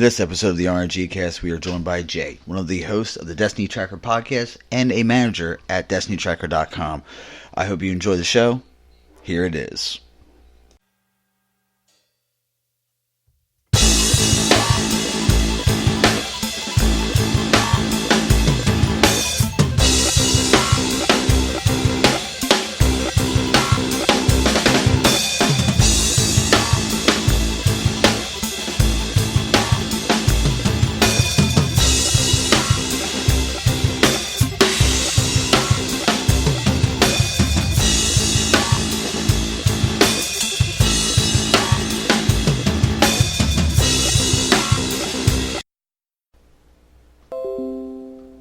In this episode of the RngCast, we are joined by Jay, one of the hosts of the Destiny Tracker podcast and a manager at DestinyTracker.com. I hope you enjoy the show. Here it is.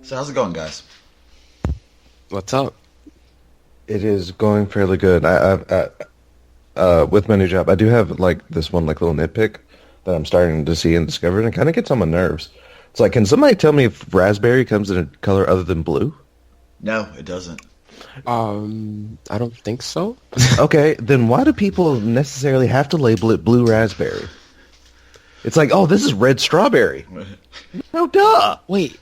So how's it going, guys? What's up? It is going fairly good. With my new job, I do have like this one like little nitpick that I'm starting to see and discover, and it kind of gets on my nerves. It's like, can somebody tell me if raspberry comes in a color other than blue? No, it doesn't. I don't think so. Okay, then why do people necessarily have to label it blue raspberry? It's like, oh, this is red strawberry. No, duh. Wait,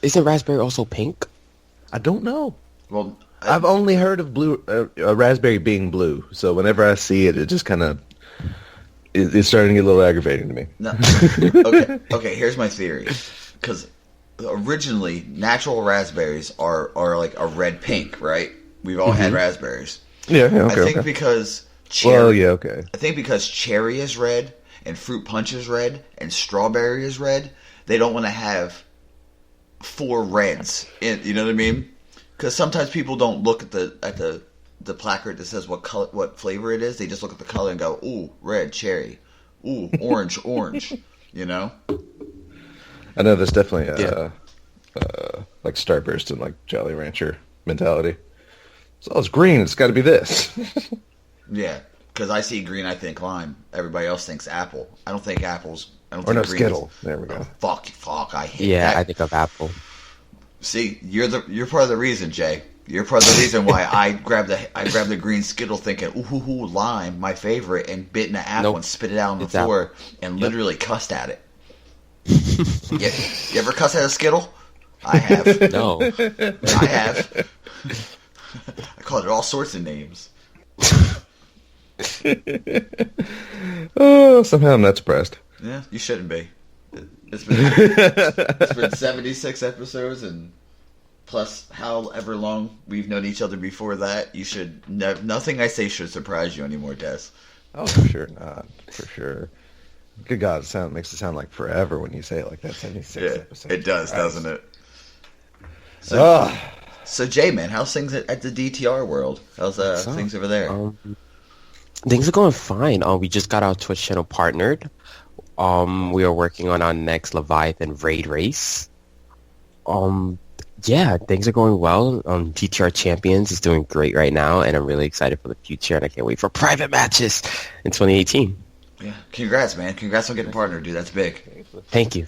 isn't raspberry also pink? I don't know. Well, I've only heard of blue raspberry being blue, so whenever I see it, it just kind of it's starting to get a little aggravating to me. No. Okay. Here's my theory. Because originally, natural raspberries are like a red pink, right? We've all had raspberries. Yeah. Okay. I think because cherry. Well, yeah. Okay. I think because cherry is red and fruit punch is red and strawberry is red, they don't want to have 4 reds. You know what I mean? Because sometimes people don't look at the placard that says what flavor it is. They just look at the color and go, "Ooh, red cherry. Ooh, orange, orange." You know? I know there's definitely like Starburst and like Jolly Rancher mentality. So it's green. It's got to be this. Yeah, because I see green, I think lime. Everybody else thinks apple. I don't think apples. I don't Or no, think green Skittle. There we go. Oh, fuck! I hate that. Yeah, I think of apple. See, you're part of the reason, Jay. You're part of the reason why I grabbed the green Skittle thinking, ooh, lime, my favorite, and bit in an apple and spit it out on the floor and literally cussed at it. You ever cuss at a Skittle? I have. No. I have. I called it all sorts of names. Oh, somehow I'm not surprised. Yeah, you shouldn't be. It's been 76 episodes, and plus however long we've known each other before that, you should nothing I say should surprise you anymore, Des. Oh, for sure not. For sure. Good God, makes it sound like forever when you say it like that. 76 episodes. It does, doesn't it? So Jay, man, how's things at the DTR world? How's things over there? Things are going fine. We just got our Twitch channel partnered. We are working on our next Leviathan raid race. Yeah, things are going well. DTR Champions is doing great right now, and I'm really excited for the future, and I can't wait for private matches in 2018. Yeah, congrats, man. Congrats on getting partnered, dude. That's big. Thank you.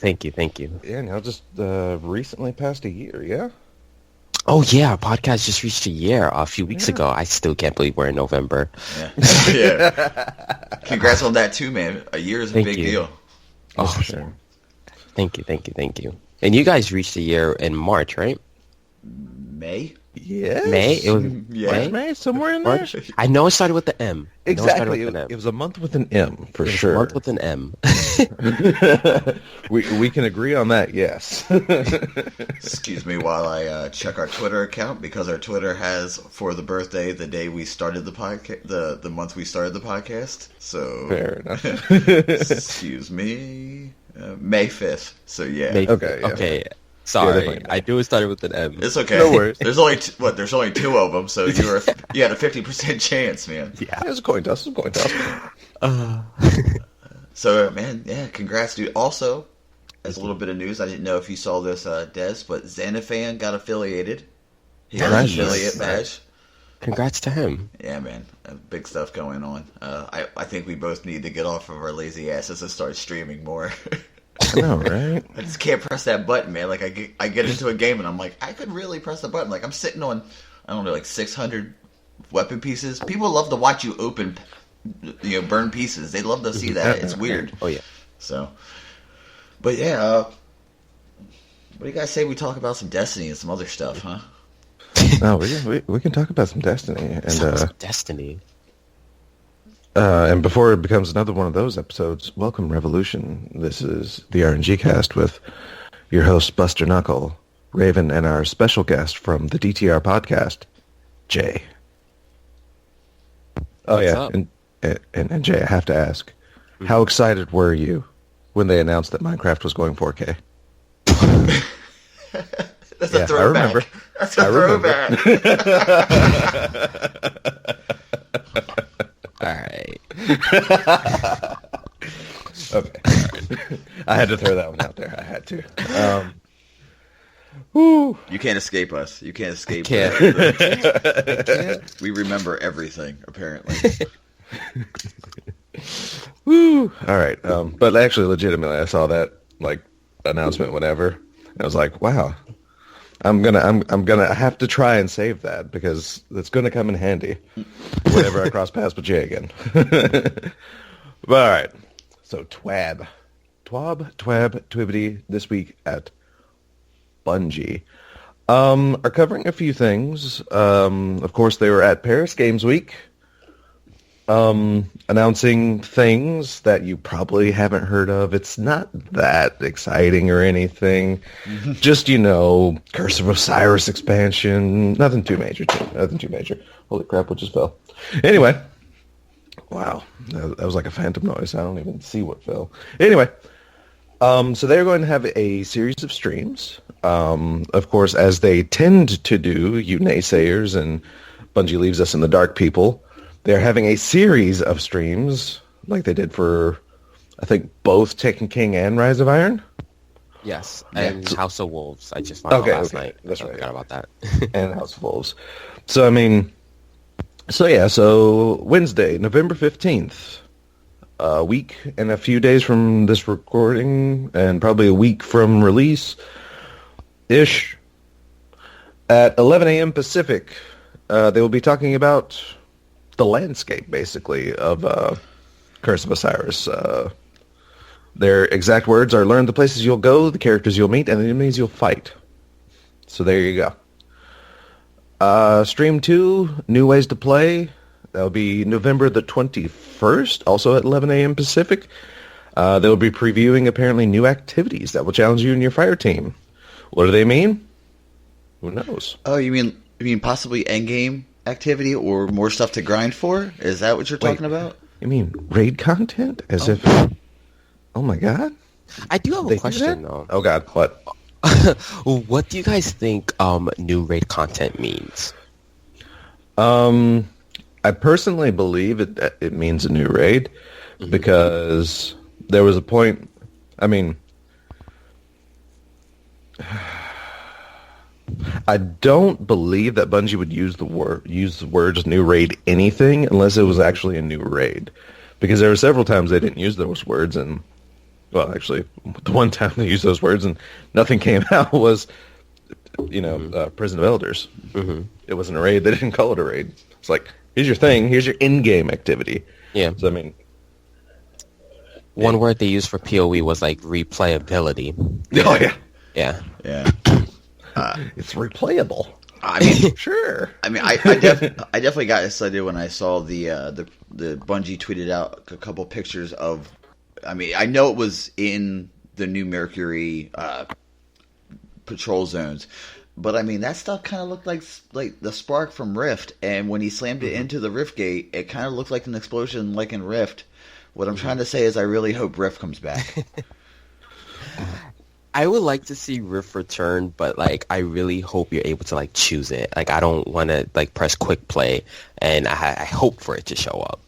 Yeah, now just recently passed a year, yeah? Oh, yeah, our podcast just reached a year a few weeks ago. I still can't believe we're in November. Yeah. Congrats on that, too, man. A year is a big deal. Oh, for sure. Thank you. And you guys reached a year in March, right? May? Yes. May? It was May, somewhere in there? March? I know it started with the M. Exactly. It was a month with an M, for sure. A month with an M. we can agree on that, yes. Excuse me while I check our Twitter account, because our Twitter has for the birthday the day we started the podcast, the month we started the podcast. So fair enough. Excuse me, May 5th. So yeah. Okay. Sorry, Yeah, I knew it started with an M. It's okay. No worries. There's only there's only 2 of them, so you had a 50% chance, man. Yeah, it was a coin toss. So, man, yeah, congrats, dude. Also, as a little bit of news, I didn't know if you saw this, Des, but Xanafan got affiliated. He got an affiliate badge. Congrats to him. Yeah, man. Big stuff going on. I think we both need to get off of our lazy asses and start streaming more. I know, right? I just can't press that button, man. Like, I get into a game and I'm like, I could really press the button. Like, I'm sitting on, I don't know, like 600 weapon pieces. People love to watch you burn pieces. They love to see that. It's weird. Oh, yeah. So, But yeah, what do you guys say we talk about some Destiny and some other stuff, huh? No, we can talk about some Destiny and Destiny. And before it becomes another one of those episodes, welcome Revolution. This is the RngCast with your host Buster Knuckle, Raven, and our special guest from the DTR podcast, Jay. Oh What's yeah, up? and Jay, I have to ask, how excited were you when they announced that Minecraft was going 4K? That's a throwback. I remember. That's a throwback. All right. Okay. I had to throw that one out there. I had to. Woo. You can't escape us. You can't escape Can't. us. We remember everything, apparently. Woo. All right. But actually, legitimately, I saw that announcement whenever, and I was like, wow. I'm gonna have to try and save that because it's gonna come in handy whenever I cross paths with Jay again. But all right, so TWAB, Twibbity this week at Bungie are covering a few things. Of course, they were at Paris Games Week, announcing things that you probably haven't heard of. It's not that exciting or anything. Just, Curse of Osiris expansion. Nothing too major. Holy crap, what just fell? Anyway. Wow. That was like a phantom noise. I don't even see what fell. Anyway. So they're going to have a series of streams. Of course, as they tend to do, you naysayers and Bungie leaves us in the dark people. They're having a series of streams, like they did for, I think, both Taken King and Rise of Iron. Yes, and House of Wolves. I just found out last night. That's I right. forgot about that. And House of Wolves. So Wednesday, November 15th, a week and a few days from this recording, and probably a week from release-ish, at 11 a.m. Pacific, they will be talking about the landscape, basically, of Curse of Osiris. Their exact words are, learn the places you'll go, the characters you'll meet, and the enemies you'll fight. So there you go. Stream 2, New Ways to Play. That'll be November the 21st, also at 11 a.m. Pacific. They'll be previewing, apparently, new activities that will challenge you and your fire team. What do they mean? Who knows? Oh, you mean possibly endgame activity or more stuff to grind for? Is that what you're talking about? You mean raid content? As if... Oh my god. I do have a question, though. Oh god, what? What do you guys think new raid content means? I personally believe it means a new raid because there was a point... I mean... I don't believe that Bungie would use the words new raid anything unless it was actually a new raid. Because there were several times they didn't use those words, and well, actually, the one time they used those words and nothing came out was, Prison of Elders. Mm-hmm. It wasn't a raid. They didn't call it a raid. It's like, here's your thing. Here's your in-game activity. Yeah. So, I mean... One word they used for PoE was, replayability. Oh, yeah. Yeah. Yeah. It's replayable. I mean, sure. I mean, I definitely got excited when I saw the Bungie tweeted out a couple pictures of. I mean, I know it was in the New Mercury patrol zones, but I mean that stuff kind of looked like the spark from Rift, and when he slammed it into the Rift gate, it kind of looked like an explosion, like in Rift. What I'm trying to say is, I really hope Rift comes back. I would like to see Rift return, but I really hope you're able to choose it. I don't want to press quick play, and I hope for it to show up.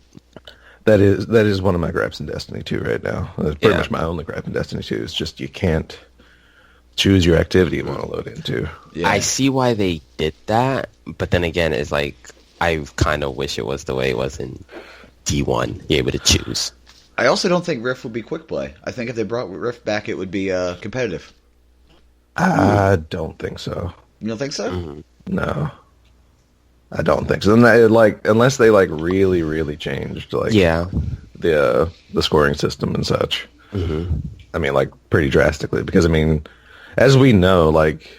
That is one of my gripes in Destiny 2 right now. That's pretty much my only gripe in Destiny 2 is just you can't choose your activity you want to load into. Yeah. I see why they did that, but then again, it's I kind of wish it was the way it was in D1. You're able to choose. I also don't think Rift would be quick play. I think if they brought Rift back, it would be competitive. I don't think so. You don't think so? Mm-hmm. No, I don't think so. Unless they really, really changed the scoring system and such. I mean, like, pretty drastically. Because, I mean, as we know, like,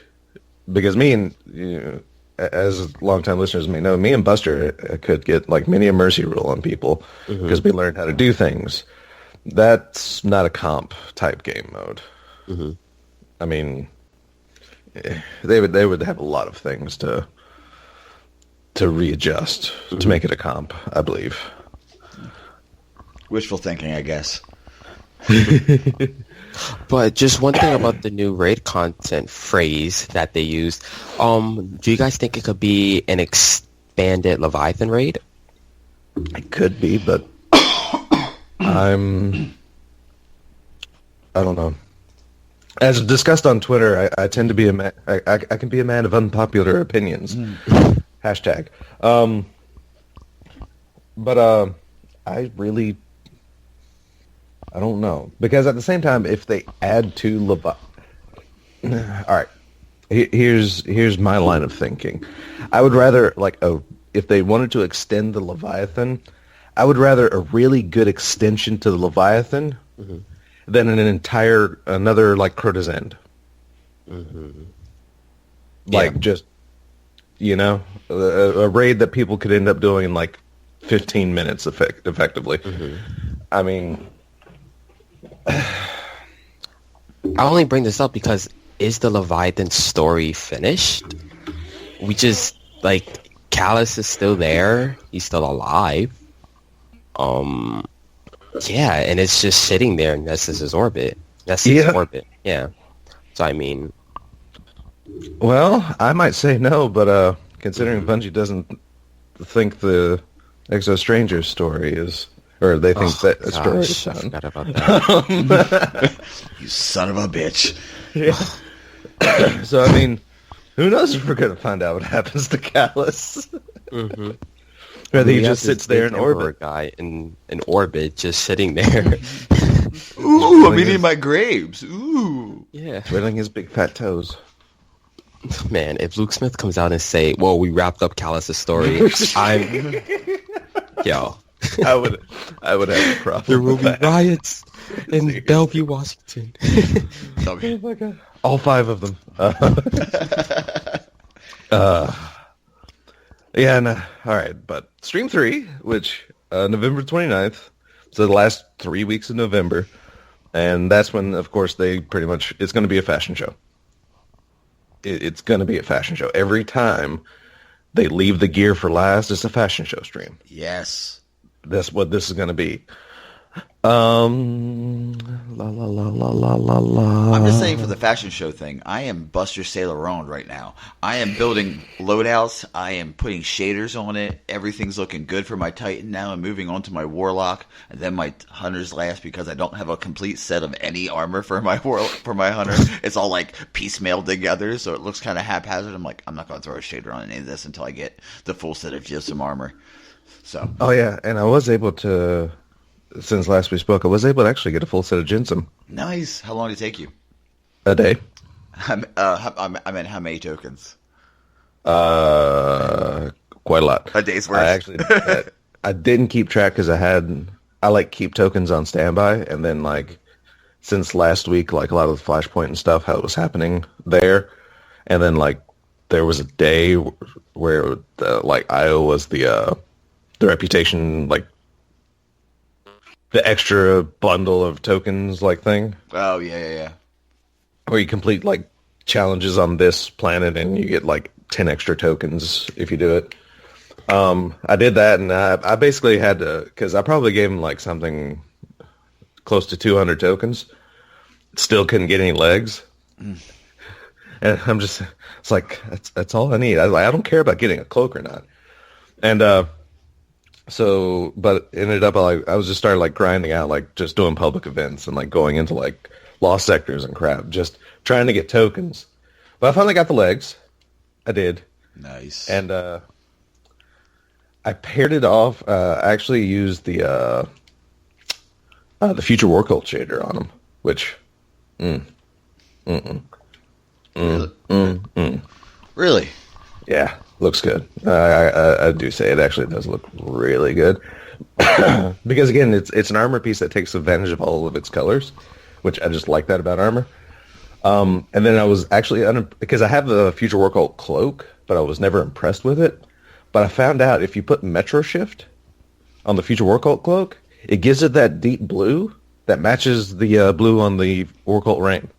because me and, as longtime listeners may know, me and Buster could get, like, many a mercy rule on people because we learned how to do things. That's not a comp type game mode. I mean, they would have a lot of things to readjust to make it a comp, I believe. Wishful thinking, I guess. But just one thing about the new raid content phrase that they used. Do you guys think it could be an expanded Leviathan raid? It could be, but I don't know. As discussed on Twitter, I tend to be a man. I can be a man of unpopular opinions. Hashtag. But I don't know, because at the same time, if they add to all right, here's my line of thinking. I would rather if they wanted to extend the Leviathan, I would rather a really good extension to the Leviathan than another like Crota's End. Like just a raid that people could end up doing in like 15 minutes effectively. I mean. I only bring this up because is the Leviathan story finished? We just, like, Callus is still there. He's still alive. Yeah, and it's just sitting there in Nessus' orbit. Orbit. Yeah. So, I mean... Well, I might say no, but considering Bungie doesn't think the Exo Strangers story is... Or they think that a story is done. I forgot about that. You son of a bitch. Yeah. So, I mean, who knows if we're going to find out what happens to Callus. Whether he just sits there in orbit. Guy in orbit, just sitting there. Ooh, I'm eating my grapes. Ooh. Yeah. Twiddling his big fat toes. Man, if Luke Smith comes out and say, well, we wrapped up Callus' story, Yo. I would have a problem. There will be riots in Bellevue, Washington. Oh my god! All 5 of them. Yeah. No, all right, but Stream 3, which November 29th, so the last 3 weeks of November, and that's when, of course, they pretty much it's going to be a fashion show. It's going to be a fashion show every time they leave the gear for last. It's a fashion show stream. Yes. That's what this is going to be. I'm just saying for the fashion show thing, I am Buster Sailor-Owned right now. I am building loadouts. I am putting shaders on it. Everything's looking good for my Titan now. I'm moving on to my Warlock and then my Hunter's last because I don't have a complete set of any armor for my Hunter. It's all like piecemeal together, so it looks kind of haphazard. I'm like, I'm not going to throw a shader on any of this until I get the full set of just some armor. So. Oh yeah, and I was able to, since last we spoke, I was able to actually get a full set of Jinsum. Nice. How long did it take you? A day. I meant how many tokens? Quite a lot. A day's worth. I didn't keep track because I keep tokens on standby, and then like since last week, like a lot of the Flashpoint and stuff, how it was happening there, and then like there was a day where IO was the reputation, like the extra bundle of tokens like thing. Oh yeah. Where you complete like challenges on this planet and you get like 10 extra tokens if you do it. I did that, and I basically had to, because I probably gave him like something close to 200 tokens. Still couldn't get any legs. And I'm just, it's like, that's all I need. I don't care about getting a cloak or not. And but ended up I was just started like grinding out, like just doing public events and like going into like lost sectors and crap, just trying to get tokens. But I finally got the legs. I did. Nice. And I paired it off. I actually used the Future War Cult shader on them, which Really? Yeah, looks good. I do say it actually does look really good. Because again, it's an armor piece that takes advantage of all of its colors, which I just like that about armor. And then I was actually because I have the Future War Cult cloak, but I was never impressed with it. But I found out if you put Metro Shift on the Future War Cult cloak, it gives it that deep blue that matches the blue on the War Cult Rain.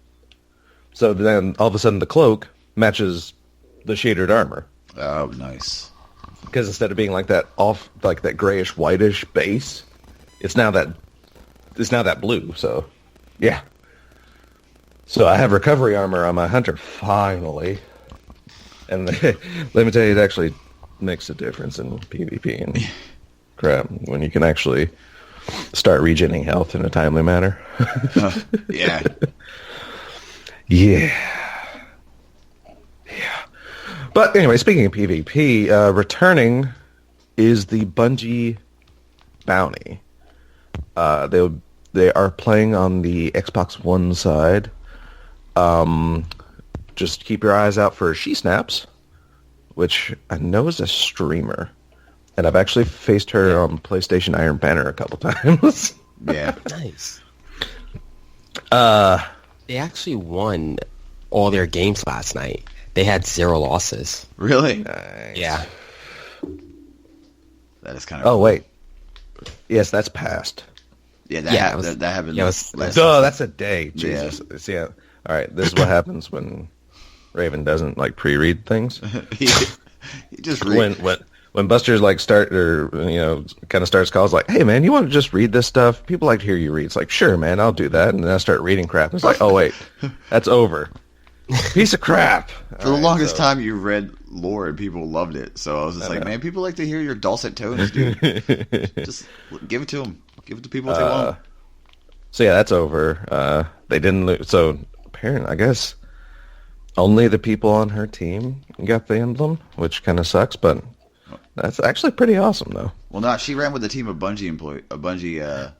So then all of a sudden the cloak matches the shaded armor. Oh, nice. Because instead of being like that that grayish whitish base, it's now that blue. So yeah. So I have recovery armor on my hunter finally, and let me tell you, it actually makes a difference in PvP and crap when you can actually start regenerating health in a timely manner. Yeah. Yeah. But anyway, speaking of PvP, returning is the Bungie bounty. They are playing on the Xbox One side. Just keep your eyes out for She Snaps, which I know is a streamer, and I've actually faced her on PlayStation Iron Banner a couple times. Yeah. Nice. They actually won all their games last night. They had 0 losses. Really? Nice. Yeah. That is kind of... Oh, wait. Yes, that's past. Yeah, that happened. Yeah, Oh, that's a day. Jesus. Yeah. All right, this is what happens when Raven doesn't, pre-read things. he just read... When Buster's, kind of starts calls like, hey, man, you want to just read this stuff? People like to hear you read. It's like, sure, man, I'll do that. And then I start reading crap. It's like, oh, wait, that's over. Piece of crap. For the longest time, you read lore and people loved it. So I was just like, man, people like to hear your dulcet tones, dude. Just give it to them. Give it to people if they want. So yeah, that's over. They didn't lose. So apparently, I guess only the people on her team got the emblem, which kind of sucks. But that's actually pretty awesome, though. Well, no, she ran with a team of Bungie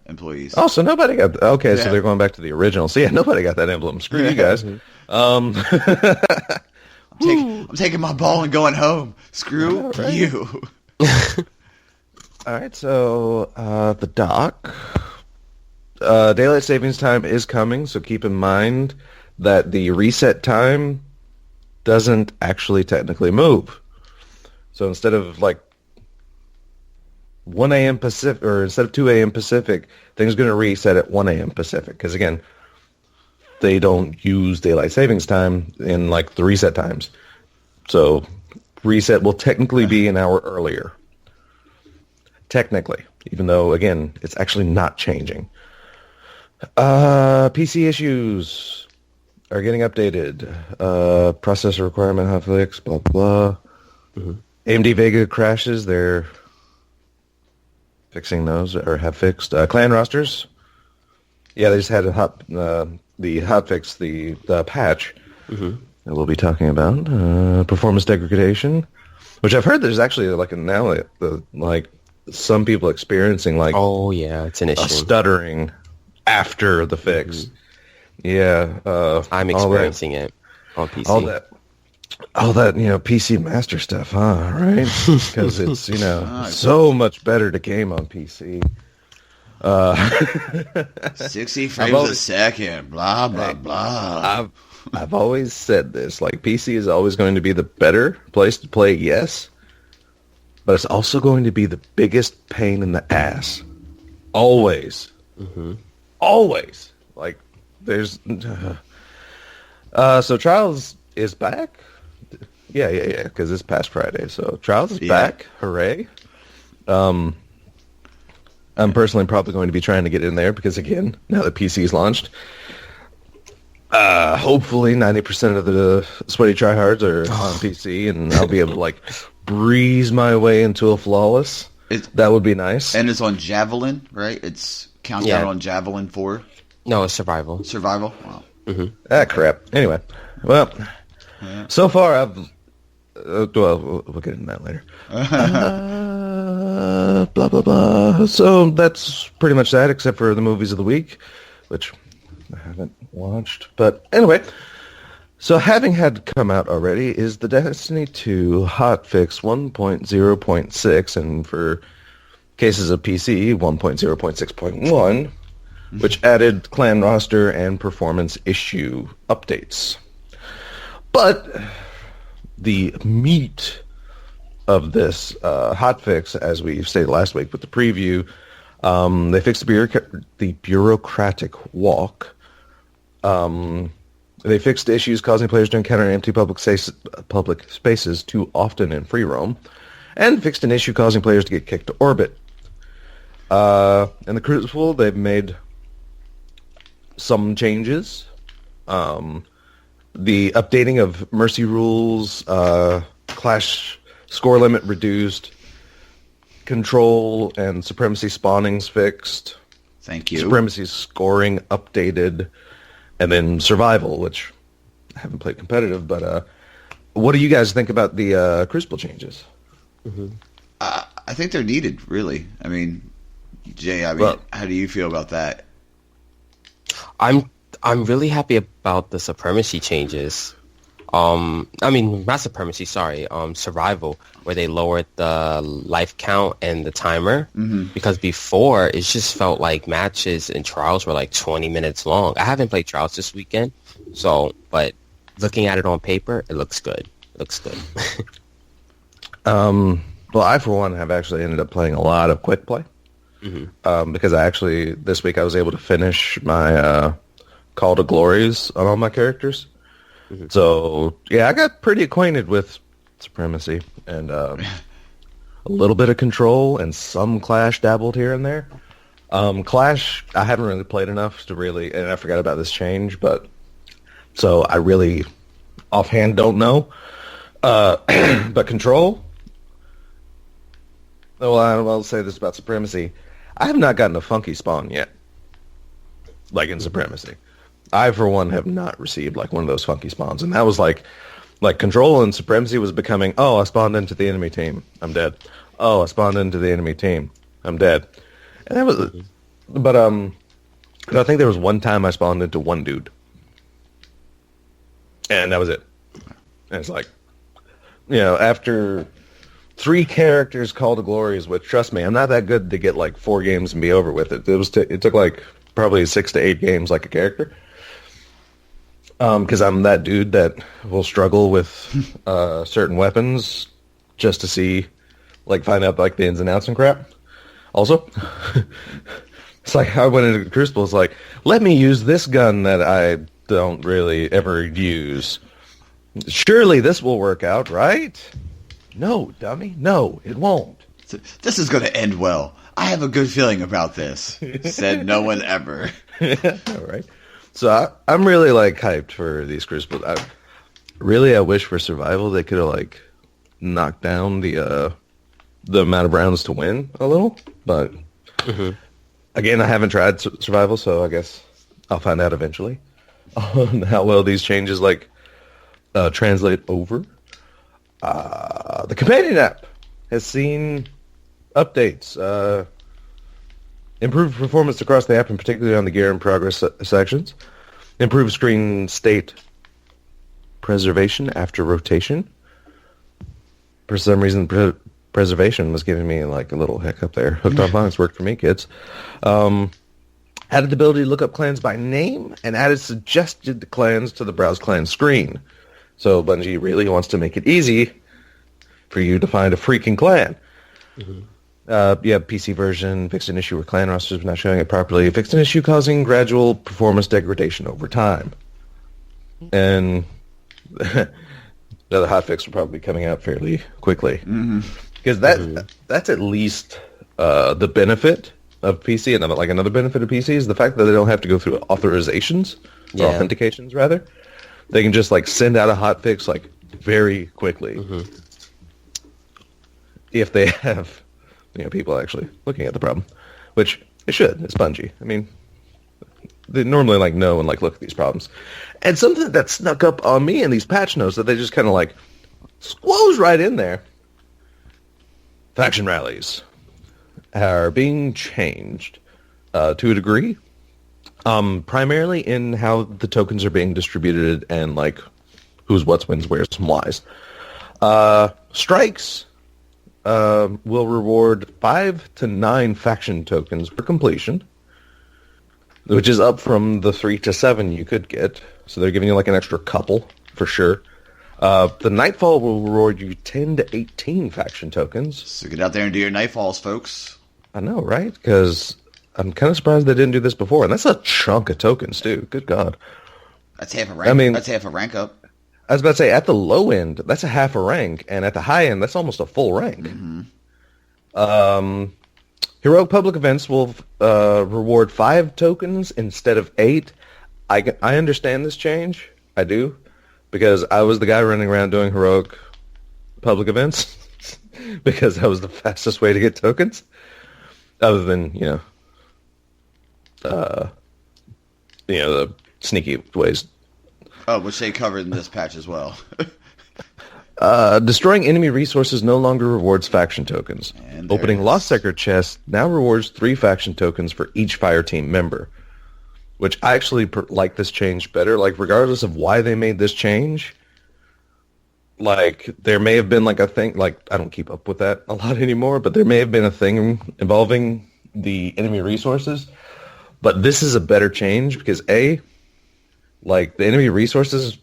employees. Oh, so nobody got... Okay, Yeah. So they're going back to the original. So yeah, nobody got that emblem. Screw you guys. I'm taking my ball and going home. Screw you. All right, so the doc. Daylight savings time is coming, so keep in mind that the reset time doesn't actually technically move. So instead of 1 a.m. Pacific, or instead of 2 a.m. Pacific, things are going to reset at 1 a.m. Pacific. Because again, they don't use daylight savings time in the reset times. So reset will technically be an hour earlier. Technically, even though, again, it's actually not changing. PC issues are getting updated. Processor requirement hotfix, blah, blah. Mm-hmm. AMD Vega crashes. They're fixing those, or have fixed. Clan rosters. Yeah, they just had the hotfix, the patch that we'll be talking about. Performance degradation, which I've heard there's actually some people experiencing oh yeah, it's an issue. Stuttering after the fix. Yeah, I'm experiencing it on PC. All that PC Master stuff, huh? Right? Because it's so much better to game on PC. 60 frames a second. Blah blah blah. I've always said this. PC is always going to be the better place to play. Yes, but it's also going to be the biggest pain in the ass. Always. Always. There's... so Trials is back? Yeah, because it's past Friday. So Trials is back. Hooray. I'm personally probably going to be trying to get in there because, again, now that PC is launched, hopefully 90% of the sweaty tryhards are on PC, and I'll be able to, breeze my way into a flawless. That would be nice. And it's on Javelin, right? It's countdown on Javelin 4. No, it's Survival. Survival? Wow. Ah, crap. Anyway, well, so far I've... we'll get into that later. Blah, blah, blah. So that's pretty much that, except for the movies of the week, which I haven't watched. But anyway, so having had come out already is the Destiny 2 hotfix 1.0.6, and for Cases of PC 1.0.6.1, which added clan roster and performance issue updates. But the meat of this hotfix, as we stated last week with the preview, they fixed the bureaucratic walk. They fixed issues causing players to encounter empty public spaces too often in free roam, and fixed an issue causing players to get kicked to orbit. In the Crucible, they've made some changes. The updating of mercy rules, clash score limit reduced, control and supremacy spawnings fixed. Thank you. Supremacy scoring updated, and then survival, which I haven't played competitive, but what do you guys think about the Crucible changes? Mm-hmm. I think they're needed, really. I mean, Jay, how do you feel about that? I'm really happy about the supremacy changes. Not supremacy, sorry. Survival, where they lowered the life count and the timer. Mm-hmm. Because before, it just felt like matches and trials were like 20 minutes long. I haven't played trials this weekend, but looking at it on paper, it looks good. It looks good. Well, I, for one, have actually ended up playing a lot of quick play. Mm-hmm. Because this week I was able to finish my Call to Glories on all my characters. Mm-hmm. So, yeah, I got pretty acquainted with Supremacy and a little bit of Control and some Clash dabbled here and there. Clash, I haven't really played enough to really, and I forgot about this change, so I really offhand don't know. But Control, well, I'll say this about Supremacy. I have not gotten a funky spawn yet, like in Supremacy. I, for one, have not received like one of those funky spawns, and that was like Control and Supremacy was becoming, oh, I spawned into the enemy team, I'm dead. Oh, I spawned into the enemy team, I'm dead. And that was, but I think there was one time I spawned into one dude, and that was it. And it's like, after 3 characters Call to Glories, which, trust me, I'm not that good to get like 4 games and be over with it. It took like probably 6 to 8 games like a character. Because I'm that dude that will struggle with certain weapons just to find out like the ins and outs and crap. Also, it's like I went into Crucible. It's like, let me use this gun that I don't really ever use. Surely this will work out, right? No, dummy. No, it won't. This is going to end well. I have a good feeling about this. Said no one ever. All right. So I'm really hyped for these Crucibles. I wish for Survival they could have knocked down the amount of rounds to win a little. But again, I haven't tried Survival, so I guess I'll find out eventually on how well these changes translate over. The companion app has seen updates. Improved performance across the app, and particularly on the gear and progress sections. Improved screen state preservation after rotation. For some reason, preservation was giving me a little hiccup there. Hooked on Phonics worked for me, kids. Added the ability to look up clans by name, and added suggested clans to the Browse Clan screen. So Bungie really wants to make it easy for you to find a freaking clan. Mm-hmm. PC version, fixed an issue where clan rosters were not showing it properly, fixed an issue causing gradual performance degradation over time. And the other hotfix will probably be coming out fairly quickly. Because that's at least the benefit of PC, and another benefit of PC is the fact that they don't have to go through authorizations, or authentications rather. They can just send out a hotfix very quickly. If they have people actually looking at the problem, which it should. It's Bungie. I mean, they normally know and look at these problems. And something that snuck up on me in these patch notes that they just kind of squoze right in there. Faction rallies are being changed to a degree, primarily in how the tokens are being distributed and who's, what's, when's, where's, and why's. Strikes will reward 5 to 9 faction tokens per completion, which is up from the 3 to 7 you could get. So they're giving you like an extra couple for sure. The Nightfall will reward you 10 to 18 faction tokens. So get out there and do your Nightfalls, folks. I know, right? Because I'm kind of surprised they didn't do this before, and that's a chunk of tokens too. Good God, that's half a rank. That's half a rank up. I was about to say, at the low end, that's a half a rank, and at the high end, that's almost a full rank. Mm-hmm. Heroic Public Events will reward 5 tokens instead of 8. I understand this change. I do. Because I was the guy running around doing Heroic Public Events. Because that was the fastest way to get tokens. Other than, the sneaky ways. Oh, which they covered in this patch as well. Destroying enemy resources no longer rewards faction tokens. Opening Lost Sector chests now rewards 3 faction tokens for each fire team member. Which I actually like this change better. Like, regardless of why they made this change, like, there may have been, like, a thing, like, I don't keep up with that a lot anymore, but there may have been a thing involving the enemy resources. But this is a better change because, A, like, the enemy resources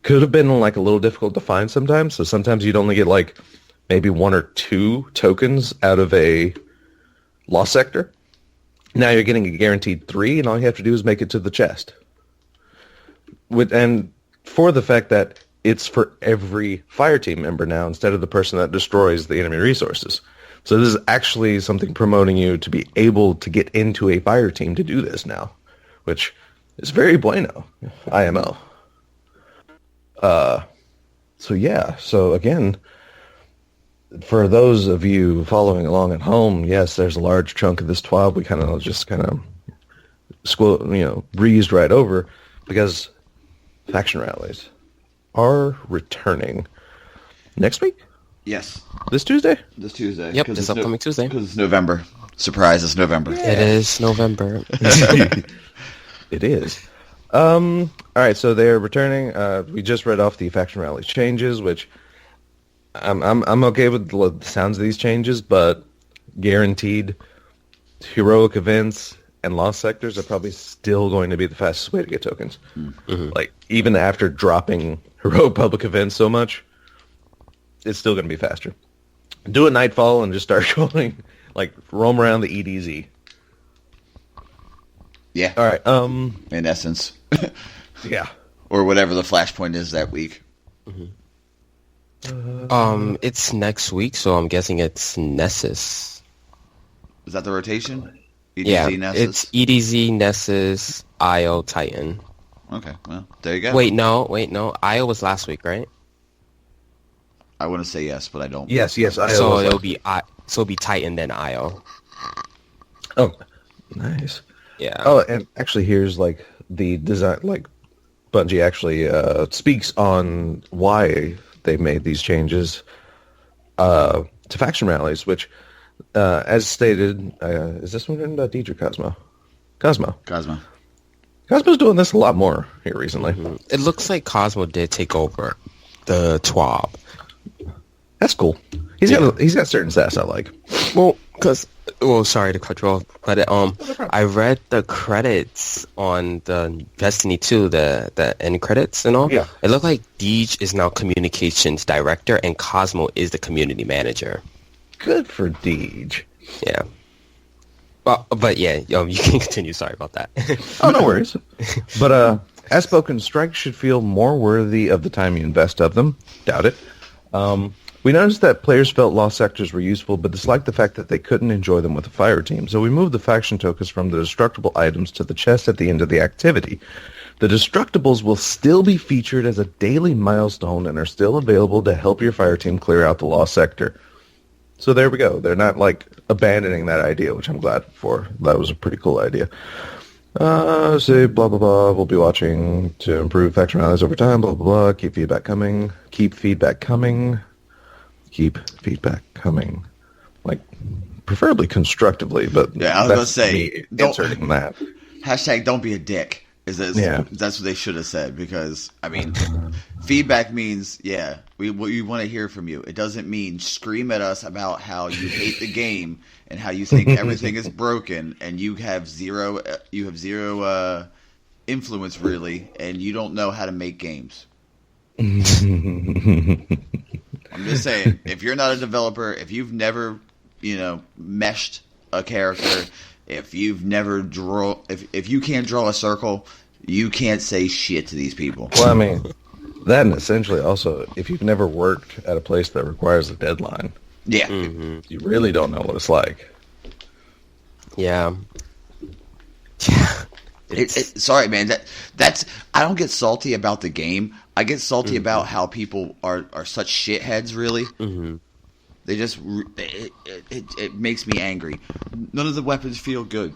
could have been, like, a little difficult to find sometimes. So sometimes you'd only get, like, maybe 1 or 2 tokens out of a Lost Sector. Now you're getting a guaranteed 3, and all you have to do is make it to the chest. And for the fact that it's for every fire team member now, instead of the person that destroys the enemy resources. So this is actually something promoting you to be able to get into a fire team to do this now, which is very bueno, IMO. So again, for those of you following along at home, yes, there's a large chunk of this TWAB we just breezed right over because faction rallies are returning next week. Yes, this Tuesday. Yep, this upcoming Tuesday. Because it's November. Surprise! It's November. Yeah. It is November. It is. All right, so they're returning. We just read off the faction rally changes, which I'm okay with the sounds of these changes, but guaranteed heroic events and lost sectors are probably still going to be the fastest way to get tokens. Mm-hmm. Like, even after dropping heroic public events so much, it's still going to be faster. Do a Nightfall and just start going, like, roam around the EDZ. Yeah. All right. In essence. Yeah. Or whatever the flashpoint is that week. Mm-hmm. It's next week, so I'm guessing it's Nessus. Is that the rotation? EDZ, yeah, Nessus? it's EDZ, Nessus, IO, Titan. Okay, well, there you go. Wait, no. IO was last week, right? I want to say yes, but I don't. Yes. IO so it'll be Titan then IO. Oh, nice. Yeah. Oh, and actually, here's like the design. Like, Bungie actually speaks on why they made these changes to faction rallies, which, as stated, is this one written by Dtr Cosmo? Cosmo's doing this a lot more here recently. Mm-hmm. It looks like Cosmo did take over the TWAB. That's cool. He's got certain stats I like. Sorry to cut you off, but I read the credits on the Destiny 2, the end credits and all. Yeah. It looked like Deej is now communications director and Cosmo is the community manager. Good for Deej. Yeah. But yeah, you can continue. Sorry about that. Oh, no worries. But as spoken, strikes should feel more worthy of the time you invest of them. Doubt it. We noticed that players felt lost sectors were useful, but disliked the fact that they couldn't enjoy them with a fire team. So we moved the faction tokens from the destructible items to the chest at the end of the activity. The destructibles will still be featured as a daily milestone and are still available to help your fire team clear out the lost sector. So there we go. They're not like abandoning that idea, which I'm glad for. That was a pretty cool idea. Say blah blah blah. We'll be watching to improve faction rallies over time. Blah blah blah. Keep feedback coming. Like, preferably constructively, but yeah, I was gonna say inserting that. # don't be a dick. That's what they should have said, because I mean, feedback means we want to hear from you. It doesn't mean scream at us about how you hate the game and how you think everything is broken and you have zero influence really, and you don't know how to make games. I'm just saying, if you're not a developer, if you've never meshed a character, if you've never if you can't draw a circle, you can't say shit to these people. Well, I mean, that, and essentially also, if you've never worked at a place that requires a deadline, you really don't know what it's like. Yeah. Sorry, man. That's I don't get salty about the game. I get salty about how people are such shitheads. Really, they just it makes me angry. None of the weapons feel good.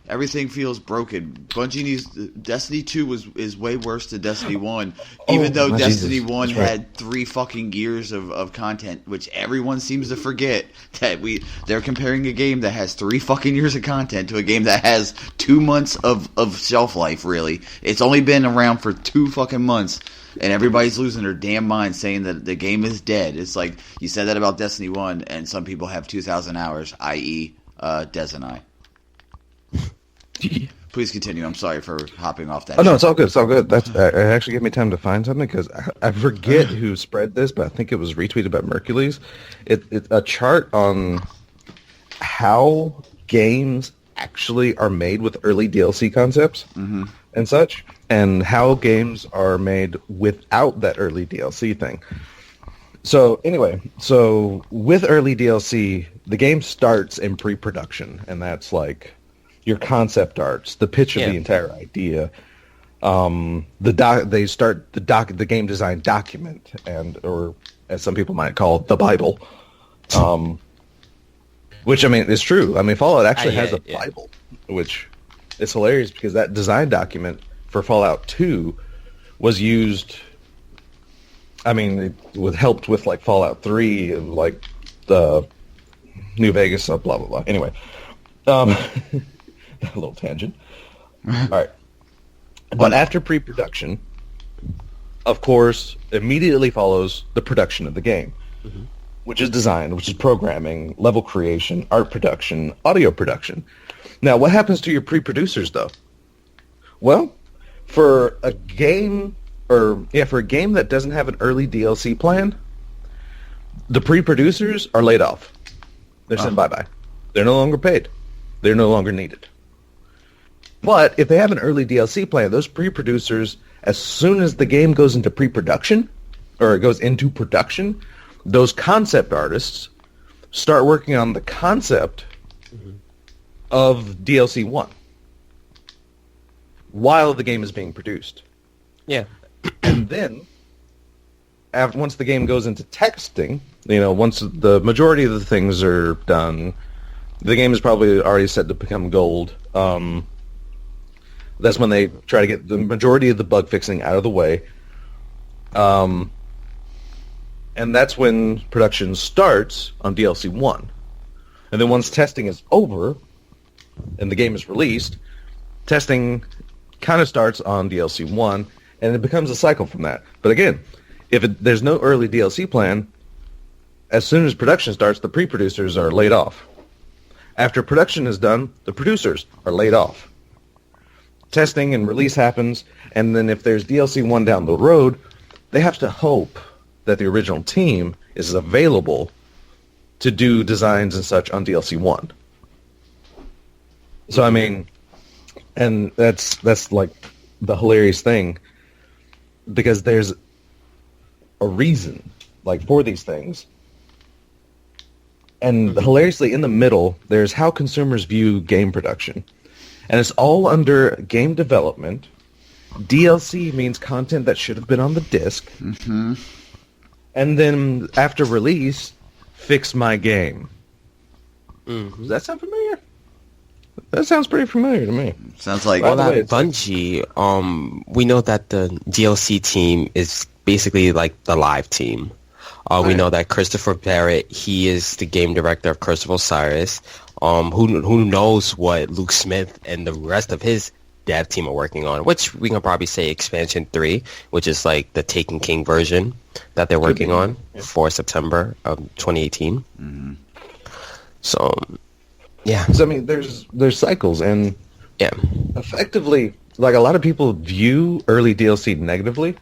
Everything feels broken. Bungie needs Destiny 2 is way worse than Destiny 1, even though Destiny 1 had 3 fucking years of content, which everyone seems to forget that they're comparing a game that has 3 fucking years of content to a game that has 2 months of shelf life. Really, it's only been around for 2 fucking months, and everybody's losing their damn mind saying that the game is dead. It's like you said that about Destiny 1, and some people have 2,000 hours, i.e., Des and I. Please continue. I'm sorry for hopping off that. Oh, no, it's all good. It's all good. It actually gave me time to find something, because I forget who spread this, but I think it was retweeted by Mercules. It's a chart on how games actually are made with early DLC concepts and such, and how games are made without that early DLC thing. So anyway, with early DLC, the game starts in pre-production, and that's like your concept arts, the pitch of the entire idea. They start the game design document, or as some people might call it, the Bible. Which, I mean, is true. I mean, Fallout actually has a Bible, which is hilarious, because that design document for Fallout 2 was used. I mean, it helped with like Fallout 3 and like the New Vegas, blah blah blah. Anyway. A little tangent. All right. But after pre-production, of course, immediately follows the production of the game, which is design, which is programming, level creation, art production, audio production. Now, what happens to your pre-producers, though? Well, for a game that doesn't have an early DLC plan, the pre-producers are laid off. They're sent bye-bye. They're no longer paid. They're no longer needed. But if they have an early DLC plan, those pre-producers, as soon as the game goes into pre-production, or it goes into production, those concept artists start working on the concept of DLC 1 while the game is being produced. Yeah. And then, once the game goes into testing, once the majority of the things are done, the game is probably already set to become gold. That's when they try to get the majority of the bug fixing out of the way. And that's when production starts on DLC 1. And then once testing is over and the game is released, testing kind of starts on DLC 1, and it becomes a cycle from that. But again, if there's no early DLC plan, as soon as production starts, the pre-producers are laid off. After production is done, the producers are laid off. Testing and release happens, and then if there's DLC 1 down the road, they have to hope that the original team is available to do designs and such on DLC 1. So, I mean, and that's like the hilarious thing, because there's a reason, like, for these things. And hilariously, in the middle, there's how consumers view game production. And it's all under game development. DLC means content that should have been on the disc. And then after release, fix my game. Does that sound familiar? That sounds pretty familiar to me. Sounds like... Well, at Bungie, we know that the DLC team is basically like the live team. We know that Christopher Barrett, he is the game director of Curse of Osiris. Who knows what Luke Smith and the rest of his dev team are working on, which we can probably say expansion 3, which is like the Taken King version that they're working on for September of 2018. Mm-hmm. So, yeah. So, I mean, there's cycles, and effectively, like, a lot of people view early DLC negatively,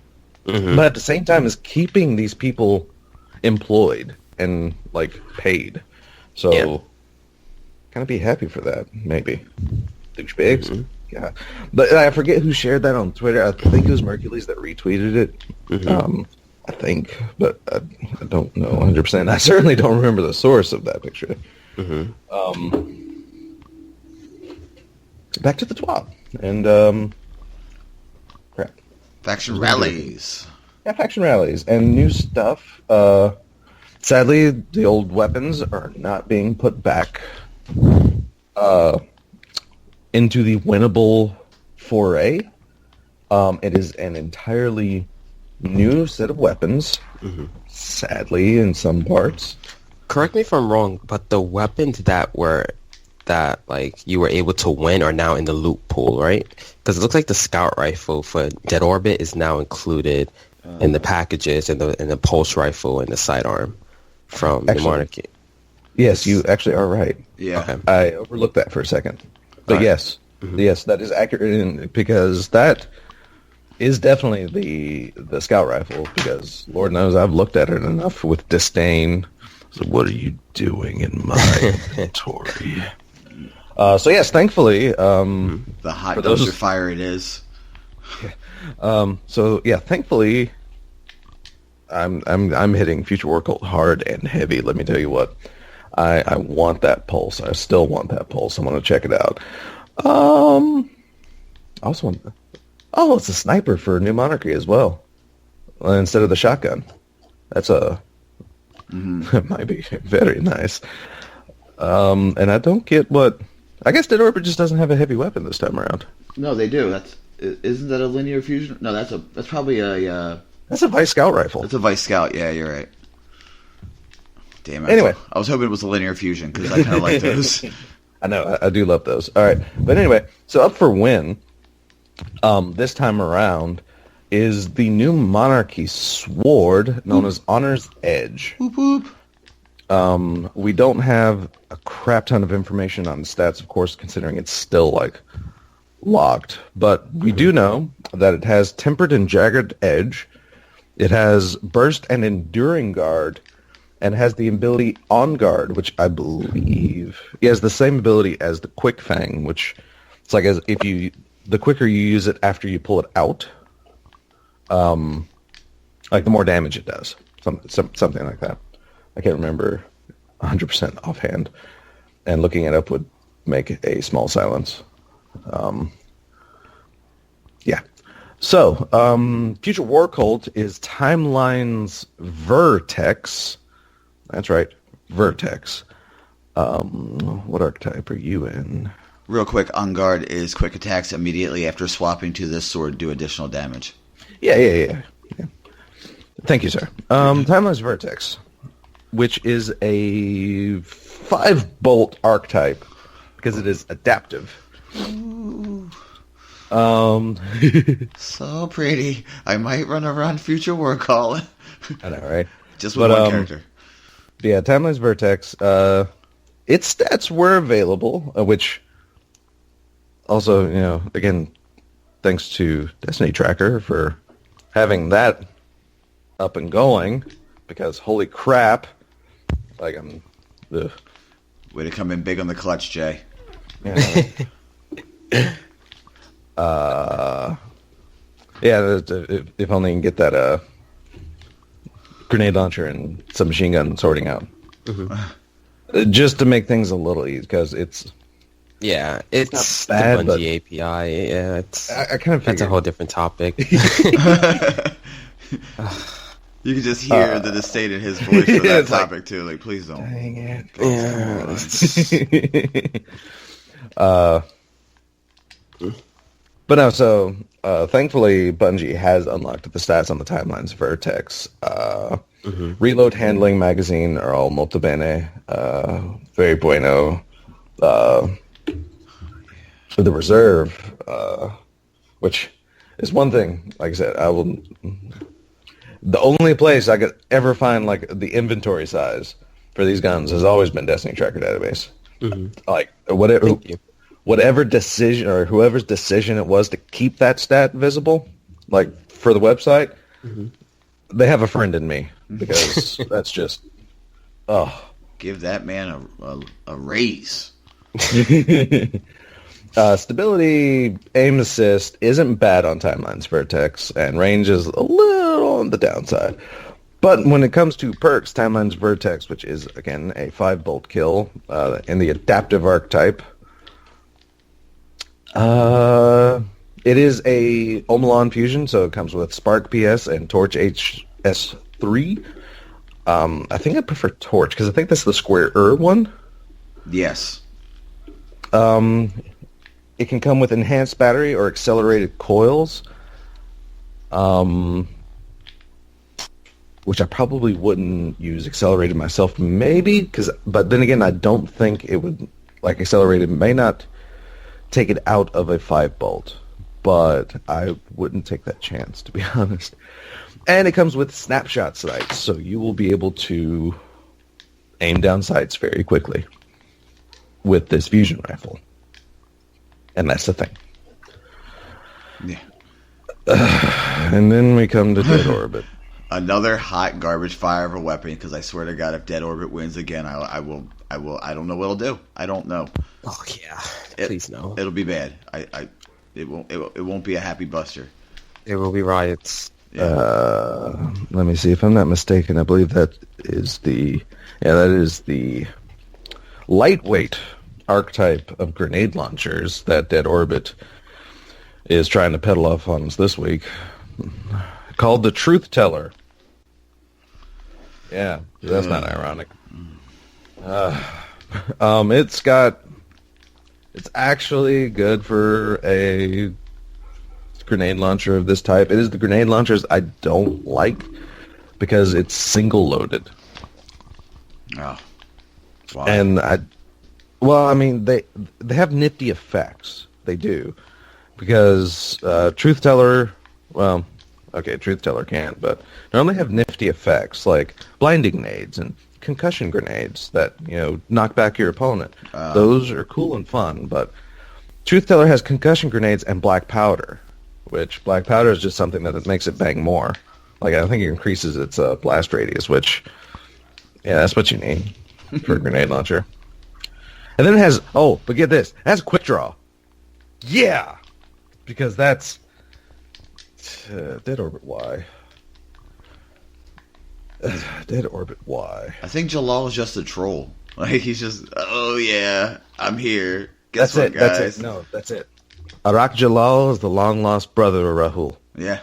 but at the same time is keeping these people employed and, like, paid. So, kind of be happy for that, maybe. Douchebags. Yeah. But I forget who shared that on Twitter. I think it was Mercules that retweeted it. I think, but I don't know 100%. I certainly don't remember the source of that picture. Back to the TWAB. And, crap. Faction rallies. Yeah, faction rallies. And new stuff. Sadly, the old weapons are not being put back into the winnable foray. It is an entirely new set of weapons, sadly, in some parts. Correct me if I'm wrong, but the weapons that you were able to win are now in the loot pool, right? Because it looks like the scout rifle for Dead Orbit is now included in the packages, and the pulse rifle and the sidearm from the Monarchy. Yes, you actually are right. Yeah. Okay. I overlooked that for a second. But yes, that is accurate, because that is definitely the scout rifle, because Lord knows I've looked at it enough with disdain. So what are you doing in my inventory? So yes, thankfully, the hot dumpster fire it is. So yeah, thankfully, I'm hitting Future War Cult hard and heavy. Let me tell you what, I want that pulse. I still want that pulse. I want to check it out. I also want. Oh, it's a sniper for New Monarchy as well, instead of the shotgun. That's that might be very nice. And I don't get what. I guess Dead Orbit just doesn't have a heavy weapon this time around. No, they do. Isn't that a linear fusion? No, that's probably a. That's a Vice Scout rifle. It's a Vice Scout. Yeah, you're right. Damn it. Anyway, I was hoping it was a linear fusion, because I kind of like those. I know, I do love those. All right, but anyway, so up for win, this time around, is the new Monarchy sword known as Honor's Edge. Boop boop. We don't have a crap ton of information on the stats, of course, considering it's still like locked. But we do know that it has Tempered and Jagged Edge. It has Burst and Enduring Guard, and has the ability On Guard, which I believe has the same ability as the Quick Fang, which it's like the quicker you use it after you pull it out, like the more damage it does. Something like that. I can't remember 100% offhand, and looking it up would make a small silence. Yeah. So, Future War Cult is Timeline's Vertex. That's right, Vertex. What archetype are you in? Real quick, On Guard is quick attacks immediately after swapping to this sword do additional damage. Yeah. Thank you, sir. Timeline's Vertex, which is a 5-bolt archetype, because it is adaptive. Ooh. So pretty. I might run around Future War Call. I know, right? Just with one character. Yeah, Timeline's Vertex. Its stats were available, which also, again, thanks to Destiny Tracker for having that up and going, because holy crap, like Way to come in big on the clutch, Jay. Yeah. If only you can get that grenade launcher and some machine gun sorting out. Just to make things a little easy, because it's it's not bad, the but Bungie API. Yeah, I kind of that's a whole different topic. You can just hear the disdain in his voice for that topic too. Like, please don't. Dang it. But no, so thankfully Bungie has unlocked the stats on the Timeline's Vertex. Reload, handling, magazine are all molto bene. Very bueno. the reserve, which is one thing. Like I said, the only place I could ever find like the inventory size for these guns has always been Destiny Tracker Database. Mm-hmm. Like whatever decision or whoever's decision it was to keep that stat visible, like for the website, they have a friend in me because that's just give that man a raise. Stability, aim assist isn't bad on Timeline's Vertex, and range is a little on the downside. But when it comes to perks, Timeline's Vertex, which is, again, a 5-bolt kill in the adaptive archetype, it is a Omelon fusion, so it comes with Spark PS and Torch HS3. I think I prefer Torch, because I think that's the square one. Yes. It can come with enhanced battery or accelerated coils, which I probably wouldn't use accelerated myself, maybe, but then again, I don't think it would, like accelerated may not take it out of a 5-bolt, but I wouldn't take that chance, to be honest. And it comes with snapshot sights, so you will be able to aim down sights very quickly with this fusion rifle. And that's the thing. Yeah. And then we come to Dead Orbit. Another hot garbage fire of a weapon, because I swear to God, if Dead Orbit wins again, I will, I don't know what it'll do. I don't know. Oh, yeah. Please no. It'll be bad. It won't be a happy buster. There will be riots. Yeah. Let me see. If I'm not mistaken, I believe that is the lightweight archetype of grenade launchers that Dead Orbit is trying to peddle off on us this week, called the Truth Teller. Yeah, that's not ironic. It's actually good for a grenade launcher of this type. It is the grenade launchers I don't like because it's single loaded. Oh, wow. And they have nifty effects. They do, because Truth Teller. Well, okay, Truth Teller can't, but they normally have nifty effects like blinding nades and concussion grenades that knock back your opponent. Those are cool and fun, but Truth Teller has concussion grenades and black powder, which black powder is just something that makes it bang more. Like, I think it increases its blast radius, which, yeah, that's what you need for a grenade launcher. And then it has, but get this, it has quick draw. Yeah! Because that's Dead Orbit Y. Dead Orbit Y. I think Jalal is just a troll. Like, he's just, oh yeah, I'm here. Guess that's what, it, guys? that's it. No, that's it. Arak Jalal is the long-lost brother of Rahul. Yeah.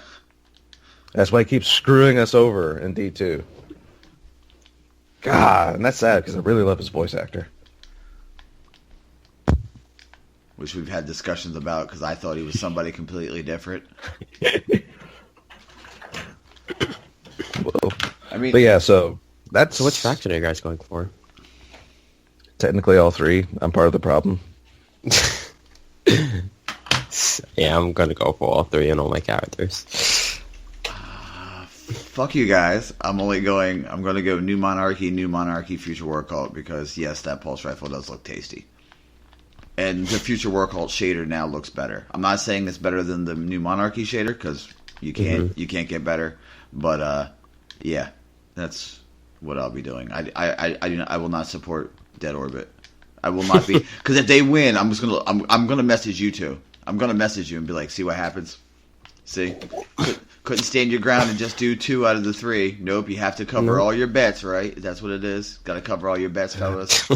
That's why he keeps screwing us over in D2. God, and that's sad, because I really love his voice actor. Which we've had discussions about, because I thought he was somebody completely different. Whoa. I mean, but yeah, so which faction are you guys going for? Technically all three. I'm part of the problem. Yeah, I'm gonna go for all three and all my characters. Fuck you guys. I'm gonna go New Monarchy, Future War Cult, because yes, that pulse rifle does look tasty. And the Future War Cult shader now looks better. I'm not saying it's better than the New Monarchy shader, because you can't get better. But yeah, that's what I'll be doing. I will not support Dead Orbit. I will not be, because if they win, I'm gonna message you two. I'm gonna message you and be like, see what happens. See, couldn't stand your ground and just do 2 out of the 3. Nope, you have to cover all your bets, right? That's what it is. Got to cover all your bets, fellas.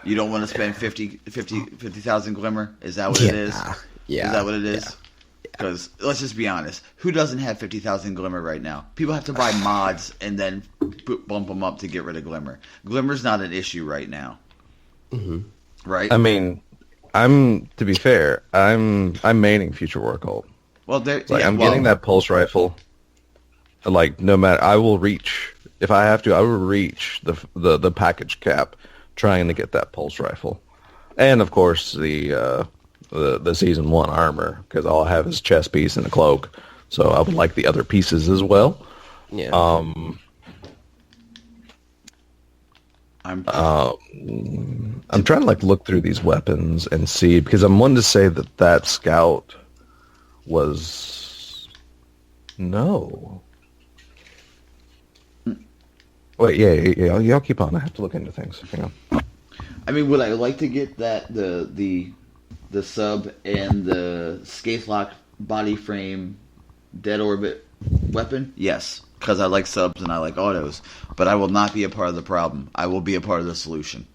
You don't want to spend 50,000 glimmer? Is that what it is? Yeah. Is that what it is? Because let's just be honest. Who doesn't have 50,000 glimmer right now? People have to buy mods and then bump them up to get rid of glimmer. Glimmer's not an issue right now. Mm-hmm. Right? I mean, to be fair, I'm maining Future War Cult. Well, getting that pulse rifle. Like, no matter, I will reach, if I have to, I will reach the package cap trying to get that pulse rifle. And of course the the Season 1 armor, because all I have is chest piece and a cloak. So I would like the other pieces as well. Yeah. I'm trying to like look through these weapons and see, because I'm wanting to say that scout was no. Wait, yeah. Y'all keep on. I have to look into things. Hang on. I mean, would I like to get that the sub and the Scathe body frame dead orbit weapon? Yes, because I like subs and I like autos. But I will not be a part of the problem. I will be a part of the solution.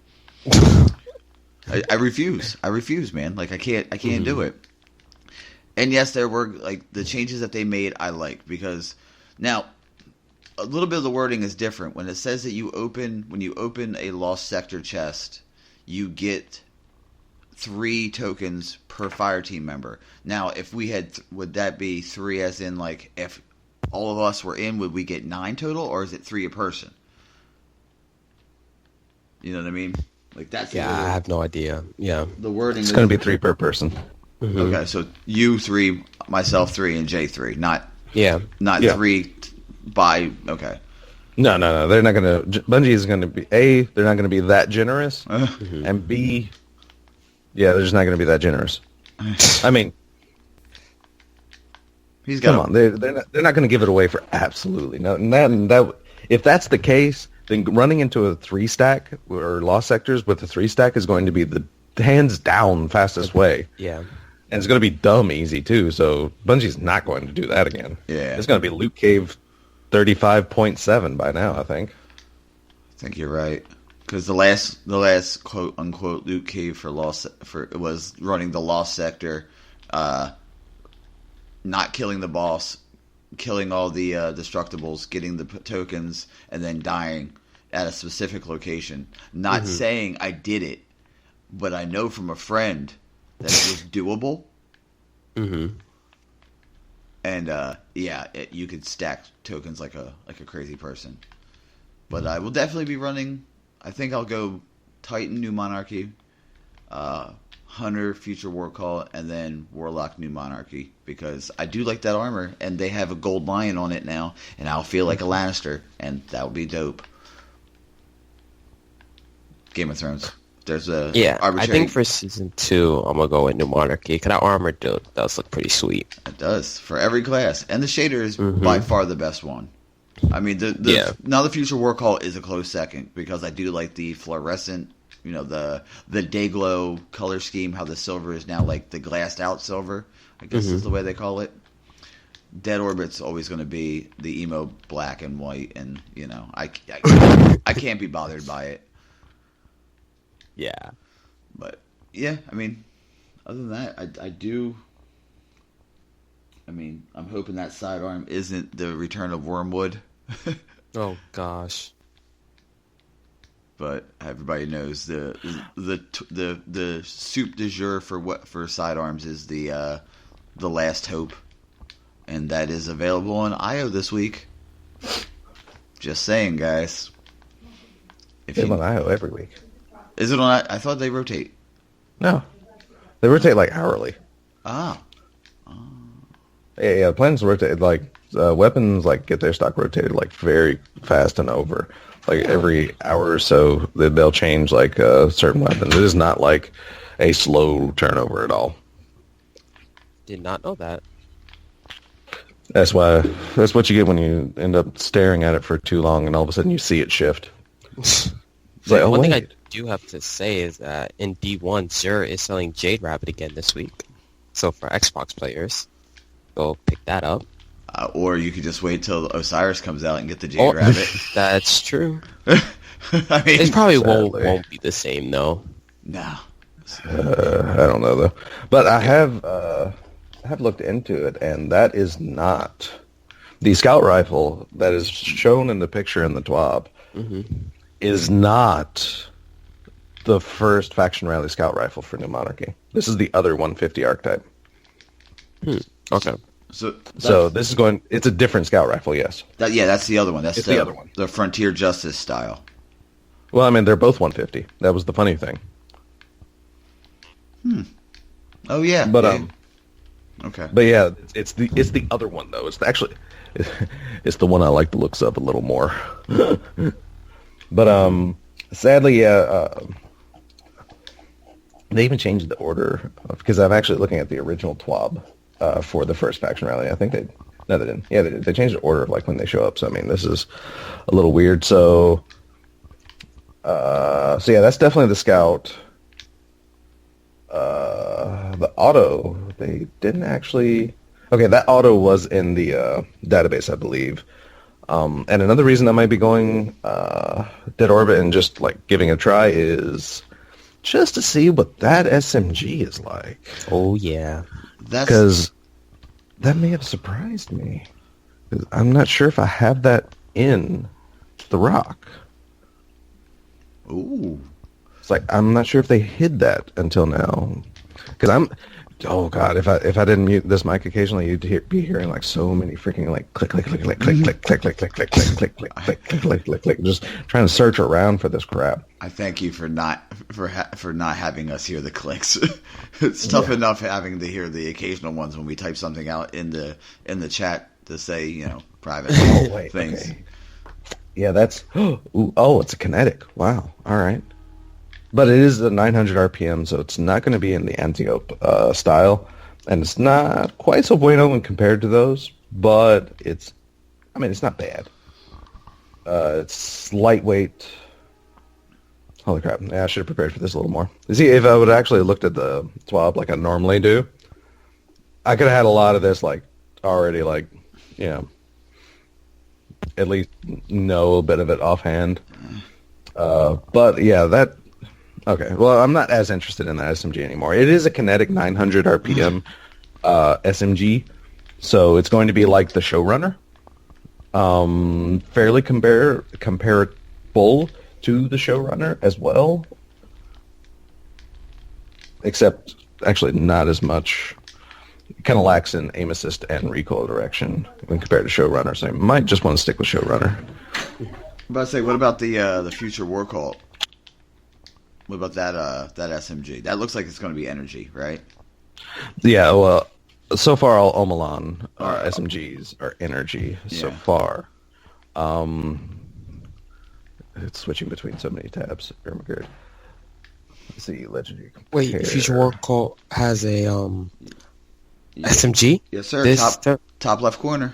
I refuse. I refuse, man. Like I can't do it. And yes, there were like the changes that they made. I like, because now a little bit of the wording is different. When it says that when you open a lost sector chest, you get 3 tokens per fire team member. Now, if we had, would that be 3 as in like if all of us were in, would we get 9 total, or is it 3 a person? You know what I mean? Like that's I have no idea. Yeah, the wording. It's going to be 3 per person. Mm-hmm. Okay, so you 3, myself 3, and Jay 3. Not 3 by. Okay. No. They're not going to. Bungie is going to be A. They're not going to be that generous, and B. Yeah, they're just not going to be that generous. I mean, come on, they're not going to give it away for absolutely no. And that if that's the case, then running into a 3-stack or lost sectors with a 3-stack is going to be the hands down fastest way. Yeah, and it's going to be dumb easy too. So Bungie's not going to do that again. Yeah, it's going to be Loot Cave 35.7 by now. I think you're right. Because the last quote unquote loot cave for was running the lost sector, not killing the boss, killing all the destructibles, getting the tokens, and then dying at a specific location. Not saying I did it, but I know from a friend that it was doable. Mm-hmm. And you could stack tokens like a crazy person. But I will definitely be running. I think I'll go Titan, New Monarchy, Hunter, Future War Call, and then Warlock, New Monarchy, because I do like that armor, and they have a gold lion on it now, and I'll feel like a Lannister, and that would be dope. Game of Thrones. There's a arbitrary... I think for Season 2, I'm going to go with New Monarchy, because that armor does look pretty sweet. It does, for every class. And the shader is by far the best one. I mean, now the Future War Call is a close second, because I do like the fluorescent, the Dayglow color scheme, how the silver is now like the glassed out silver, I guess is the way they call it. Dead Orbit's always going to be the emo black and white, and, I can't be bothered by it. Yeah. But, yeah, I mean, other than that, I'm hoping that sidearm isn't the return of Wormwood. Oh gosh! But everybody knows the soup du jour for sidearms is the Last Hope, and that is available on IO this week. Just saying, guys. It's on IO every week. Is it on? I thought they rotate. No, they rotate like hourly. Ah. Yeah. Plans rotate like weapons get their stock rotated like very fast and over. Like every hour or so, they'll change certain weapons. It is not like a slow turnover at all. Did not know that. That's what you get when you end up staring at it for too long, and all of a sudden you see it shift. One thing I do have to say is that in D1, Xur is selling Jade Rabbit again this week. So for Xbox players, go pick that up. Or you could just wait till Osiris comes out and get the Jade Rabbit. That's true. I mean, it probably won't be the same, though. No. I don't know, though. But I have looked into it, and that is not... The scout rifle that is shown in the picture in the TWAB is not the first Faction Rally scout rifle for New Monarchy. This is the other 150 archetype. Okay. So this is going... It's a different scout rifle, yes. That's the other one. That's the other one. The Frontier Justice style. Well, I mean, they're both 150. That was the funny thing. Oh yeah. But yeah. Okay. But yeah, it's the other one though. It's the one I like the looks of a little more. But sadly, they even changed the order because I'm actually looking at the original TWAB for the first faction rally. I think they didn't. Yeah, they did. They changed the order of like when they show up. So I mean, this is a little weird. So yeah, that's definitely the scout. The auto, they didn't actually... Okay, that auto was in the database, I believe. And another reason I might be going Dead Orbit and just like giving it a try is just to see what that SMG is like. Oh, yeah. Because that may have surprised me. 'Cause I'm not sure if I have that in the Rock. Ooh. It's like, I'm not sure if they hid that until now. Because oh god, if I didn't mute this mic occasionally, you'd be hearing like so many freaking like click, click, click, click, click, click, click, click, click, click, click, click, click, click, click, click, click, just trying to search around for this crap. I thank you for not having us hear the clicks. It's tough enough having to hear the occasional ones when we type something out in the chat to say, private things. Okay. Yeah, that's... it's a kinetic. Wow. All right. But it is a 900 RPM, so it's not going to be in the Antiope style. And it's not quite so bueno when compared to those, but it's not bad. It's lightweight. Holy crap. Yeah, I should have prepared for this a little more. You see, if I would have actually looked at the TWAB like I normally do, I could have had a lot of this like already like, at least know a bit of it offhand. But yeah, that... Okay, well, I'm not as interested in the SMG anymore. It is a kinetic 900 RPM SMG, so it's going to be like the Showrunner. Fairly comparable to the Showrunner as well, except actually not as much. It kind of lacks in aim assist and recoil direction when compared to Showrunner, so I might just want to stick with Showrunner. I'm about to say, what about the future war cult? What about that SMG? That looks like it's going to be energy, right? Yeah, well, so far all Omelan SMGs are energy so far. It's switching between so many tabs. Let's see, legendary. Wait, Future War Cult has a SMG? Yes, sir. Top left corner.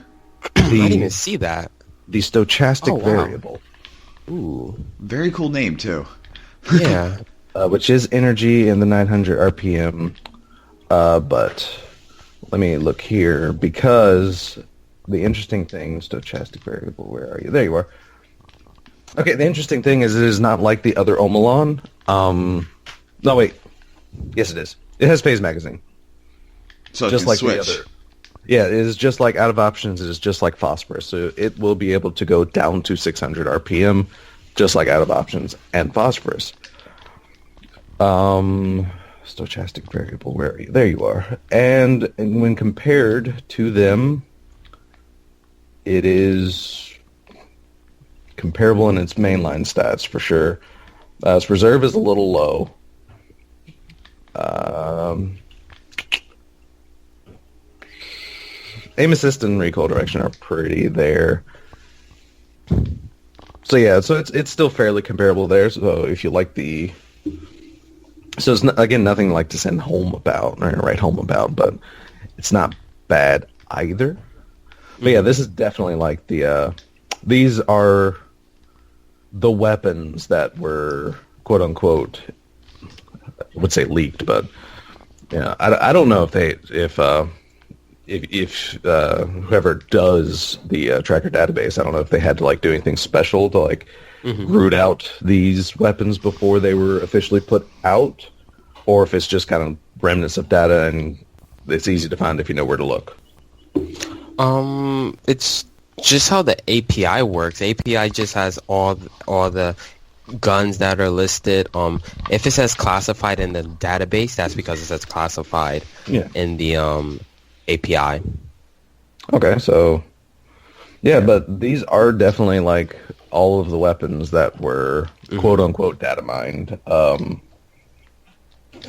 I didn't even see that. The stochastic variable. Ooh, very cool name too. Yeah. Which is energy in the 900 RPM. But let me look here because the interesting thing, stochastic variable, where are you? There you are. Okay, the interesting thing is it is not like the other Omelan. No, wait. Yes, it is. It has phase magazine. So just like switch. The other. Yeah, it is just like out of options. It is just like phosphorus. So it will be able to go down to 600 RPM, just like out of options and phosphorus. Stochastic variable, where are you? There you are. And when compared to them, it is comparable in its mainline stats for sure. Its reserve is a little low. Aim assist and recoil direction are pretty there. So yeah, so it's still fairly comparable there. So if you like the... So it's, again, nothing like to send home about, or write home about, but it's not bad either. But yeah, this is definitely like the... these are the weapons that were, quote-unquote, I would say leaked, but yeah, I don't know if whoever does the tracker database, I don't know if they had to like do anything special to like root out these weapons before they were officially put out, or if it's just kind of remnants of data and it's easy to find if you know where to look. It's just how the API works. API just has all the guns that are listed. If it says classified in the database, that's because it says classified in the API. Okay, so yeah, but these are definitely like all of the weapons that were quote unquote data mined.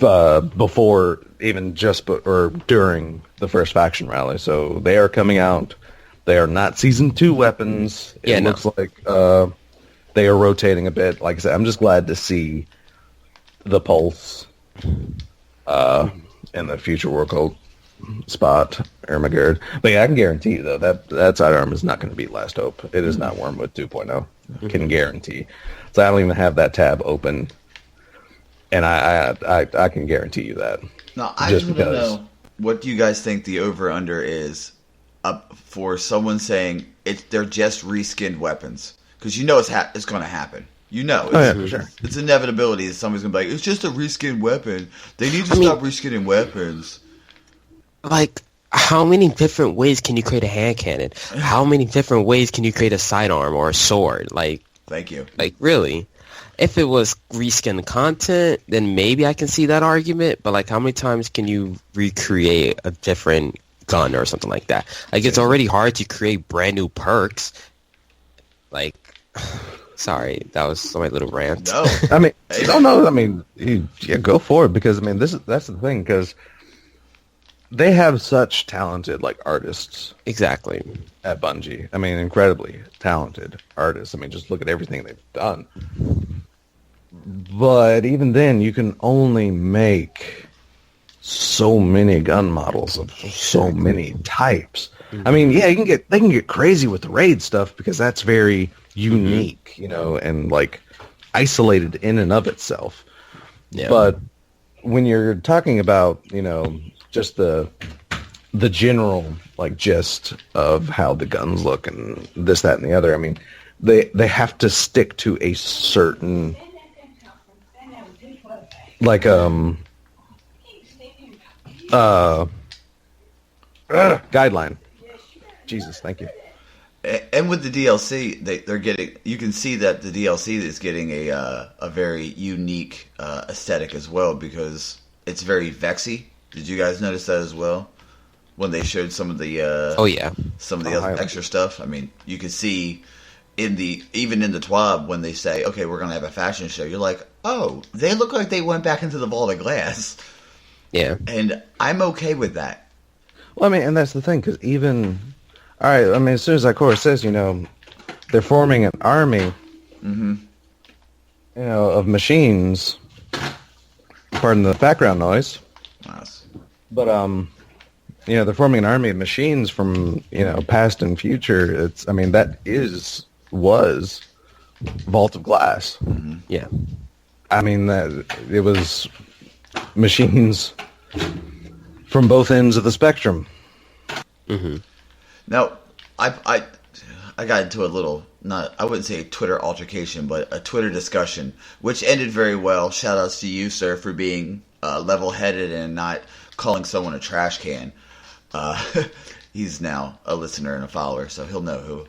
before even or during the first faction rally. So they are coming out. They are not Season 2 weapons. It looks like they are rotating a bit. Like I said, I'm just glad to see the Pulse in the Future War Cult spot, Ermagerd. But yeah, I can guarantee you, though, that sidearm is not going to beat Last Hope. It is not Wormwood 2.0. Can guarantee. So I don't even have that tab open. And I can guarantee you that. No, I just want to know, what do you guys think the over-under is for someone saying they're just reskinned weapons? Because you know it's going to happen. You know. For sure. It's inevitability that somebody's going to be like, it's just a reskinned weapon. They need to stop reskinning weapons. Like, how many different ways can you create a hand cannon? How many different ways can you create a sidearm or a sword? Like, thank you. Like, really? If it was reskin content, then maybe I can see that argument. But, like, how many times can you recreate a different gun or something like that? Like, it's already hard to create brand new perks. Like, sorry, that was my little rant. No. I mean, no. I mean, yeah, go for it. Because, I mean, that's the thing. Because they have such talented, like, artists. Exactly. At Bungie. I mean, incredibly talented artists. I mean, just look at everything they've done. But even then, you can only make so many gun models of so many types. I mean, yeah, they can get crazy with the raid stuff because that's very unique, you know, and like isolated in and of itself. Yeah. But when you're talking about, you know, just the general like gist of how the guns look and this, that, and the other, I mean, they have to stick to a certain like guideline. Jesus, thank you. And with the DLC, they're getting. You can see that the DLC is getting a very unique aesthetic as well because it's very Vexy. Did you guys notice that as well? When they showed some of the extra stuff. I mean, you could see even in the TWAB when they say, okay, we're going to have a fashion show, you're like, oh, they look like they went back into the Vault of Glass. Yeah. And I'm okay with that. Well, I mean, and that's the thing, because even, all right, I mean, as soon as that chorus says, you know, they're forming an army, you know, of machines, pardon the background noise. Nice. But, you know, they're forming an army of machines from, you know, past and future. I mean, that was Vault of Glass. Mm-hmm. Yeah. I mean, it was machines from both ends of the spectrum. Mm-hmm. Now, I got into a little, I wouldn't say a Twitter altercation, but a Twitter discussion, which ended very well. Shout outs to you, sir, for being level-headed and not calling someone a trash can. He's now a listener and a follower, so he'll know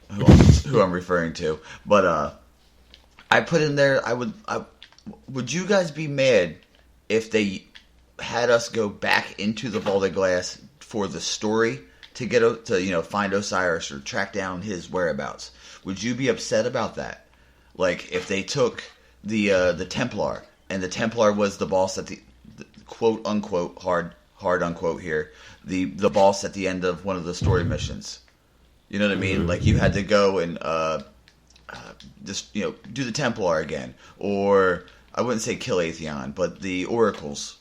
who I'm referring to. But I put in there, would you guys be mad if they had us go back into the Vault of Glass for the story to find Osiris or track down his whereabouts? Would you be upset about that? Like if they took the Templar and the Templar was the boss at the quote unquote hard unquote here, the boss at the end of one of the story missions. You know what I mean? Like you had to go and just do the Templar again, or I wouldn't say kill Atheon, but the Oracles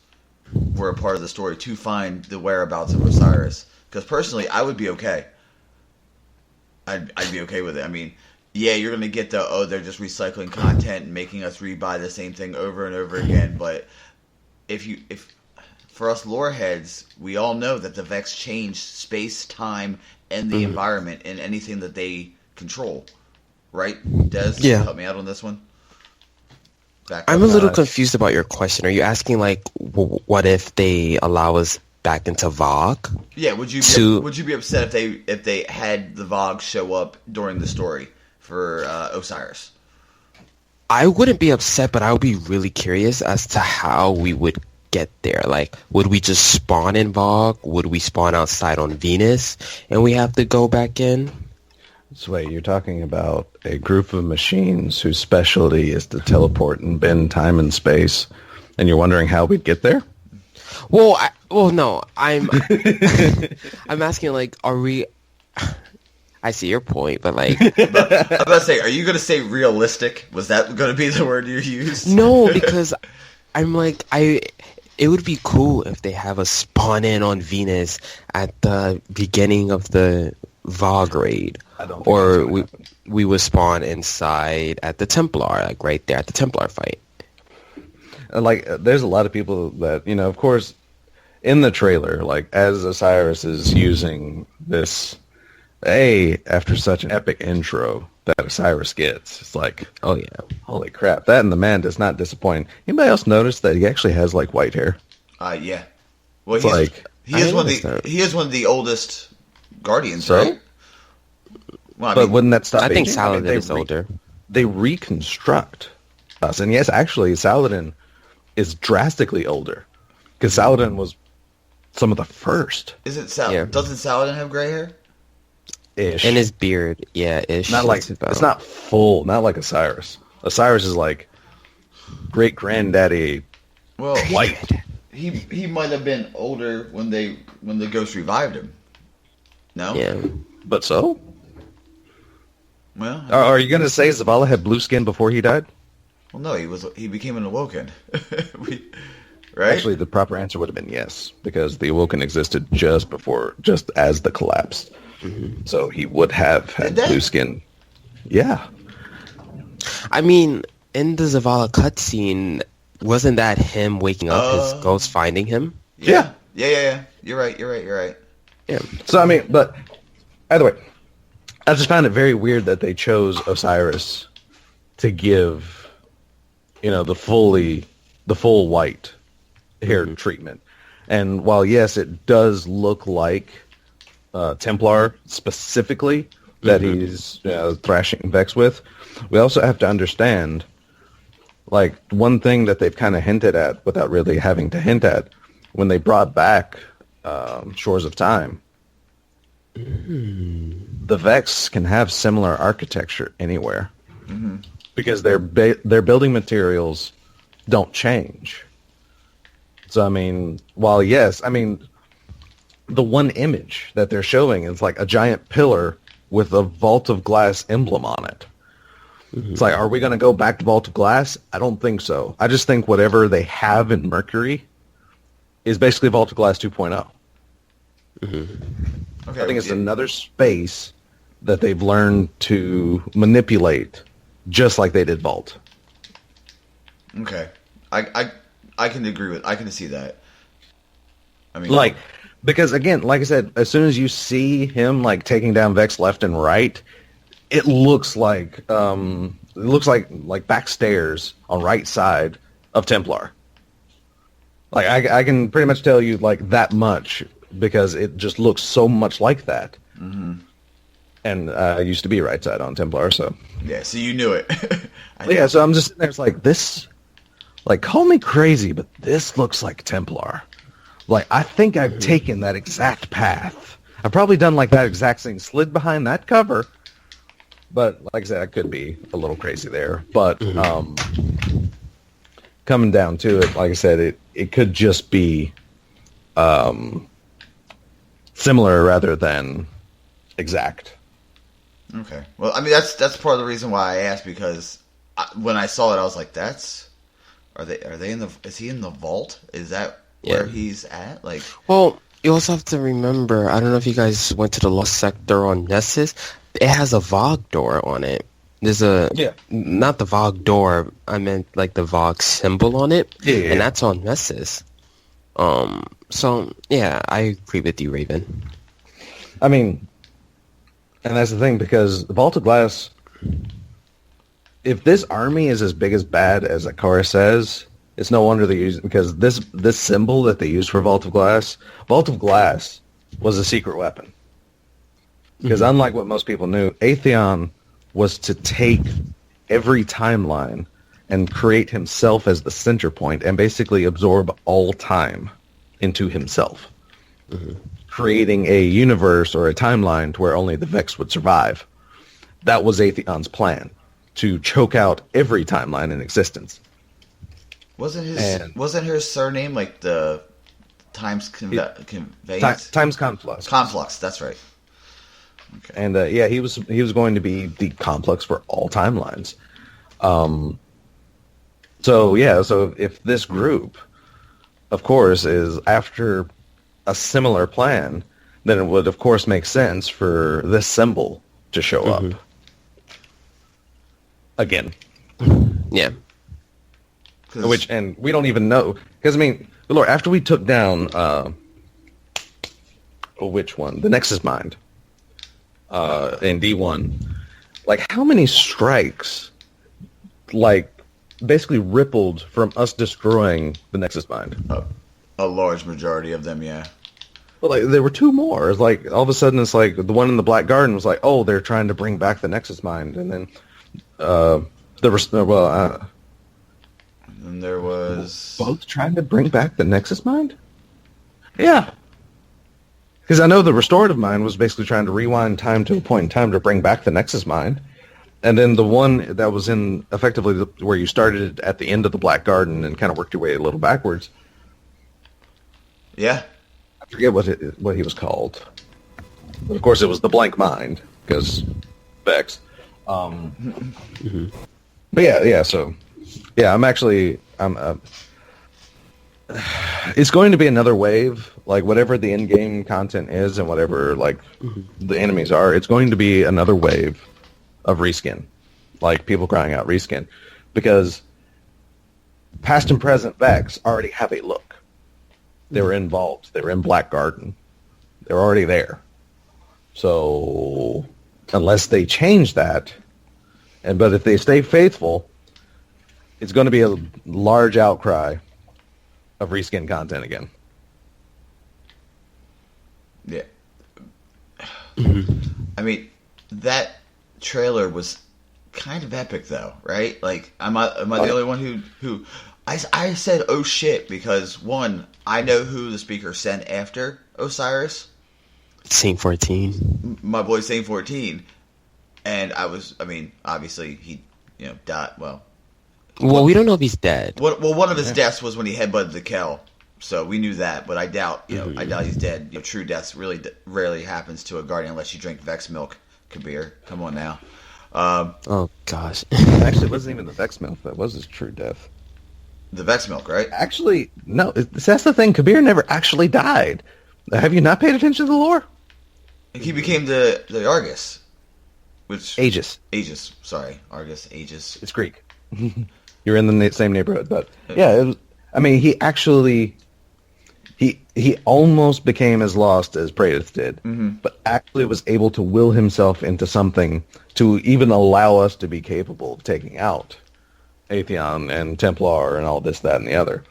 were a part of the story to find the whereabouts of Osiris. Because personally, I would be okay. I'd be okay with it. I mean, yeah, you're gonna get they're just recycling content and making us rebuy the same thing over and over again. But if for us lore heads, we all know that the Vex change space, time, and the environment in anything that they control. Right, Des? Yeah. Help me out on this one. I'm a little confused about your question. Are you asking, like, what if they allow us back into Vogue? Yeah, would you be upset if they had the Vogue show up during the story for Osiris? I wouldn't be upset, but I would be really curious as to how we would get there. Like, would we just spawn in Vogue? Would we spawn outside on Venus and we have to go back in? So wait, you're talking about a group of machines whose specialty is to teleport and bend time and space And you're wondering how we'd get there? Well, no, I'm I'm asking, like, are we? I see your point, but like, I'm about to say, are you going to say realistic? Was that going to be the word you used? no, because I'm like, it would be cool if they have a spawn in on Venus at the beginning of the Vogue raid, or we would spawn inside at the Templar, like right there at the Templar fight. Like, there's a lot of people that, you know, of course, in the trailer, like, as Osiris is using this, after such an epic intro that Osiris gets, it's like, Oh yeah, holy crap, that and the man does not disappoint. Anybody else notice that he actually has, like, white hair? Yeah. Well, It's he is one of the oldest Guardians, So? right? Well, But wouldn't that stop I think aging? Saladin is older. They reconstruct us. And yes, actually, Saladin is drastically older. Because Saladin was some of the first. Yeah. Doesn't Saladin have gray hair? Ish. And his beard, yeah, ish. Not like, it's not full, not like Osiris. Osiris is like great granddaddy Well, white. he might have been older when the ghost revived him. No? Yeah. But so? Well, Are you going to say Zavala had blue skin before he died? well, no, he became an Awoken. Right? Actually, the proper answer would have been yes, because the Awoken existed just as the collapse. Mm-hmm. So he would have had Did they? blue skin. Yeah. I mean, in the Zavala cutscene, wasn't that him waking up, his ghost finding him? Yeah. You're right. Yeah. So, I mean, but either way, I just found it very weird that they chose Osiris to give, you know, the full white hair treatment. And while, yes, it does look like Templar specifically that he's thrashing Vex with, we also have to understand, like, one thing that they've kind of hinted at without really having to hint at, when they brought back Shores of Time, the Vex can have similar architecture anywhere because their building materials don't change. So, I mean, while yes, I mean, the one image that they're showing is like a giant pillar with a Vault of Glass emblem on it. It's like, are we going to go back to Vault of Glass? I don't think so. I just think whatever they have in Mercury is basically Vault of Glass 2.0. Okay. I think it's another space that they've learned to manipulate just like they did Vault. Okay. I can agree with. I can see that. I mean, Like, because again, like I said, as soon as you see him like taking down Vex left and right, it looks like back stairs on right side of Templar. Like I can pretty much tell you like that much because it just looks so much like that. And I used to be right side on Templar, so yeah. So you knew it. yeah. So I'm just sitting there, it's like this. Like, call me crazy, but this looks like Templar. Like, I think I've taken that exact path. I've probably done like that exact thing, slid behind that cover. But like I said, I could be a little crazy there. But coming down to it, like I said, it could just be similar rather than exact. Okay. Well, I mean that's part of the reason why I asked, because when I saw it, I was like, are they in the? Is he in the vault? Is that where he's at? Like, Well, you also have to remember, I don't know if you guys went to the Lost Sector on Nessus. It has a Vogue door on it. There's not the Vogue door, I meant like the Vogue symbol on it. Yeah. And that's on Nessus. So, yeah, I agree with you, Raven. I mean, and that's the thing, because the Vault of Glass, if this army is as big as bad as Akara says, it's no wonder they use it, because this symbol that they use for Vault of Glass was a secret weapon. Because unlike what most people knew, Atheon was to take every timeline and create himself as the center point and basically absorb all time into himself. Creating a universe or a timeline to where only the Vex would survive. That was Atheon's plan, to choke out every timeline in existence. Wasn't her surname like the Times Conveyance? Times Conflux. Conflux, that's right. Okay. And he was going to be the complex for all timelines. So if this group, of course, is after a similar plan, then it would, of course, make sense for this symbol to show up again. Yeah. And we don't even know, because I mean, Lord, after we took down which one? The Nexus Mind in D1. Like, how many strikes, like, basically rippled from us destroying the Nexus Mind? A large majority of them, yeah. Well, like, there were two more. It's like, all of a sudden, it's like, the one in the Black Garden was like, oh, they're trying to bring back the Nexus Mind. And then, and there was... Both trying to bring back the Nexus Mind? Yeah. Because I know the Restorative Mind was basically trying to rewind time to a point in time to bring back the Nexus Mind. And then the one that was in, effectively, where you started at the end of the Black Garden and kind of worked your way a little backwards. Yeah. I forget what he was called. But of course, it was the Blank Mind, because Vex. But so... Yeah, it's going to be another wave, like whatever the in-game content is and whatever like the enemies are, it's going to be another wave of reskin, like people crying out reskin, because past and present Vex already have a look. They were involved. They were in Black Garden. They're already there. So unless they change that, but if they stay faithful, it's going to be a large outcry of reskin content again. Yeah. I mean, that trailer was kind of epic, though, right? Like, am I the only one who I said, oh shit, because one, I know who the speaker sent after Osiris. Saint 14. My boy Saint 14. And obviously he, died, Well, we don't know if he's dead. Well, one of his deaths was when he headbutted the Kel, so we knew that. But I doubt, I doubt he's dead. True deaths really rarely happens to a guardian unless you drink Vex milk. Kabir, come on now. Oh gosh. Actually, it wasn't even the Vex milk that was his true death. The Vex milk, right? Actually, no. That's the thing. Kabir never actually died. Have you not paid attention to the lore? He became the Argus, which Aegis. Sorry, Argus, Aegis. It's Greek. You're in the same neighborhood, but yeah, he actually, he almost became as lost as Praedyth did, but actually was able to will himself into something to even allow us to be capable of taking out Atheon and Templar and all this, that, and the other.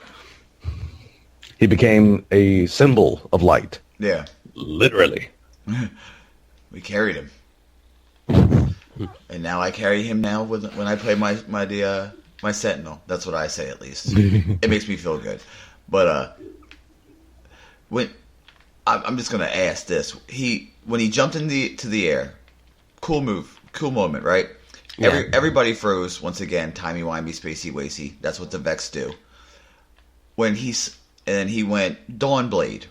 He became a symbol of light. Yeah. Literally. We carried him. And now I carry him now when I play my Sentinel. That's what I say, at least. It makes me feel good. But when I'm just gonna ask this, when he jumped into the air, cool move, cool moment, right? Yeah. Everybody froze once again. Timey wimey, spacey wacy. That's what the Vex do. And then he went Dawnblade.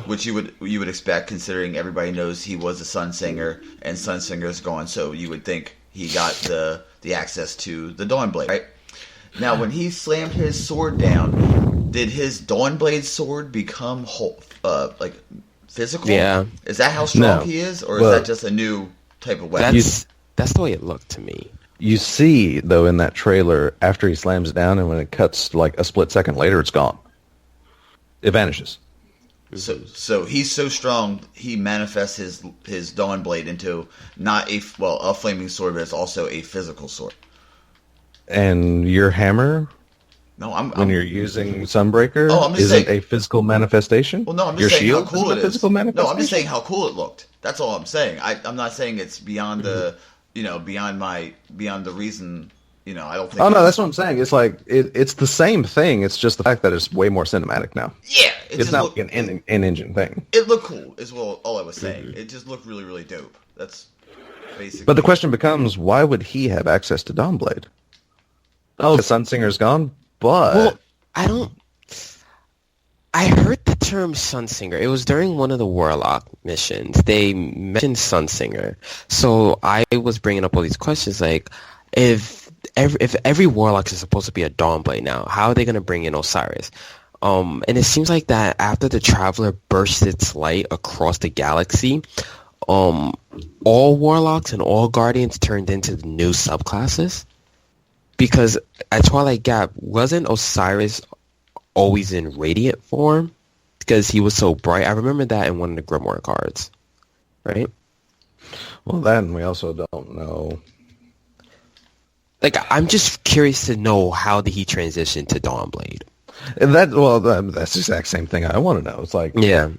Which you would expect, considering everybody knows he was a Sunsinger, and Sunsinger's gone, so you would think he got the access to the Dawnblade, right? Now, when he slammed his sword down, did his Dawnblade sword become physical? Yeah. Is that how strong he is, or is that just a new type of weapon? That's the way it looked to me. You see, though, in that trailer, after he slams it down, and when it cuts like a split second later, it's gone. It vanishes. So he's so strong, he manifests his Dawnblade into not a flaming sword, but it's also a physical sword. And your hammer? No, when you're using Sunbreaker, I'm just isn't saying, a physical manifestation? Well, no, I'm just saying how cool it is. Physical manifestation? No, I'm just saying how cool it looked. That's all I'm saying. I'm not saying it's beyond the, beyond the reason. I don't think. Oh no, that's what I'm saying. It's like it's the same thing. It's just the fact that it's way more cinematic now. Yeah, it's not like an in-engine thing. It looked cool, is all I was saying. It just looked really, really dope. That's basically. But the question becomes, why would he have access to Dawnblade? Oh, the Sunsinger's gone. But Well, I don't. I heard the term Sunsinger. It was during one of the Warlock missions. They mentioned Sunsinger. So I was bringing up all these questions like, if every Warlock is supposed to be a Dawnblade now, how are they going to bring in Osiris? And it seems like that after the Traveler bursts its light across the galaxy, all Warlocks and all Guardians turned into the new subclasses. Because at Twilight Gap, wasn't Osiris always in radiant form because he was so bright? I remember that in one of the Grimoire cards, right? Well, then we also don't know. Like, I'm just curious to know, how did he transition to Dawnblade? That's the exact same thing I want to know. It's like, Yeah.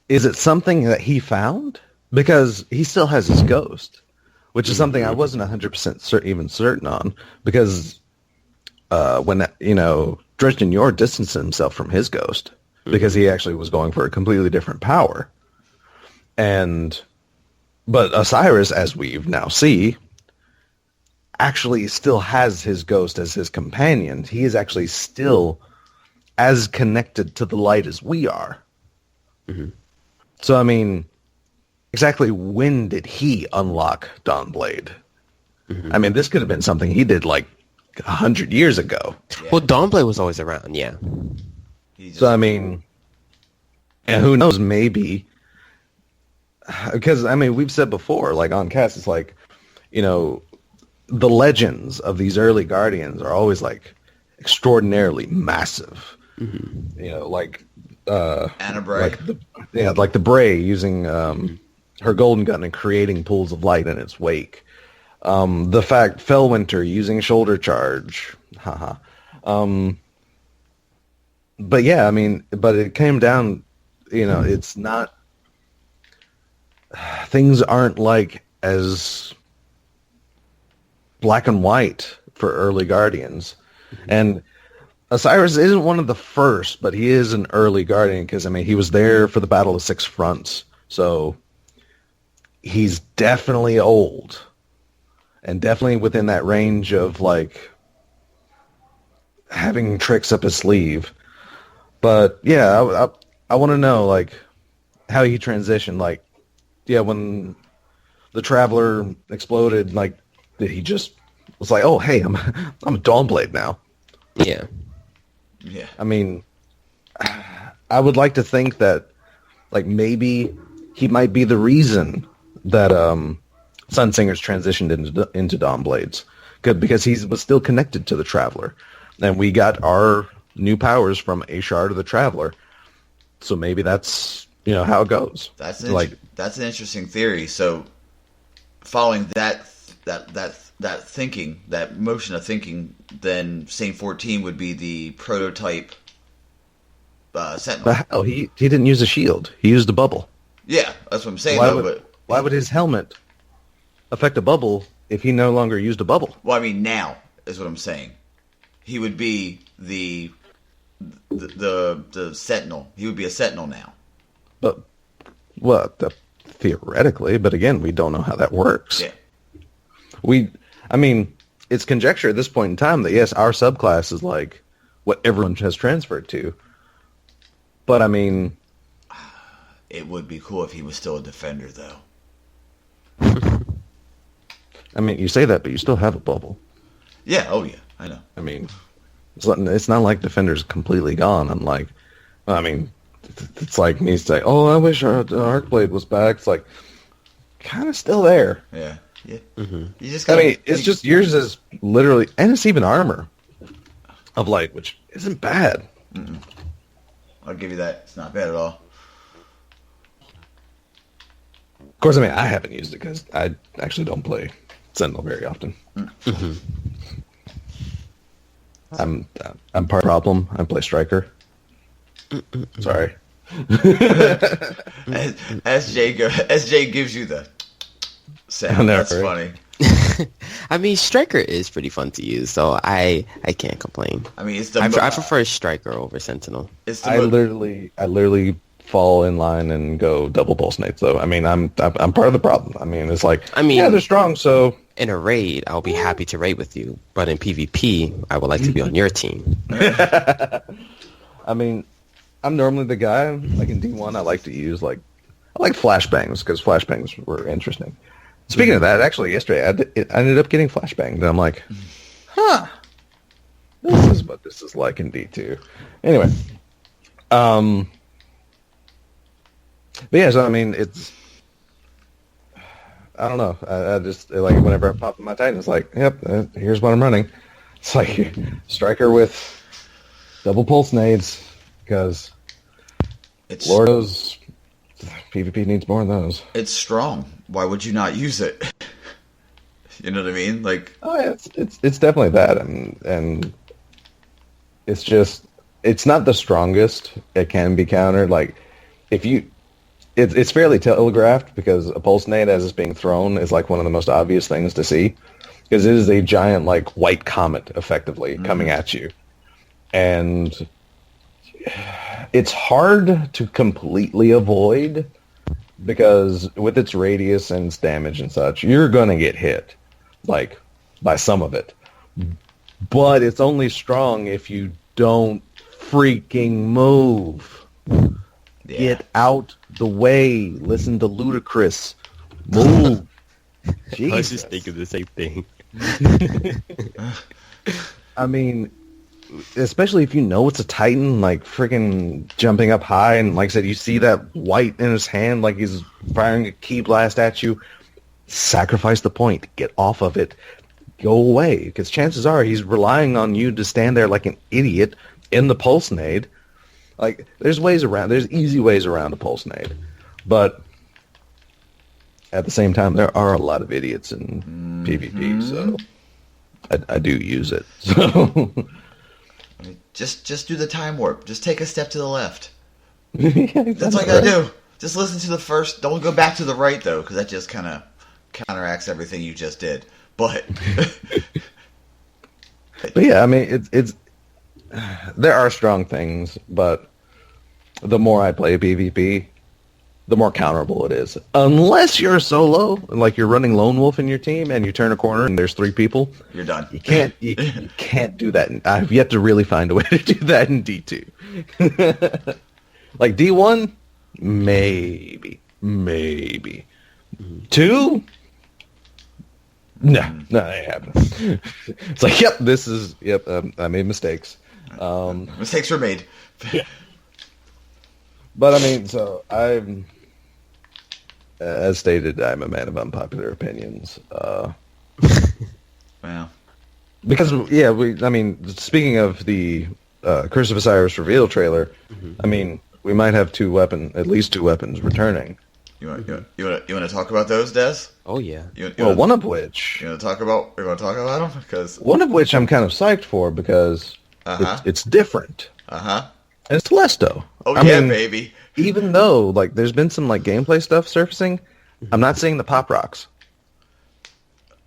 Is it something that he found? Because he still has his ghost, which is something I wasn't 100% even certain on. Because when Dresden Yor distanced himself from his ghost because he actually was going for a completely different power. But Osiris, as we now see, actually still has his ghost as his companion. He is actually still as connected to the light as we are. Mm-hmm. So, I mean, exactly when did he unlock Dawnblade? Mm-hmm. I mean, this could have been something he did like 100 years ago. Yeah. Well, Dawnblade was always around, yeah. So, I mean, and who knows, maybe, because, I mean, we've said before, like on cast, it's like, the legends of these early Guardians are always like extraordinarily massive. Mm-hmm. Like Anna Bray. Like the Bray using her golden gun and creating pools of light in its wake. The fact Fellwinter using shoulder charge. Haha. But yeah, I mean, but it came down, it's not, things aren't like as black and white for early Guardians. And Osiris isn't one of the first, but he is an early Guardian because, I mean, he was there for the Battle of Six Fronts. So he's definitely old and definitely within that range of, like, having tricks up his sleeve. But, yeah, I want to know, like, how he transitioned. Like, yeah, when the Traveler exploded, like, did he just was like, oh, hey, I'm a Dawnblade now? Yeah. Yeah. I mean, I would like to think that, like, maybe he might be the reason that Sunsinger's transitioned into Dawnblades, because he was still connected to the Traveler, and we got our new powers from a shard of the Traveler. So maybe that's how it goes. That's an interesting theory. So, following that thinking, that motion of thinking, then Saint 14 would be the prototype Sentinel. But how? He didn't use a shield. He used a bubble. Yeah, that's what I'm saying. Why would his helmet affect a bubble if he no longer used a bubble? Well, I mean, now is what I'm saying. He would be the Sentinel. He would be a Sentinel now. But theoretically, but again, we don't know how that works. Yeah. I mean, it's conjecture at this point in time that, yes, our subclass is like what everyone has transferred to. But, I mean... It would be cool if he was still a defender, though. I mean, you say that, but you still have a bubble. Yeah, oh yeah, I know. I mean, it's not like defender's completely gone. It's like me saying, oh, I wish our Arcblade was back. It's like, kind of still there. Yeah. Yeah. Mm-hmm. You just gotta, it's just yours is literally, and it's even armor of light, which isn't bad. Mm-mm. I'll give you that. It's not bad at all. Of course, I mean, I haven't used it because I actually don't play Sentinel very often. Mm-hmm. I'm part problem. I play Striker. Sorry. SJ gives you the sound. That's funny. I mean, Striker is pretty fun to use, so I can't complain. I mean, I prefer Striker over Sentinel. I literally fall in line and go double pulse nades, though. I mean, I'm part of the problem. I mean, it's like, yeah, they're strong, so in a raid, I'll be happy to raid with you. But in PvP, I would like to be on your team. I mean, I'm normally the guy, like in D1, I like to use, I like flashbangs, because flashbangs were interesting. Speaking of that, actually, yesterday, I ended up getting flashbanged, and I'm like, huh, this is what this is like in D2. Anyway, but yeah, so, I mean, it's, I don't know, I just, like, whenever I pop in my Titan, it's like, yep, here's what I'm running. It's like, striker with double pulse nades, because Lord knows PvP needs more of those. It's strong. Why would you not use it? You know what I mean? Like, oh yeah, it's definitely that, and it's just, it's not the strongest. It can be countered. Like, if you, it's fairly telegraphed, because a pulse nade as it's being thrown is like one of the most obvious things to see, because it is a giant like white comet effectively coming at you, and it's hard to completely avoid, because with its radius and its damage and such, you're going to get hit, like, by some of it. But it's only strong if you don't freaking move. Yeah. Get out the way. Listen to Ludacris. Move. I was just thinking the same thing. I mean, especially if you know it's a Titan, like freaking jumping up high, and like I said, you see that white in his hand, like he's firing a key blast at you. Sacrifice the point. Get off of it. Go away, because chances are he's relying on you to stand there like an idiot in the pulse nade. Like, there's ways around. There's easy ways around a pulse nade, but at the same time, there are a lot of idiots in PvP, so I do use it. So. Just do the time warp. Just take a step to the left. Yeah, that's all you gotta do. Just listen to the first. Don't go back to the right though, because that just kind of counteracts everything you just did. But yeah, I mean, it's there are strong things, but the more I play PvP, the more counterable it is. Unless you're solo, like you're running Lone Wolf in your team, and you turn a corner and there's 3 people, you're done. You can't do that. I've yet to really find a way to do that in D2. Like D1, maybe. 2? No, that ain't happening. It's like, I made mistakes. Mistakes were made. Yeah. But I mean, so as stated, I'm a man of unpopular opinions. Wow. Because, yeah, speaking of the Curse of Osiris reveal trailer, I mean, we might have at least two weapons returning. You want to talk about those, Des? Oh yeah. One of which you want to talk about? You want to talk about them? Because one of which I'm kind of psyched for, because it's different. And it's Telesto. Oh yeah, baby. Even though like there's been some like gameplay stuff surfacing, I'm not seeing the pop rocks.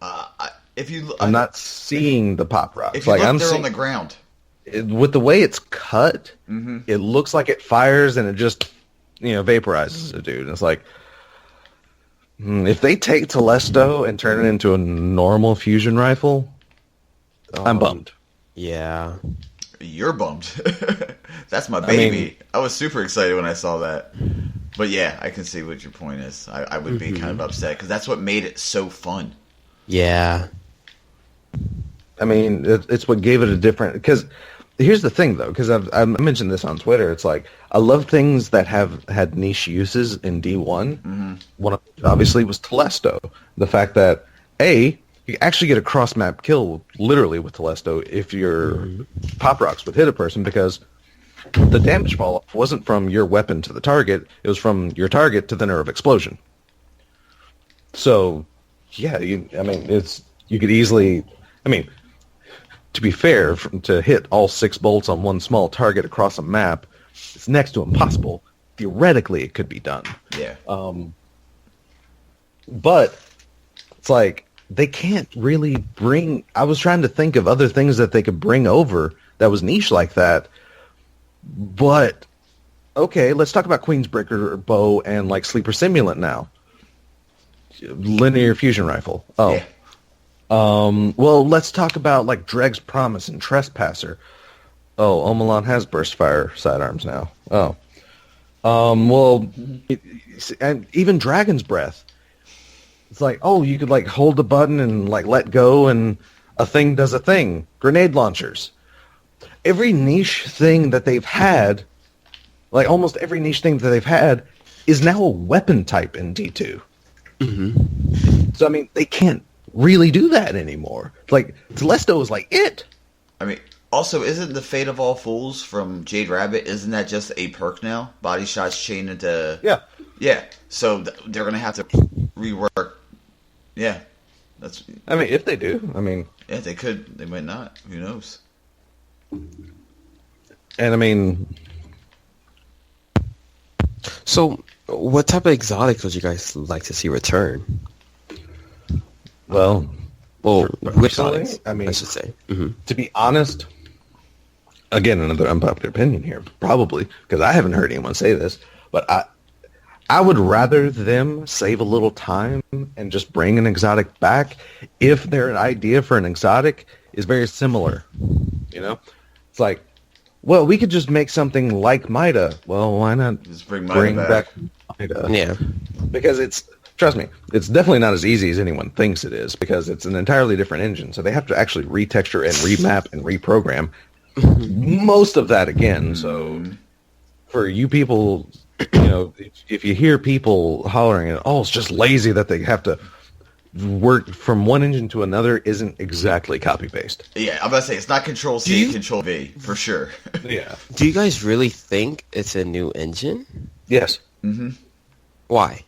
I'm not seeing the pop rocks. If you look, they're on the ground. With the way it's cut, it looks like it fires and it just vaporizes a dude. And it's like, if they take Telesto and turn it into a normal fusion rifle, I'm bummed. Yeah. You're bummed. That's my baby. I was super excited when I saw that. But yeah, I can see what your point is. I would be kind of upset, because that's what made it so fun. Yeah. I mean, it's what gave it a different... Because here's the thing, though, because I mentioned this on Twitter. It's like, I love things that have had niche uses in D1. One of them, obviously, was Telesto. The fact that, you actually get a cross-map kill, literally, with Telesto if your pop rocks would hit a person, because the damage fall-off wasn't from your weapon to the target. It was from your target to the nerve explosion. So, yeah, you could easily... I mean, to be fair, to hit all 6 bolts on one small target across a map, it's next to impossible. Theoretically, it could be done. Yeah. But it's like, they can't really bring... I was trying to think of other things that they could bring over that was niche like that. But, okay, let's talk about Queensbreaker bow and, like, Sleeper Simulant now. Linear fusion rifle. Oh. Yeah. Well, let's talk about like Dreg's Promise and Trespasser. Oh, Omelon has burst fire sidearms now. Oh. And even Dragon's Breath. It's like, oh, you could like hold the button and like let go and a thing does a thing. Grenade launchers. Every niche thing that they've had, like almost every niche thing that they've had, is now a weapon type in D2. Mm-hmm. So, I mean, they can't really do that anymore. Like, Telesto is like it. I mean, also, isn't the Fate of All Fools from Jade Rabbit, isn't that just a perk now? Body shots chained into... Yeah. Yeah, so they're going to have to rework... Yeah. That's. I mean, if they do, I mean... Yeah, they could. They might not. Who knows? And, I mean... So, what type of exotics would you guys like to see return? Well, exotics, I mean, I should say. Mm-hmm. To be honest, again, another unpopular opinion here, probably, because I haven't heard anyone say this, but I would rather them save a little time and just bring an exotic back if their idea for an exotic is very similar. You know? It's like, well, we could just make something like Mida. Well, why not just bring back Mida? Yeah. Because trust me, it's definitely not as easy as anyone thinks it is, because it's an entirely different engine. So they have to actually retexture and remap and reprogram most of that again. So for you people, you know, if you hear people hollering, oh, it's just lazy that they have to work from one engine to another, isn't exactly copy-paste. Yeah, I'm about to say, it's not Control-C, Control-V, for sure. Yeah. Do you guys really think it's a new engine? Yes. Mm-hmm. Why?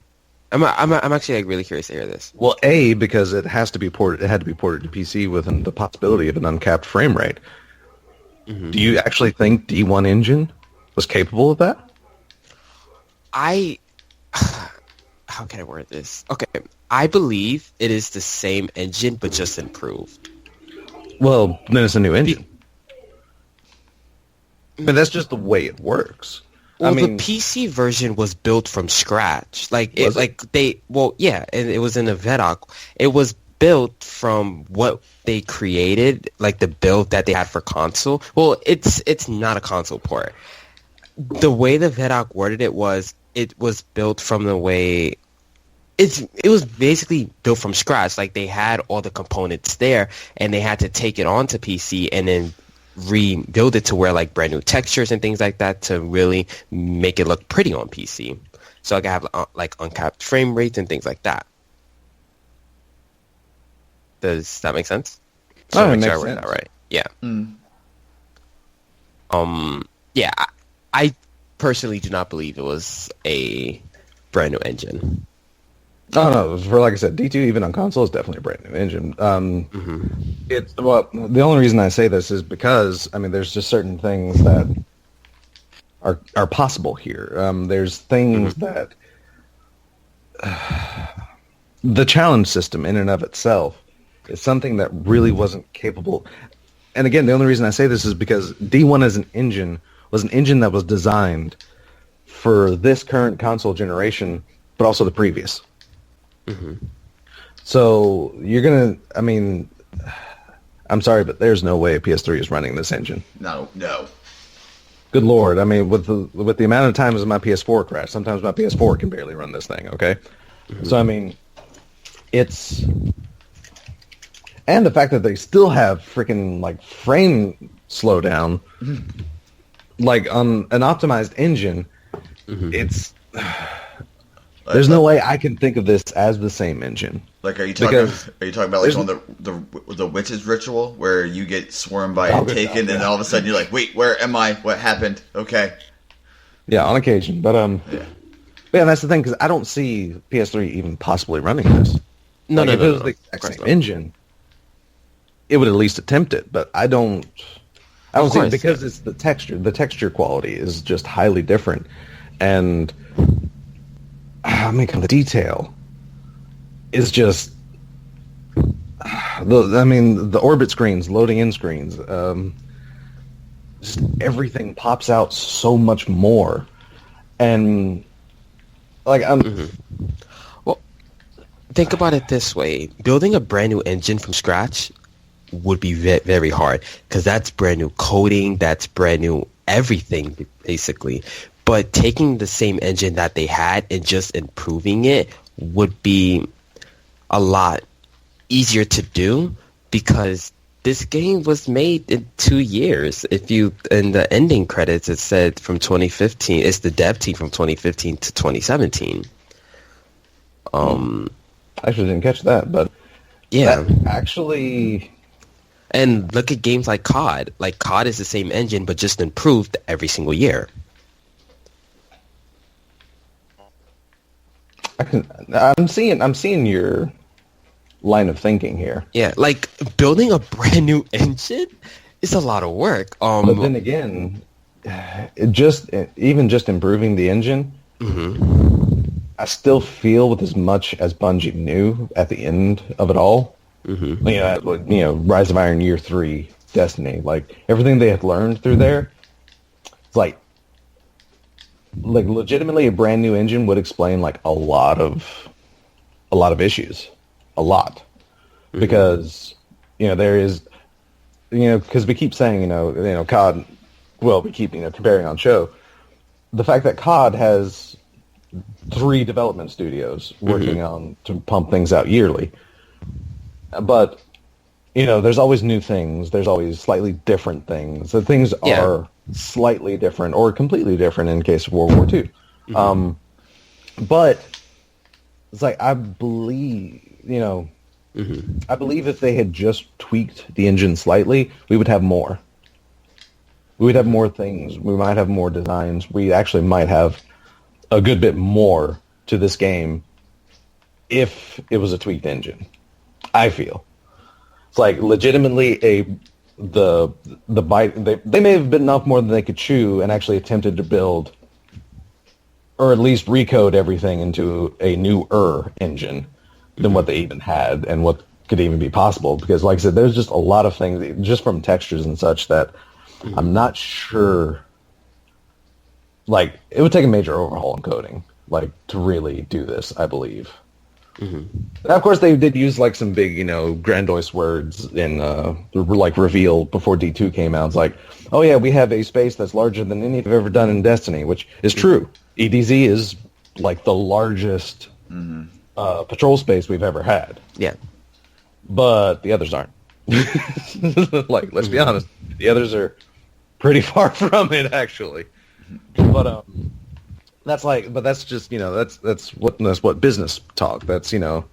I'm actually like really curious to hear this. Well, because it has to be ported. It had to be ported to PC with the possibility of an uncapped frame rate. Mm-hmm. Do you actually think D1 engine was capable of that? How can I word this? Okay, I believe it is the same engine, but just improved. Well, then it's a new engine. But that's just the way it works. Well, I mean, the PC version was built from scratch. And it was in a VEDOC. It was built from what they created, like the build that they had for console. Well, it's not a console port. The way the VEDOC worded it was built from the way it was basically built from scratch. Like they had all the components there, and they had to take it onto PC and then rebuild it to where like brand new textures and things like that to really make it look pretty on PC. So I can have like uncapped frame rates and things like that. Does that make sense? So it makes sense. That right. Yeah. Mm. Yeah. I personally do not believe it was a brand new engine. Oh no! For like I said, D2 even on console is definitely a brand new engine. The only reason I say this is because there's just certain things that are possible here. There's things that the challenge system in and of itself is something that really wasn't capable. And again, the only reason I say this is because D1 as an engine was an engine that was designed for this current console generation, but also the previous. Mm-hmm. So you're gonna. I'm sorry, but there's no way a PS3 is running this engine. No. Good Lord! With the amount of times my PS4 crashed, sometimes my PS4 can barely run this thing. Okay, so it's, and the fact that they still have freaking like frame slowdown, like on an optimized engine, it's. There's no way I can think of this as the same engine. Like, are you talking about like on the witch's ritual where you get swarmed by a taken, and then all of a sudden you're like, wait, where am I? What happened? Okay. Yeah, on occasion, but yeah, that's the thing, because I don't see PS3 even possibly running this. No. If it was the exact same engine, it would at least attempt it, but I don't see it, because it's the texture. The texture quality is just highly different, and the detail is just the orbit screens, loading in screens, just everything pops out so much more, and like well, think about it this way. Building a brand new engine from scratch would be very hard because that's brand new coding, that's brand new everything, basically. But taking the same engine that they had and just improving it would be a lot easier to do because this game was made in 2 years. If you in the ending credits, it said from 2015. It's the dev team from 2015 to 2017. I actually didn't catch that, but yeah, that actually. And look at games like COD. Like COD is the same engine, but just improved every single year. I'm seeing your line of thinking here. Yeah, like building a brand new engine is a lot of work. But then again, even just improving the engine, I still feel with as much as Bungie knew at the end of it all, Rise of Iron Year 3, Destiny, like everything they had learned through there, it's like legitimately a brand new engine would explain like a lot of issues, a lot, because there is because we keep saying COD, well, we keep comparing on show the fact that COD has 3 development studios working on to pump things out yearly, but there's always new things, there's always slightly different things. The things are slightly different or completely different in case of World War II. But it's like I believe if they had just tweaked the engine slightly, we would have more. We would have more things. We might have more designs. We actually might have a good bit more to this game if it was a tweaked engine. I feel it's like legitimately the bite. They may have bitten off more than they could chew and actually attempted to build, or at least recode everything into a newer engine than what they even had and what could even be possible. Because, like I said, there's just a lot of things just from textures and such that I'm not sure. Like, it would take a major overhaul in coding, like, to really do this, I believe. Of course, they did use like some big, grandiose words in like reveal before D2 came out. It's like, oh yeah, we have a space that's larger than any they've ever done in Destiny, which is true. EDZ is like the largest patrol space we've ever had. Yeah, but the others aren't. Like, let's be honest, the others are pretty far from it, actually. But that's just that's what business talk. That's how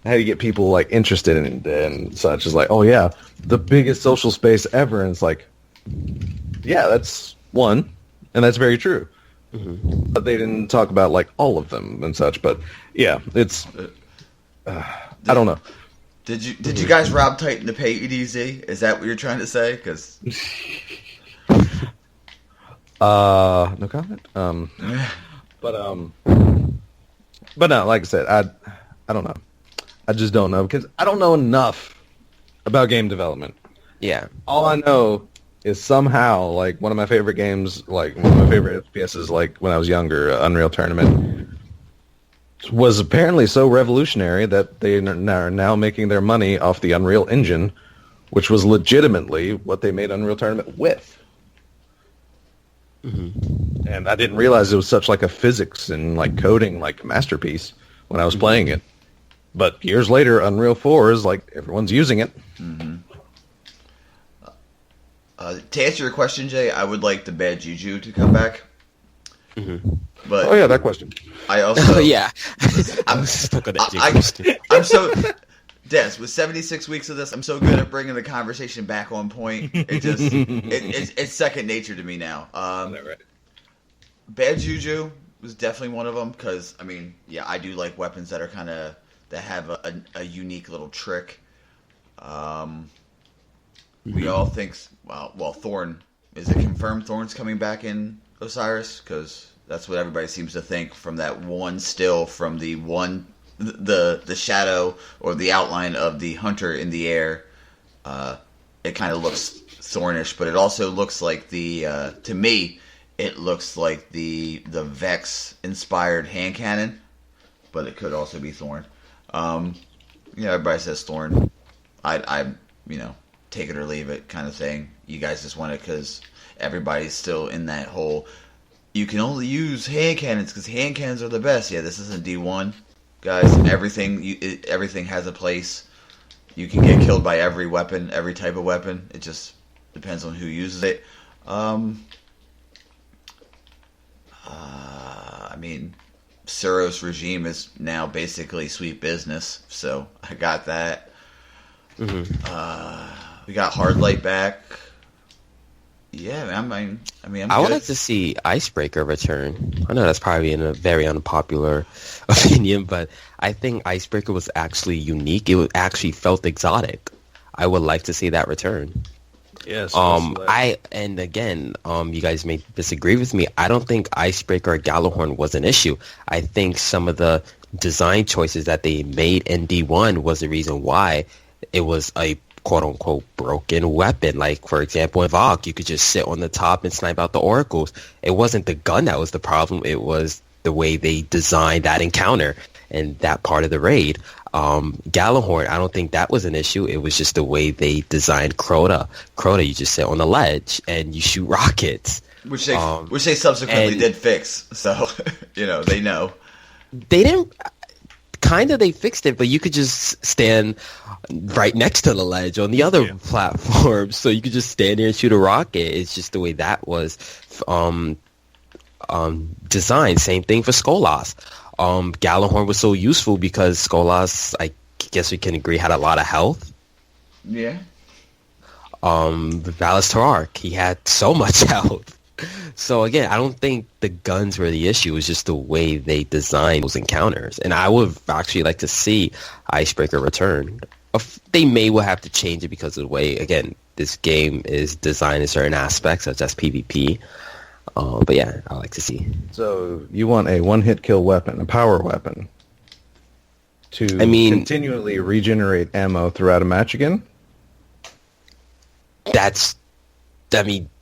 you get people like interested in it and such. Is like, oh yeah, the biggest social space ever, and it's like, yeah, that's one, and that's very true. But they didn't talk about like all of them and such. But yeah, it's I don't know. Did you guys rob Titan to pay EDZ? Is that what you're trying to say? Because no comment. But no, like I said, I don't know. I just don't know because I don't know enough about game development. Yeah. All I know is somehow like one of my favorite games, like one of my favorite FPSs, like when I was younger, Unreal Tournament, was apparently so revolutionary that they are now making their money off the Unreal Engine, which was legitimately what they made Unreal Tournament with. And I didn't realize it was such like a physics and like coding like masterpiece when I was playing it. But years later, Unreal 4 is like everyone's using it. To answer your question, Jay, I would like the bad juju to come back. But oh yeah, that question. I also yeah. I'm stuck on that. I'm so Des, with 76 weeks of this, I'm so good at bringing the conversation back on point. It just it's second nature to me now. Right. Bad Juju was definitely one of them because I do like weapons that are that have a unique little trick. We all think well, Thorn, is it confirmed Thorn's coming back in Osiris? Because that's what everybody seems to think from that one still from the shadow or the outline of the hunter in the air. It kind of looks Thornish, but it also looks like to me it looks like the Vex inspired hand cannon, but it could also be Thorn. Everybody says Thorn. I take it or leave it kind of thing. You guys just want it because everybody's still in that whole, you can only use hand cannons because hand cannons are the best. Yeah, this isn't D1. Guys, everything has a place. You can get killed by every weapon, every type of weapon. It just depends on who uses it. Suros regime is now basically sweet business, so I got that. Mm-hmm. We got Hard Light back. Yeah, I would like to see Icebreaker return. I know that's probably a very unpopular opinion, but I think Icebreaker was actually unique. It actually felt exotic. I would like to see that return. Yes. You guys may disagree with me. I don't think Icebreaker or Gallahorn was an issue. I think some of the design choices that they made in D1 was the reason why it was a quote-unquote broken weapon. Like, for example, in Valk, you could just sit on the top and snipe out the oracles. It wasn't the gun that was the problem. It was the way they designed that encounter and that part of the raid. Gallahorn, I don't think that was an issue. It was just the way they designed Crota. Crota, you just sit on the ledge and you shoot rockets. Which they subsequently did fix. So, they know. They didn't... Kind of, they fixed it, but you could just stand right next to the ledge on the other platform, so you could just stand there and shoot a rocket. It's just the way that was designed. Same thing for Skolas. Gallahorn was so useful because Skolas, I guess we can agree, had a lot of health. Yeah. Valis Tarark, he had so much health. So again, I don't think the guns were the issue. It was just the way they designed those encounters. And I would actually like to see Icebreaker return. They will have to change it because of the way, again, this game is designed in certain aspects, such as PvP. But yeah, I like to see. So you want a one-hit kill weapon, a power weapon, to continually regenerate ammo throughout a match again?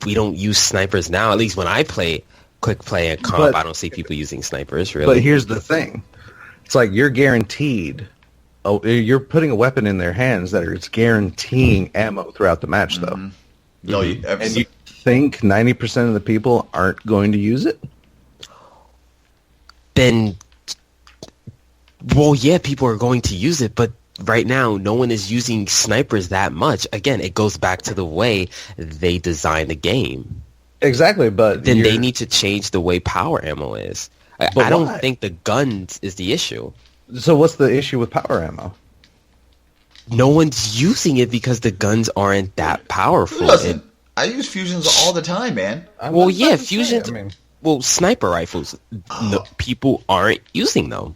We don't use snipers now. At least when I play quick play and comp, I don't see people using snipers, really. But here's the thing. It's like you're guaranteed... you're putting a weapon in their hands that is guaranteeing ammo throughout the match, though. Mm-hmm. No, and you think 90% of the people aren't going to use it? Then... Well, yeah, people are going to use it, but right now, no one is using snipers that much. Again, it goes back to the way they designed the game. Exactly, but... Then they need to change the way power ammo is. I don't think the guns is the issue. So what's the issue with power ammo? No one's using it because the guns aren't that powerful. I use fusions all the time, man. Fusions... Well, sniper rifles, people aren't using them.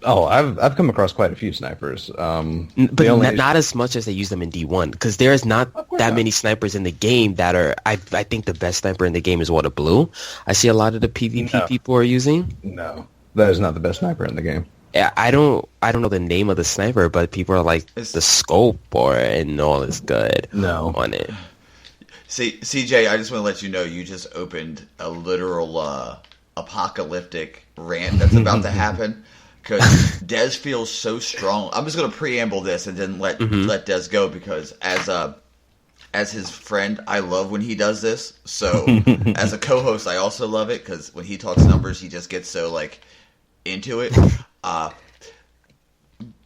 Oh, I've come across quite a few snipers. But not as much as they use them in D1, because there's not that many snipers in the game that are... I think the best sniper in the game is Water Blue. I see a lot of the PvP people are using. No, that is not the best sniper in the game. I don't know the name of the sniper, but people are like, the scope and all is good on it. See, CJ, I just want to let you know you just opened a literal apocalyptic rant that's about to happen. Because Dez feels so strong. I'm just going to preamble this and then let Dez go, because as his friend, I love when he does this. So as a co-host, I also love it, because when he talks numbers, he just gets so into it.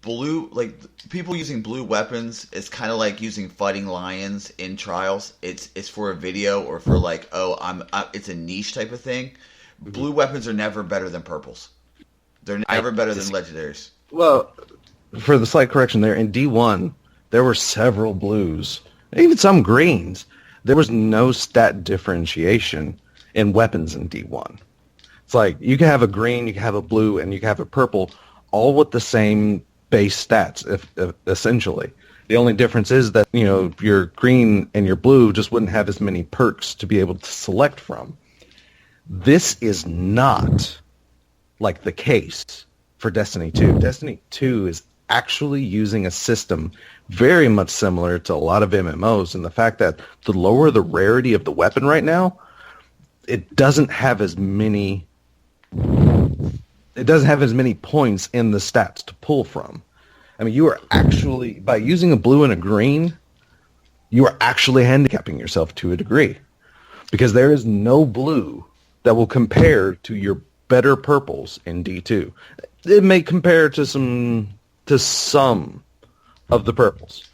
People using blue weapons is kind of like using fighting lions in trials. It's for a video or for it's a niche type of thing. Blue weapons are never better than purples. They're never better than legendaries. Well, for the slight correction there, in D1, there were several blues, even some greens. There was no stat differentiation in weapons in D1. It's like you can have a green, you can have a blue, and you can have a purple, all with the same base stats, essentially. The only difference is that, your green and your blue just wouldn't have as many perks to be able to select from. This is not... like the case for Destiny 2. Destiny 2 is actually using a system very much similar to a lot of MMOs, and the fact that the lower the rarity of the weapon right now, it doesn't have as many points in the stats to pull from. I mean, you are actually, by using a blue and a green, you are actually handicapping yourself to a degree. Because there is no blue that will compare to your better purples in D2. It may compare to some of the purples.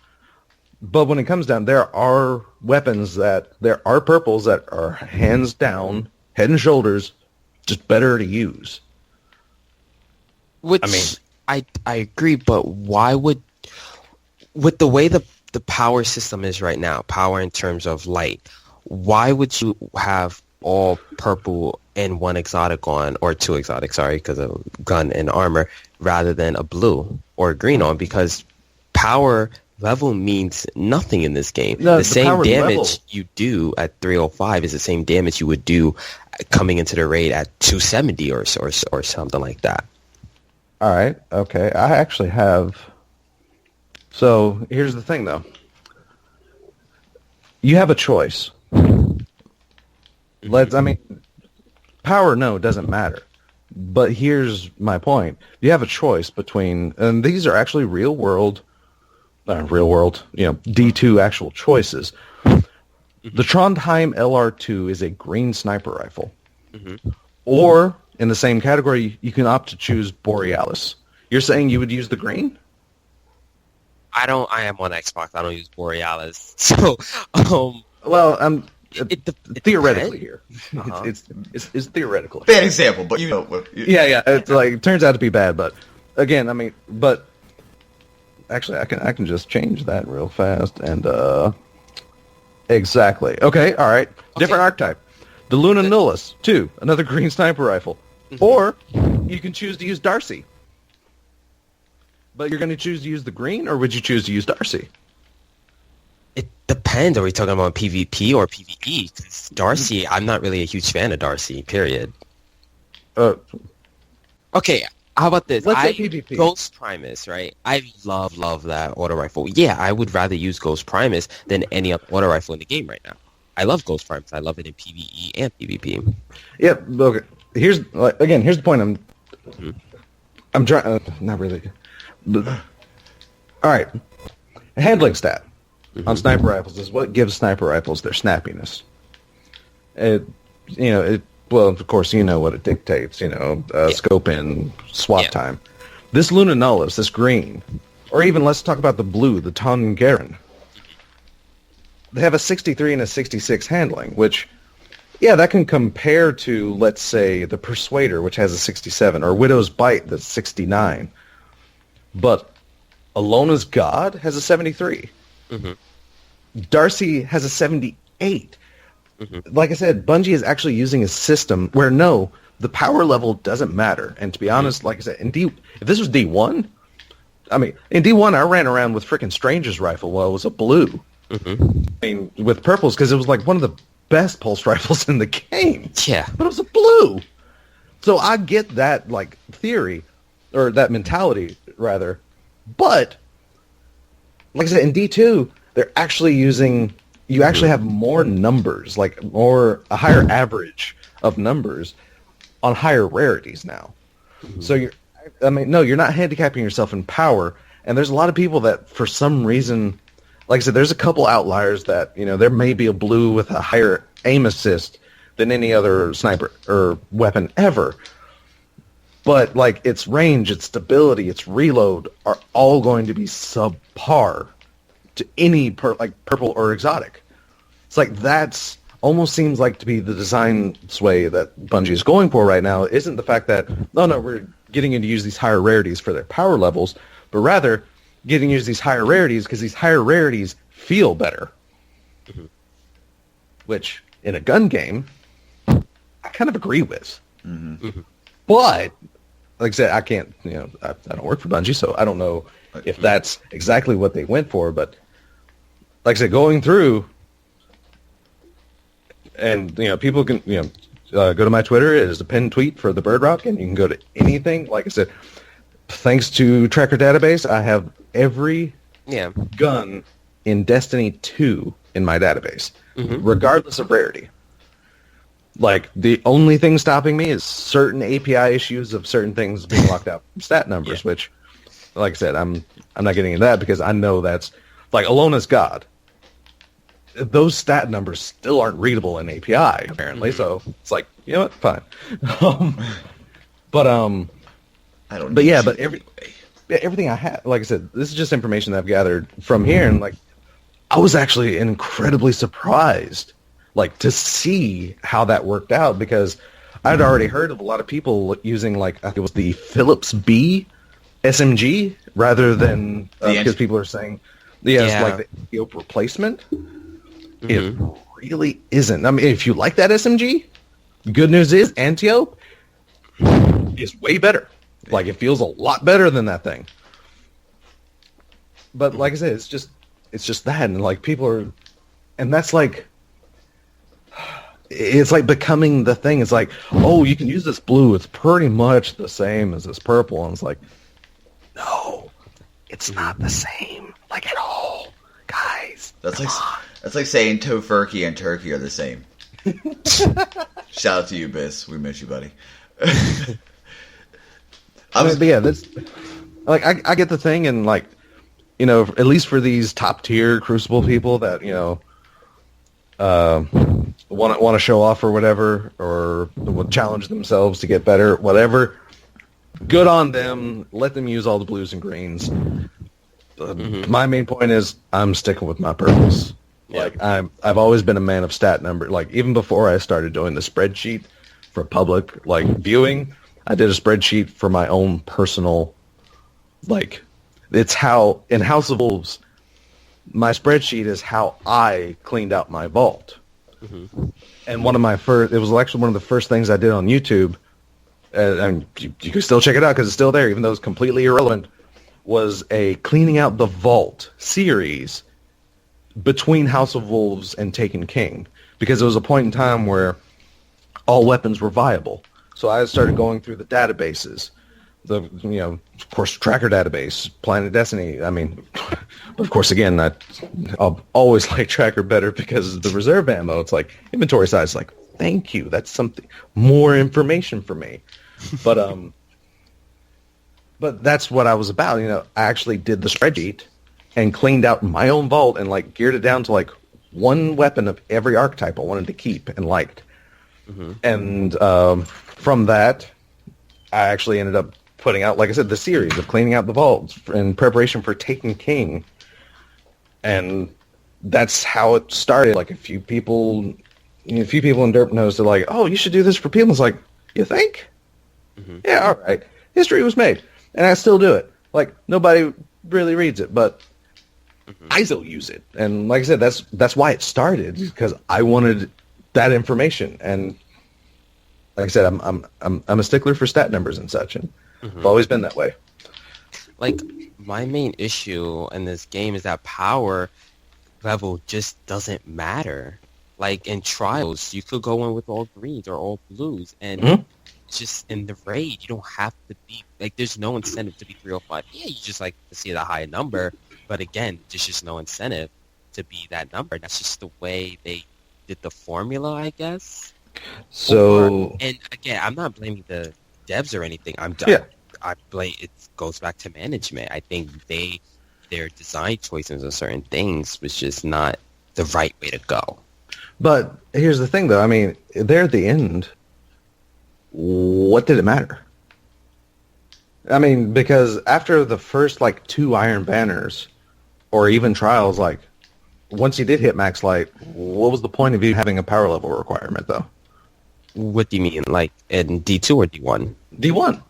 But when it comes down, there are purples that are hands down, head and shoulders, just better to use. Which, I agree, but why would, with the way the power system is right now, power in terms of light, why would you have all purple and one exotic on, or two exotic, sorry, because of gun and armor, rather than a blue or a green on? Because power level means nothing in this game. No, the same damage level you do at 305 is the same damage you would do coming into the raid at 270 or something like that. All right. Okay. I actually have. So here's the thing, though. You have a choice. Power, no, doesn't matter. But here's my point. You have a choice between, and these are actually real world, D2 actual choices. The Trondheim LR2 is a green sniper rifle. Mm-hmm. Or, in the same category, you can opt to choose Borealis. You're saying you would use the green? I am on Xbox. I don't use Borealis. So, theoretically here. Uh-huh. It's theoretical. Bad example, but Yeah. It turns out to be bad, but again, actually, I can just change that real fast and exactly. Okay, all right. Different archetype. The Luna Nullis 2, another green sniper rifle, or you can choose to use Darcy. But you're going to choose to use the green, or would you choose to use Darcy? It depends. Are we talking about PvP or PvE? Because Darcy, I'm not really a huge fan of Darcy, period. Okay, how about this? Let's say PvP. Ghost Primus, right? I love that auto rifle. Yeah, I would rather use Ghost Primus than any other auto rifle in the game right now. I love Ghost Primus. I love it in PvE and PvP. Yeah, okay. Here's the point. I'm trying. Not really. But, all right. A handling stat on sniper rifles is what gives sniper rifles their snappiness. Well, of course, you know what it dictates. Scope in, swap time. This Luna Nullis, this green, or even let's talk about the blue, the Tongeren. They have a 63 and a 66 handling, which, yeah, that can compare to, let's say, the Persuader, which has a 67, or Widow's Bite, that's 69. But Alona's God has a 73. Mm-hmm. Darcy has a 78. Mm-hmm. Like I said, Bungie is actually using a system where, no, the power level doesn't matter. And to be honest, like I said, if this was D1, in D1 I ran around with frickin' Stranger's Rifle while it was a blue. Mm-hmm. With purples, because it was like one of the best pulse rifles in the game. Yeah. But it was a blue. So I get that, theory, or that mentality, rather. But, like I said, in D2, they're actually using... You actually have more numbers, a higher average of numbers on higher rarities now. Mm-hmm. So you're not handicapping yourself in power. And there's a lot of people that, for some reason, like I said, there's a couple outliers that, there may be a blue with a higher aim assist than any other sniper or weapon ever. But, its range, its stability, its reload are all going to be subpar to any purple or exotic. It's that's almost seems like to be the design sway that Bungie is going for right now. Isn't the fact that we're getting you to use these higher rarities for their power levels, but rather getting you to use these higher rarities because these higher rarities feel better. Mm-hmm. Which in a gun game, I kind of agree with. Mm-hmm. Mm-hmm. But like I said, I can't. I don't work for Bungie, so I don't know if that's exactly what they went for. But like I said, going through, and people can go to my Twitter. It is a pinned tweet for the Bird Rock, and you can go to anything. Like I said, thanks to Tracker Database, I have every gun in Destiny 2 in my database, regardless of rarity. The only thing stopping me is certain API issues of certain things being locked out from stat numbers, which like I said, I'm not getting into that because I know that's like Alone is God. Those stat numbers still aren't readable in API apparently, so it's like, you know what, fine. But I don't. But yeah, but everything I have, like I said, this is just information that I've gathered from here, and like I was actually incredibly surprised, like to see how that worked out because I'd already heard of a lot of people using like I think it was the Philips B SMG rather than because people are saying it's like the Antiope replacement. It really isn't. I mean, if you like that SMG, good news is Antiope is way better. Like, it feels a lot better than that thing. But like I said, it's just that, and like people are, and that's like, it's like becoming the thing. It's like, oh, you can use this blue. It's pretty much the same as this purple, and it's like, no, it's not the same, like at all, guys. That's like saying Tofurkey and turkey are the same. Shout out to you, Biss. We miss you, buddy. But yeah, that's like I get the thing, and like, you know, at least for these top tier Crucible people that, you know, want to show off or whatever, or challenge themselves to get better, whatever. Good on them. Let them use all the blues and greens. My main point is I'm sticking with my purples. Yeah. Like I've always been a man of stat number. Like even before I started doing the spreadsheet for public like viewing, I did a spreadsheet for my own personal. Like it's how in House of Wolves, my spreadsheet is how I cleaned out my vault. And it was actually one of the first things I did on YouTube. And you can still check it out because it's still there, even though it's completely irrelevant. Was a cleaning out the vault series between House of Wolves and Taken King, because there was a point in time where all weapons were viable. So I started going through the databases, of course, Tracker database, Planet Destiny. I mean, of course, again, I'll always like Tracker better because of the reserve ammo. It's like inventory size. Like, thank you. That's something more information for me. But that's what I was about. You know, I actually did the spreadsheet and cleaned out my own vault and like geared it down to like one weapon of every archetype I wanted to keep and liked. And from that, I actually ended up putting out, like I said, the series of cleaning out the vaults in preparation for Taken King. And that's how it started. Like a few people in Derp knows, they're like, oh, you should do this for people. It's like, you think? Yeah, all right. History was made. And I still do it. Like, nobody really reads it, but I still use it. And like I said, that's why it started, because I wanted that information. And like I said, I'm a stickler for stat numbers and such, and I've always been that way. Like, my main issue in this game is that power level just doesn't matter. Like, in trials, you could go in with all greens or all blues, and just in the raid, you don't have to be, like, there's no incentive to be 305. Yeah, you just like to see the high number, but again, there's just no incentive to be that number. That's just the way they did the formula, I guess. So, and again, I'm not blaming the devs or anything. I blame, it goes back to management. I think their design choices on certain things was just not the right way to go. But here's the thing, though. I mean, there at the end, what did it matter? I mean, because after the first, like, 2 Iron Banners, or even Trials, like, once you did hit max light, what was the point of you having a power level requirement, though? What do you mean? Like, in D2 or D1? D1.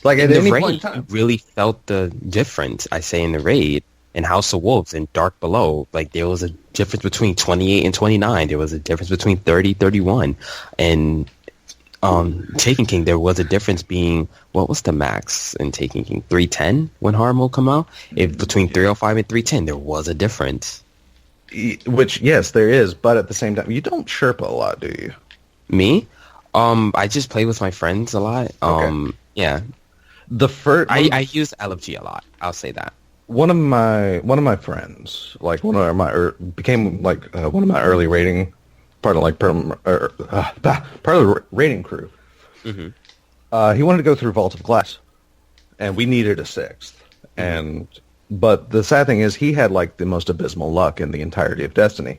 Like, at any point in time. You really felt the difference, I say, in the raid. In House of Wolves and Dark Below, like, there was a difference between 28 and 29. There was a difference between 30, 31. And Taken King, there was a difference being, what was the max in Taken King? 310 when hard mode come out? Between 305 and 310, there was a difference. Which, yes, there is, but at the same time, you don't chirp a lot, do you? Me? I just play with my friends a lot. Okay. Yeah. I use LFG a lot. I'll say that. One of my friends, like became like one of my early rating, part of the rating crew. He wanted to go through Vault of Glass, and we needed a 6th. But the sad thing is he had like the most abysmal luck in the entirety of Destiny.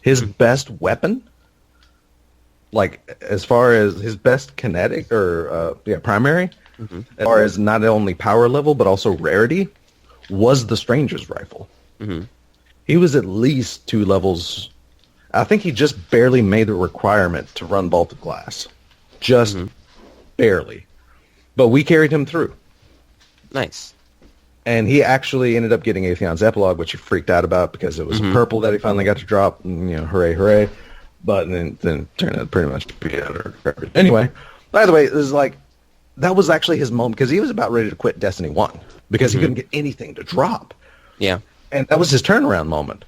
His best weapon, like as far as his best kinetic or primary, as far as not only power level but also rarity, was the Stranger's Rifle. He was at least 2 levels. I think he just barely made the requirement to run Vaulted Glass. Just barely. But we carried him through. Nice. And he actually ended up getting Atheon's Epilogue, which he freaked out about because it was purple that he finally got to drop. And, hooray, hooray. But then turned out pretty much to be utter garbage. Anyway, by the way, it was like, that was actually his moment because he was about ready to quit Destiny 1 because he couldn't get anything to drop. Yeah. And that was his turnaround moment.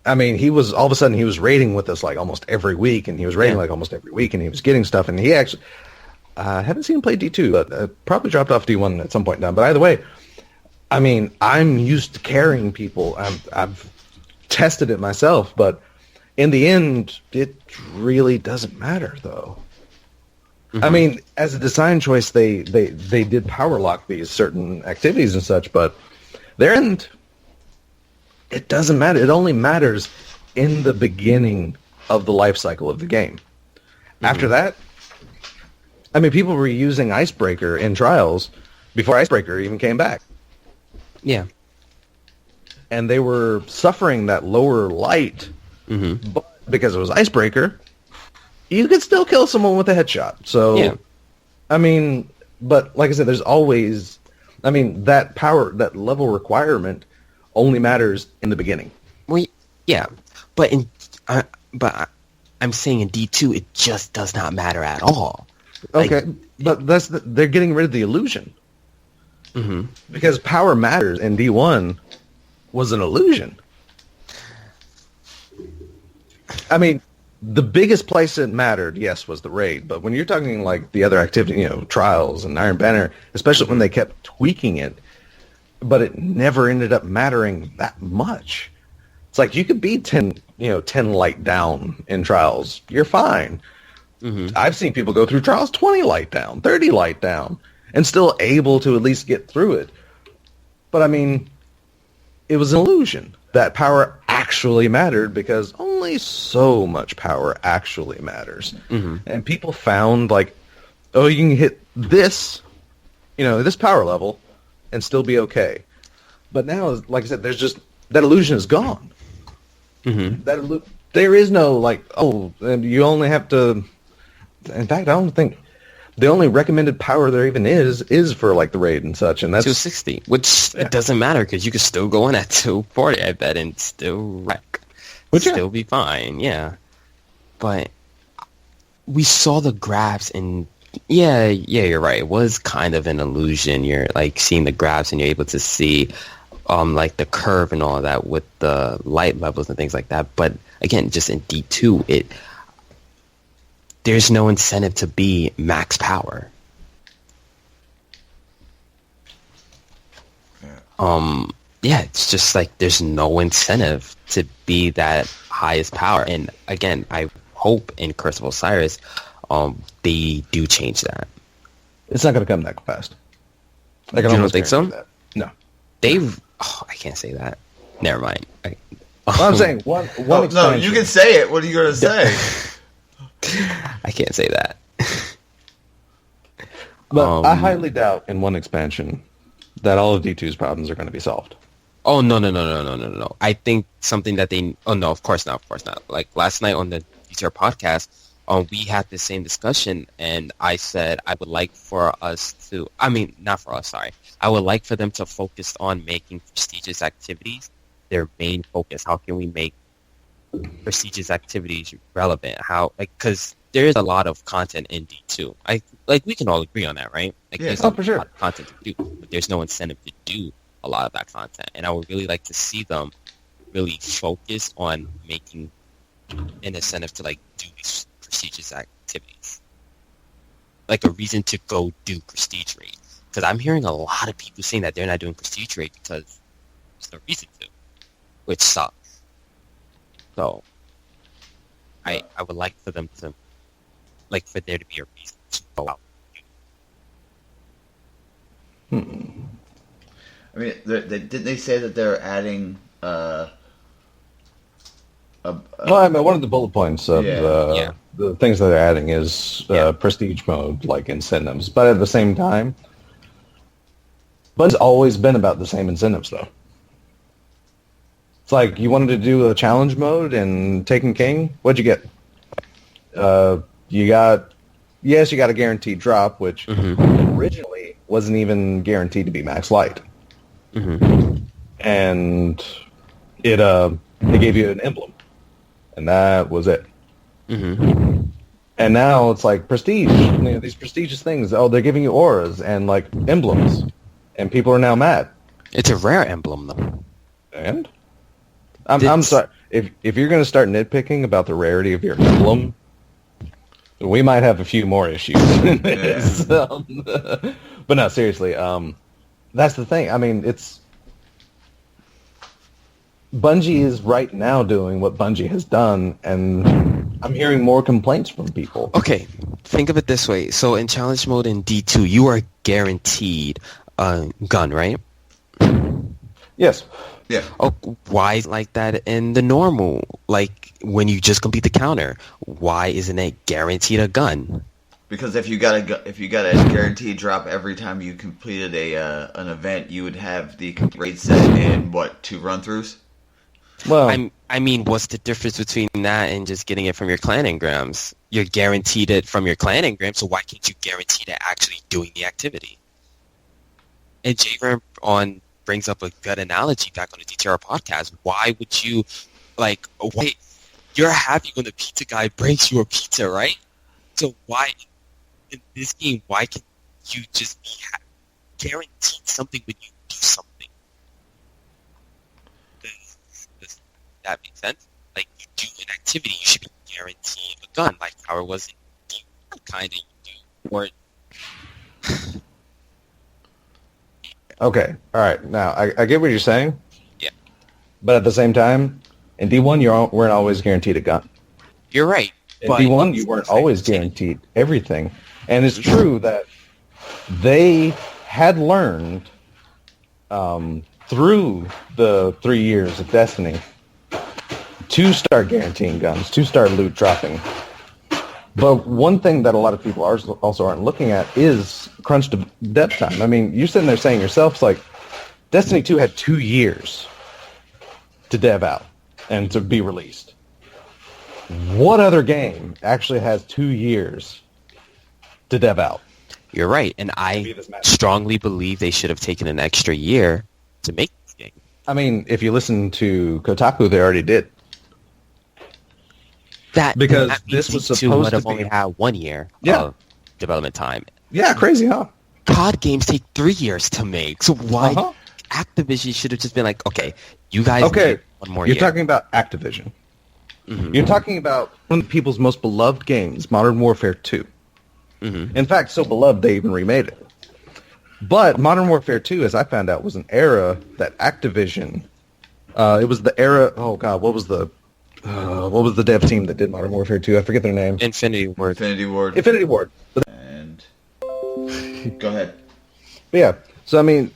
I mean, he was, all of a sudden, he was raiding with us like almost every week, and he was raiding like almost every week, and he was getting stuff, and he actually, I haven't seen him play D2, but probably dropped off D1 at some point down. But either way, I mean, I'm used to carrying people. I've tested it myself, but in the end, it really doesn't matter, though. I mean, as a design choice, they did power lock these certain activities and such, but their end, it doesn't matter. It only matters in the beginning of the life cycle of the game. After that, I mean, people were using Icebreaker in Trials before Icebreaker even came back. Yeah. And they were suffering that lower light but because it was Icebreaker. You could still kill someone with a headshot. So, I mean, but like I said, there's always, I mean, that power, that level requirement only matters in the beginning. Well, yeah, but I'm saying in D2, it just does not matter at all. Okay, but they're getting rid of the illusion. Because power matters in D1 was an illusion. I mean, the biggest place it mattered, yes, was the raid. But when you're talking like the other activity, Trials and Iron Banner, especially when they kept tweaking it, but it never ended up mattering that much. It's like you could be 10 light down in Trials. You're fine. I've seen people go through Trials 20 light down, 30 light down, and still able to at least get through it. But I mean, it was an illusion. That power actually mattered because only so much power actually matters. And people found like, oh, you can hit this, this power level and still be okay. But now, like I said, there's just, that illusion is gone. There is no like, oh, and you only have to, in fact, I don't think, the only recommended power there even is for like the raid and such, and that's 260, which it doesn't matter because you can still go in at 240, I bet, and still wreck. Still be fine, yeah. But we saw the grabs, and yeah, you're right. It was kind of an illusion. You're like seeing the grabs, and you're able to see like the curve and all that with the light levels and things like that. But again, just in D2, there's no incentive to be max power. It's just like there's no incentive to be that highest power. And again, I hope in Curse of Osiris, they do change that. It's not going to come that fast. You don't think so? That. No. I can't say that. Never mind. I'm saying one expansion. No, you can say it. What are you going to say? I can't say that. But I highly doubt in one expansion that all of D2's problems are going to be solved. Oh, no. I think something that oh, no, of course not. Like last night on the Dtr podcast, we had the same discussion, and I said I would like for us to, not for us, sorry. I would like for them to focus on making prestigious activities their main focus. How can we make prestigious activities relevant? Because there is a lot of content in D2. We can all agree on that, right? There's for sure. A lot of content to do, but there's no incentive to do a lot of that content. And I would really like to see them really focus on making an incentive to do these prestigious activities, like a reason to go do prestige raids. Because I'm hearing a lot of people saying that they're not doing prestige raids because there's no reason to, which sucks. So, I would like for them to, for there to be a reason to go out. I mean, didn't they say that they're adding? Well, I mean, one of the bullet points of the things that they're adding is prestige mode, like incentives. But at the same time, it's always been about the same incentives, though. It's like you wanted to do a challenge mode in Taken King. What'd you get? You got a guaranteed drop, which originally wasn't even guaranteed to be max light. And it gave you an emblem. And that was it. And now it's like prestige. You know, these prestigious things. Oh, they're giving you auras and like emblems, and people are now mad. It's a rare emblem, though. And I'm sorry if you're going to start nitpicking about the rarity of your emblem, we might have a few more issues. But no, seriously. That's the thing. I mean, Bungie is right now doing what Bungie has done, and I'm hearing more complaints from people. Okay, think of it this way. So in challenge mode in D2, you are guaranteed a gun, right? Yes. Yeah. Oh, why is it like that in the normal? Like when you just complete the counter, why isn't it guaranteed a gun? Because if you got a guaranteed drop every time you completed an event, you would have the raid set in 2 run-throughs? Well, I mean, what's the difference between that and just getting it from your clan engrams? You're guaranteed it from your clan engram, so why can't you guarantee it actually doing the activity? And J-Ram brings up a good analogy back on the DTR podcast. Why would you, you're happy when the pizza guy brings you a pizza, right? So why, in this game, why can you just be guaranteed something when you do something? Does that make sense? Like, you do an activity, you should be guaranteed a gun, like how it was in kind of you do. Or Okay, all right. Now, I get what you're saying. Yeah. But at the same time, in D1, you weren't always guaranteed a gun. You're right. In D1, you weren't always guaranteed everything. And it's true that they had learned through the 3 years of Destiny to start guaranteeing guns, to start loot dropping. But one thing that a lot of people also aren't looking at is crunch dev time. I mean, you're sitting there saying yourself, it's like, Destiny 2 had 2 years to dev out and to be released. What other game actually has 2 years to dev out? You're right, and I strongly believe they should have taken an extra year to make this game. I mean, if you listen to Kotaku, they already did. Because this was supposed to have only had 1 year of development time. Yeah, crazy, huh? COD games take 3 years to make, so why Activision should have just been like, okay, you guys need 1 more year. You're talking about Activision. You're talking about one of people's most beloved games, Modern Warfare 2. In fact, so beloved they even remade it. But Modern Warfare 2, as I found out, was an era that Activision. It was the era. Oh God, what was the dev team that did Modern Warfare 2? I forget their name. Infinity Ward. And go ahead. But yeah. So I mean,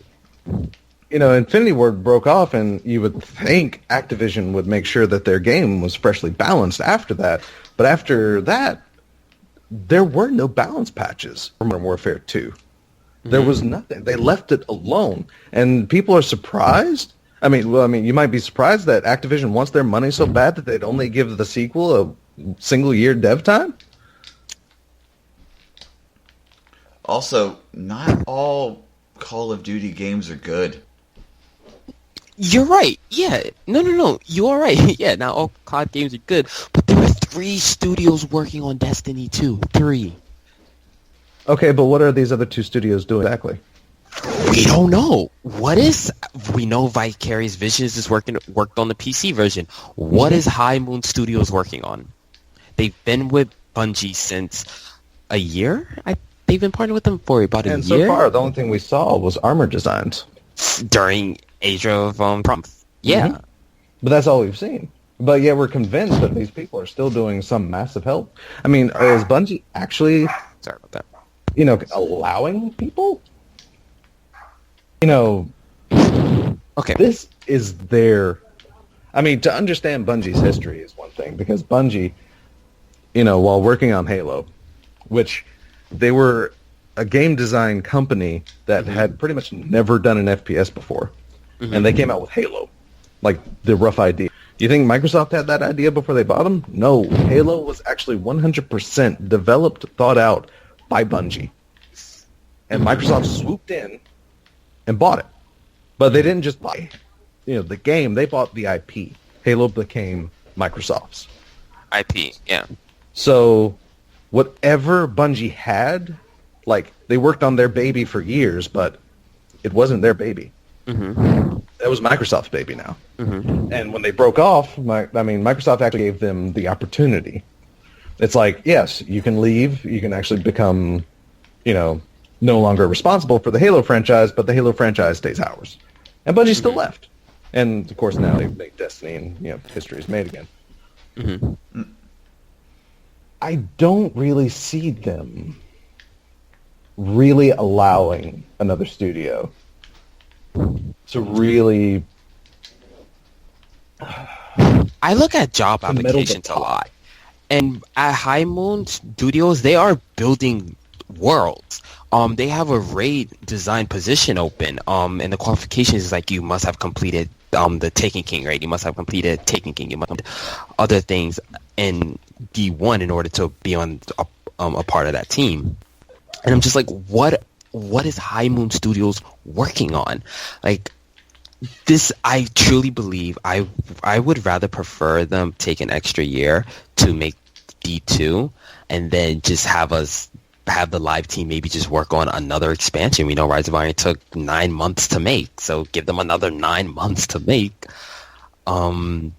Infinity Ward broke off, and you would think Activision would make sure that their game was freshly balanced after that. But after that, there were no balance patches for Modern Warfare 2. There was nothing. They left it alone, and people are surprised. I mean, you might be surprised that Activision wants their money so bad that they'd only give the sequel a single year dev time. Also, not all Call of Duty games are good. You're right. Yeah. No. You are right. Yeah, not all COD games are good, but there are 3 studios working on Destiny 2. 3. Okay, but what are these other 2 studios doing exactly? We don't know. We know Vicarious Visions is worked on the PC version. What is High Moon Studios working on? They've been with Bungie since a year? They've been partnered with them for about a year. And so far, the only thing we saw was armor designs. During Age of Prompts. Yeah. But that's all we've seen. But yeah, we're convinced that these people are still doing some massive help. I mean, is Bungie actually... Sorry about that. Allowing people? Okay. This is their... I mean, to understand Bungie's history is one thing, because Bungie, while working on Halo, which they were a game design company that had pretty much never done an FPS before, and they came out with Halo, like the rough idea. You think Microsoft had that idea before they bought them? No, Halo was actually 100% developed, thought out by Bungie. And Microsoft swooped in and bought it. But they didn't just buy, the game. They bought the IP. Halo became Microsoft's. IP, yeah. So whatever Bungie had, they worked on their baby for years, but it wasn't their baby. That was Microsoft's baby now. And when they broke off, Microsoft actually gave them the opportunity. It's like, yes, you can leave. You can actually become, no longer responsible for the Halo franchise, but the Halo franchise stays ours. And Bungie still left. And, of course, now they make Destiny, and, history is made again. I don't really see them really allowing another studio to really... I look at job applications a lot. And at High Moon Studios, they are building worlds. They have a raid design position open. And the qualifications is like you must have completed the Taken King raid. You must have completed Taken King. You must have other things in D1 in order to be on a part of that team. And I'm just like, what is High Moon Studios working on? Like, this, I truly believe I would rather prefer them take an extra year to make D2 and then just have the live team maybe just work on another expansion. We know Rise of Iron took 9 months to make, so give them another 9 months to make an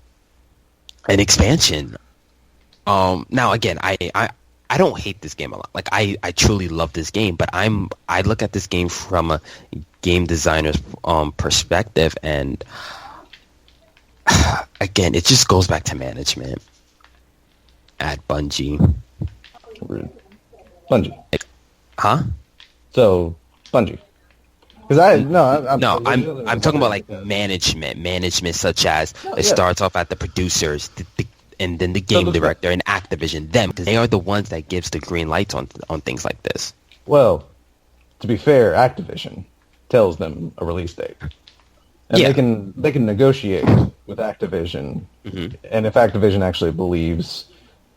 expansion. Now again, I don't hate this game a lot. Like I truly love this game, but I look at this game from a game designer's perspective, and again, it just goes back to management at Bungie. Bungie. Huh? So Bungie. Because I'm talking about like management such as it starts off at the producers, and then the game director and Activision, them, because they are the ones that gives the green lights on things like this. Well, to be fair, Activision tells them a release date, and they can negotiate with Activision, and if Activision actually believes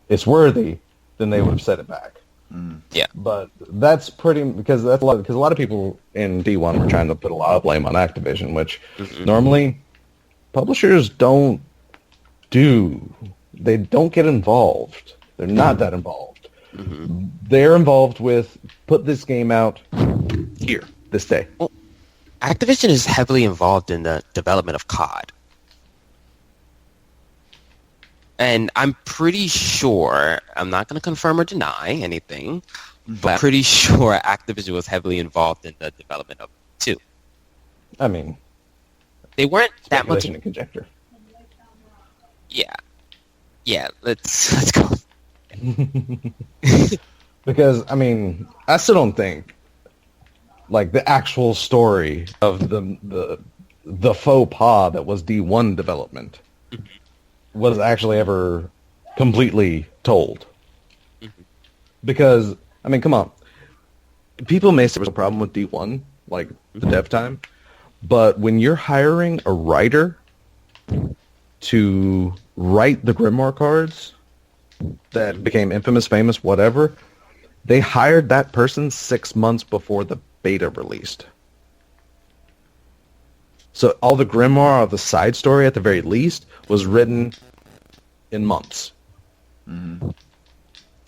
it's worthy, then they would have set it back. Yeah, but that's because a lot of people in D1 were trying to put a lot of blame on Activision, which normally publishers don't do. They don't get involved. They're not that involved. They're involved with put this game out here this day. Well, Activision is heavily involved in the development of COD. And I'm pretty sure, I'm not going to confirm or deny anything, but I'm pretty sure Activision was heavily involved in the development of 2. I mean, they weren't that much in conjecture. Yeah, let's go. Because I mean, I still don't think like the actual story of the faux pas that was D1 development was actually ever completely told. Because I mean, come on, people may say there's a problem with D1, like the dev time, but when you're hiring a writer to write the Grimoire cards that became infamous, famous, whatever, they hired that person 6 months before the beta released. So all the Grimoire, the side story at the very least, was written in months. And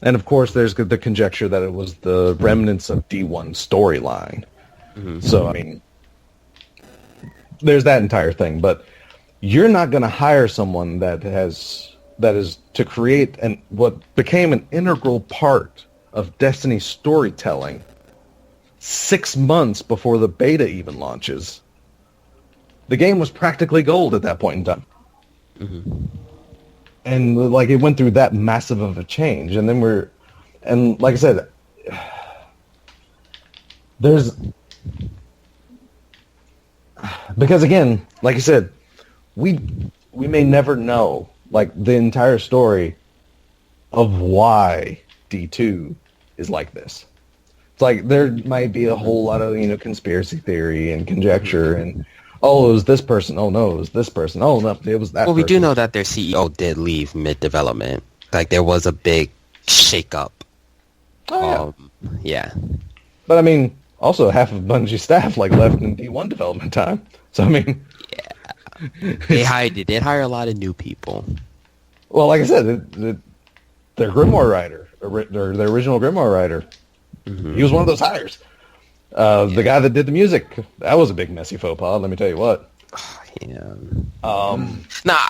of course there's the conjecture that it was the remnants of D1 storyline. So I mean, there's that entire thing, but you're not going to hire someone that is to create what became an integral part of Destiny's storytelling 6 months before the beta even launches. The game was practically gold at that point in time. And like it went through that massive of a change, and then and like I said, Because again, like I said, we may never know like the entire story of why D2 is like this. It's like there might be a whole lot of conspiracy theory and conjecture and oh, it was this person. Oh no, it was this person. Oh no, it was that. Well, we person. do know that their CEO did leave mid-development. Like there was a big shake-up. Oh, yeah. But I mean, also half of Bungie's staff like left in D1 development time. So I mean, they did hire a lot of new people. Well, like I said, their Grimoire writer, their original Grimoire writer, he was one of those hires. The guy that did the music, that was a big messy faux pas. Let me tell you what. Yeah. Nah,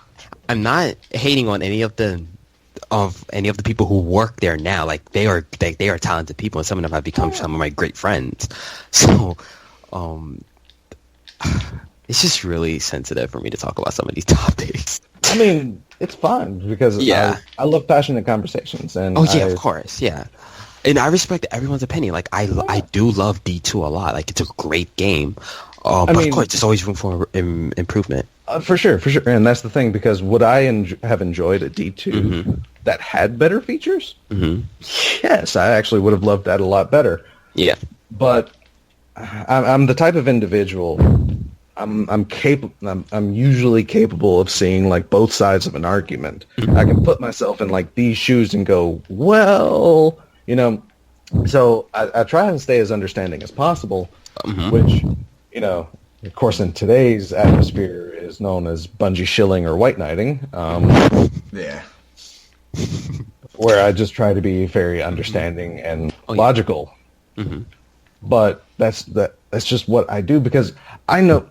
I'm not hating on any of the people who work there now. Like they are talented people, and some of them have become some of my great friends. So, it's just really sensitive for me to talk about some of these topics. I mean, it's fun because I love passionate conversations, and of course, yeah. And I respect everyone's opinion. Like I do love D2 a lot. Like it's a great game. But of course, there's always room for improvement. For sure. And that's the thing, because would I have enjoyed a D2 that had better features? Mm-hmm. Yes, I actually would have loved that a lot better. Yeah. But I'm the type of individual. I'm usually capable of seeing like both sides of an argument. I can put myself in like these shoes and go, well, so I try and stay as understanding as possible, which, of course, in today's atmosphere is known as Bungie shilling or white knighting. Yeah. Where I just try to be very understanding and logical. Mm-hmm. But that's just what I do, because I know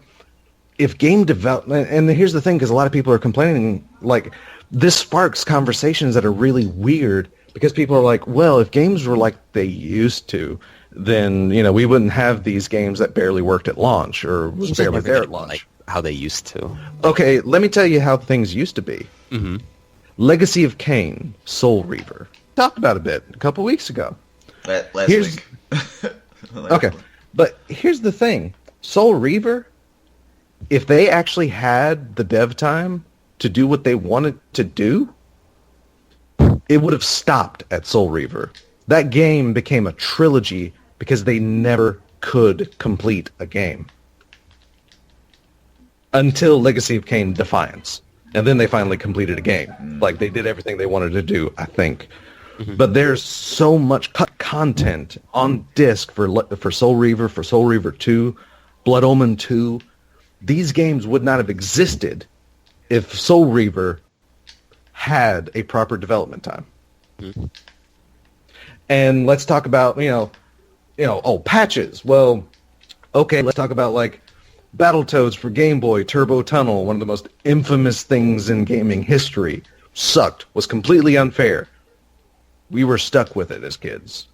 if game development, and here's the thing, because a lot of people are complaining, like this sparks conversations that are really weird, because people are like, well, if games were like they used to, then we wouldn't have these games that barely worked at launch or was barely there at launch. Like how they used to. Okay, let me tell you how things used to be. Mm-hmm. Legacy of Kain, Soul Reaver. Talked about a bit a couple weeks ago. Last week. Okay, but here's the thing. Soul Reaver, if they actually had the dev time to do what they wanted to do, it would have stopped at Soul Reaver. That game became a trilogy because they never could complete a game. Until Legacy of Kain Defiance. And then they finally completed a game. Like, they did everything they wanted to do, I think. Mm-hmm. But there's so much cut content on disc for Soul Reaver, for Soul Reaver 2, Blood Omen 2. These games would not have existed if Soul Reaver had a proper development time. Mm-hmm. And let's talk about, patches. Well, okay, let's talk about, like, Battletoads for Game Boy, Turbo Tunnel, one of the most infamous things in gaming history. Sucked. Was completely unfair. We were stuck with it as kids.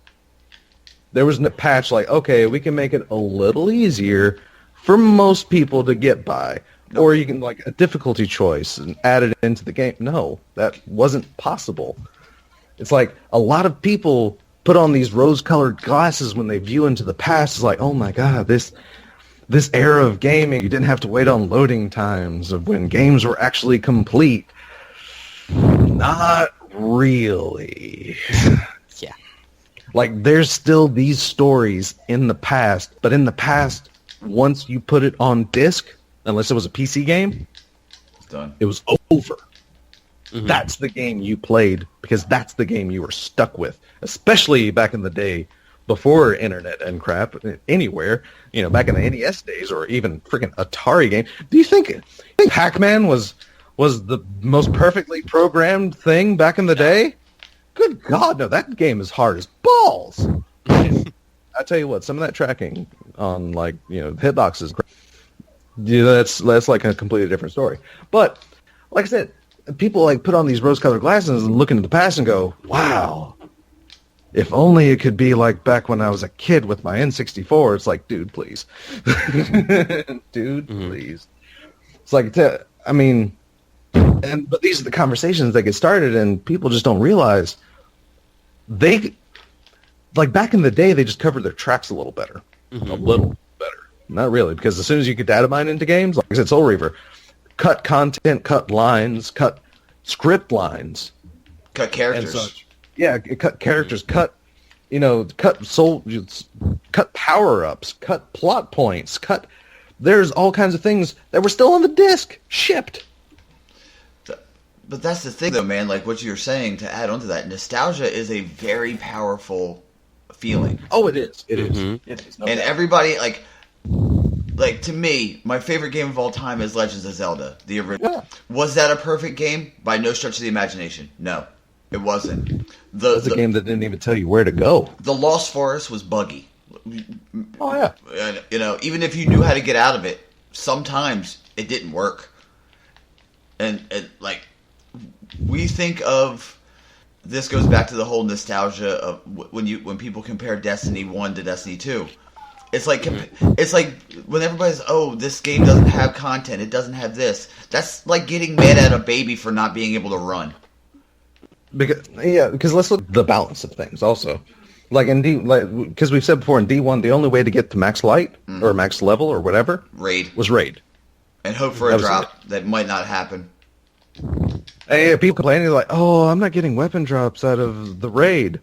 There was a patch like, okay, we can make it a little easier for most people to get by. Or you can, like, a difficulty choice and add it into the game. No, that wasn't possible. It's like a lot of people put on these rose-colored glasses when they view into the past. It's like, oh my god, this era of gaming, you didn't have to wait on loading times of when games were actually complete. Not really. Yeah. Like, there's still these stories in the past, but in the past, once you put it on disc, unless it was a PC game, it's done. It was over. Mm-hmm. That's the game you played, because that's the game you were stuck with, especially back in the day before internet and crap anywhere, back in the NES days, or even freaking Atari game. Do you think Pac-Man was the most perfectly programmed thing back in the day? Good God, no, that game is hard as balls. I tell you what, some of that tracking on, like, hitboxes, that's like a completely different story. But like I said, people like put on these rose-colored glasses and look into the past and go, wow, if only it could be like back when I was a kid with my N64. It's like, dude, please. Dude, please. It's like, but these are the conversations that get started, and people just don't realize like back in the day, they just covered their tracks a little better. Mm-hmm. A little better. not really, because as soon as you get data mine into games, like I said, Soul Reaver, cut content, cut lines, cut script lines, cut characters. And such. Yeah, cut characters, cut cut power-ups, cut plot points, there's all kinds of things that were still on the disc, shipped. But that's the thing, though, man. Like what you're saying, to add on to that, nostalgia is a very powerful feeling. Oh, it is. It is. Mm-hmm. It is. No And doubt. everybody, like to me, my favorite game of all time is Legends of Zelda, the original. Yeah. Was that a perfect game? By no stretch of the imagination. No, it wasn't. It's a game that didn't even tell you where to go. The Lost Forest was buggy. Oh, yeah. And, even if you knew how to get out of it, sometimes it didn't work. And we think of, this goes back to the whole nostalgia of when people compare Destiny 1 to Destiny 2. It's like when everybody's, this game doesn't have content, it doesn't have this. That's like getting mad at a baby for not being able to run. Because let's look at the balance of things also. Like because we've said before in D1, the only way to get to max light or max level or whatever was raid. And hope for a drop that might not happen. Hey, people complaining like, I'm not getting weapon drops out of the raid.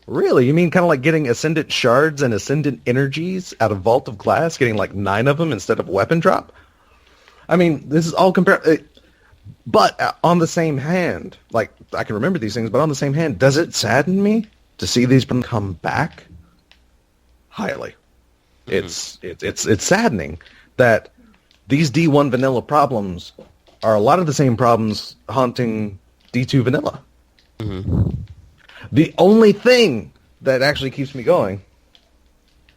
Really? You mean kind of like getting Ascendant Shards and Ascendant Energies out of Vault of Glass, getting like 9 of them instead of weapon drop? I mean, this is all compared. But on the same hand, like, I can remember these things, but on the same hand, does it sadden me to see these come back? Highly. Mm-hmm. It's saddening that these D1 vanilla problems are a lot of the same problems haunting D2 vanilla. Mm-hmm. The only thing that actually keeps me going,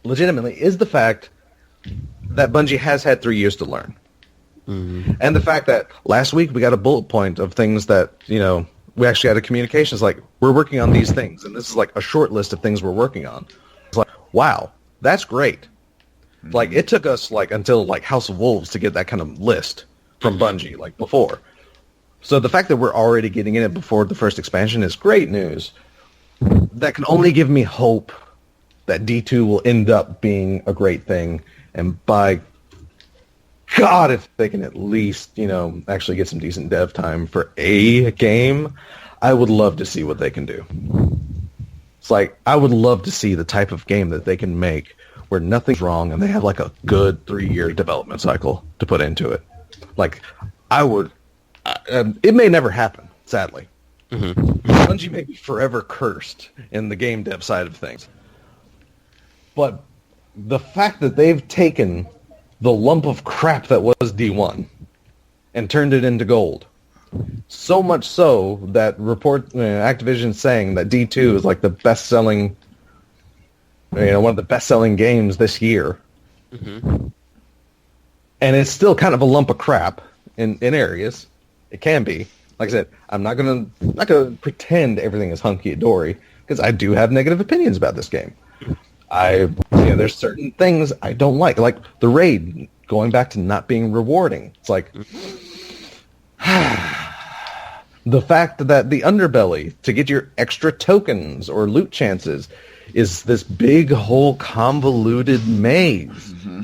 legitimately, is the fact that Bungie has had 3 years to learn. Mm-hmm. And the fact that last week we got a bullet point of things that, we actually had a communication. It's like, we're working on these things, and this is like a short list of things we're working on. It's like, wow, that's great. Mm-hmm. Like, it took us until House of Wolves to get that kind of list from Bungie, before. So the fact that we're already getting in it before the first expansion is great news. That can only give me hope that D2 will end up being a great thing. And by God, if they can at least, actually get some decent dev time for a game, I would love to see what they can do. It's like, I would love to see the type of game that they can make where nothing's wrong and they have a good 3-year development cycle to put into it. It may never happen, sadly. Mm-hmm. Bungie may be forever cursed in the game dev side of things. But the fact that they've taken the lump of crap that was D1 and turned it into gold, so much so that Activision saying that D2 is the best-selling, one of the best-selling games this year. Mm-hmm. And it's still kind of a lump of crap in areas. It can be. Like I said, I'm not gonna pretend everything is hunky-dory, because I do have negative opinions about this game. There's certain things I don't like the raid going back to not being rewarding. It's like the fact that the underbelly to get your extra tokens or loot chances is this big whole convoluted maze. Mm-hmm.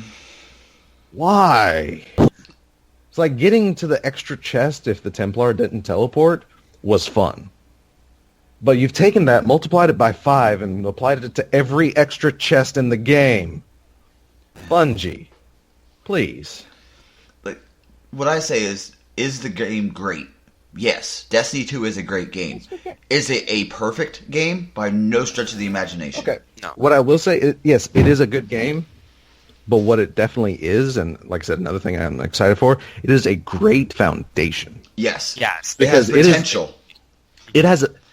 Why? It's like getting to the extra chest if the Templar didn't teleport was fun. But you've taken that, multiplied it by 5, and applied it to every extra chest in the game. Bungie, please. What I say is the game great? Yes, Destiny 2 is a great game. Is it a perfect game? By no stretch of the imagination. Okay. No. What I will say, yes, it is a good game. But what it definitely is, and like I said, another thing I'm excited for, it is a great foundation. Yes. Yes. It has potential.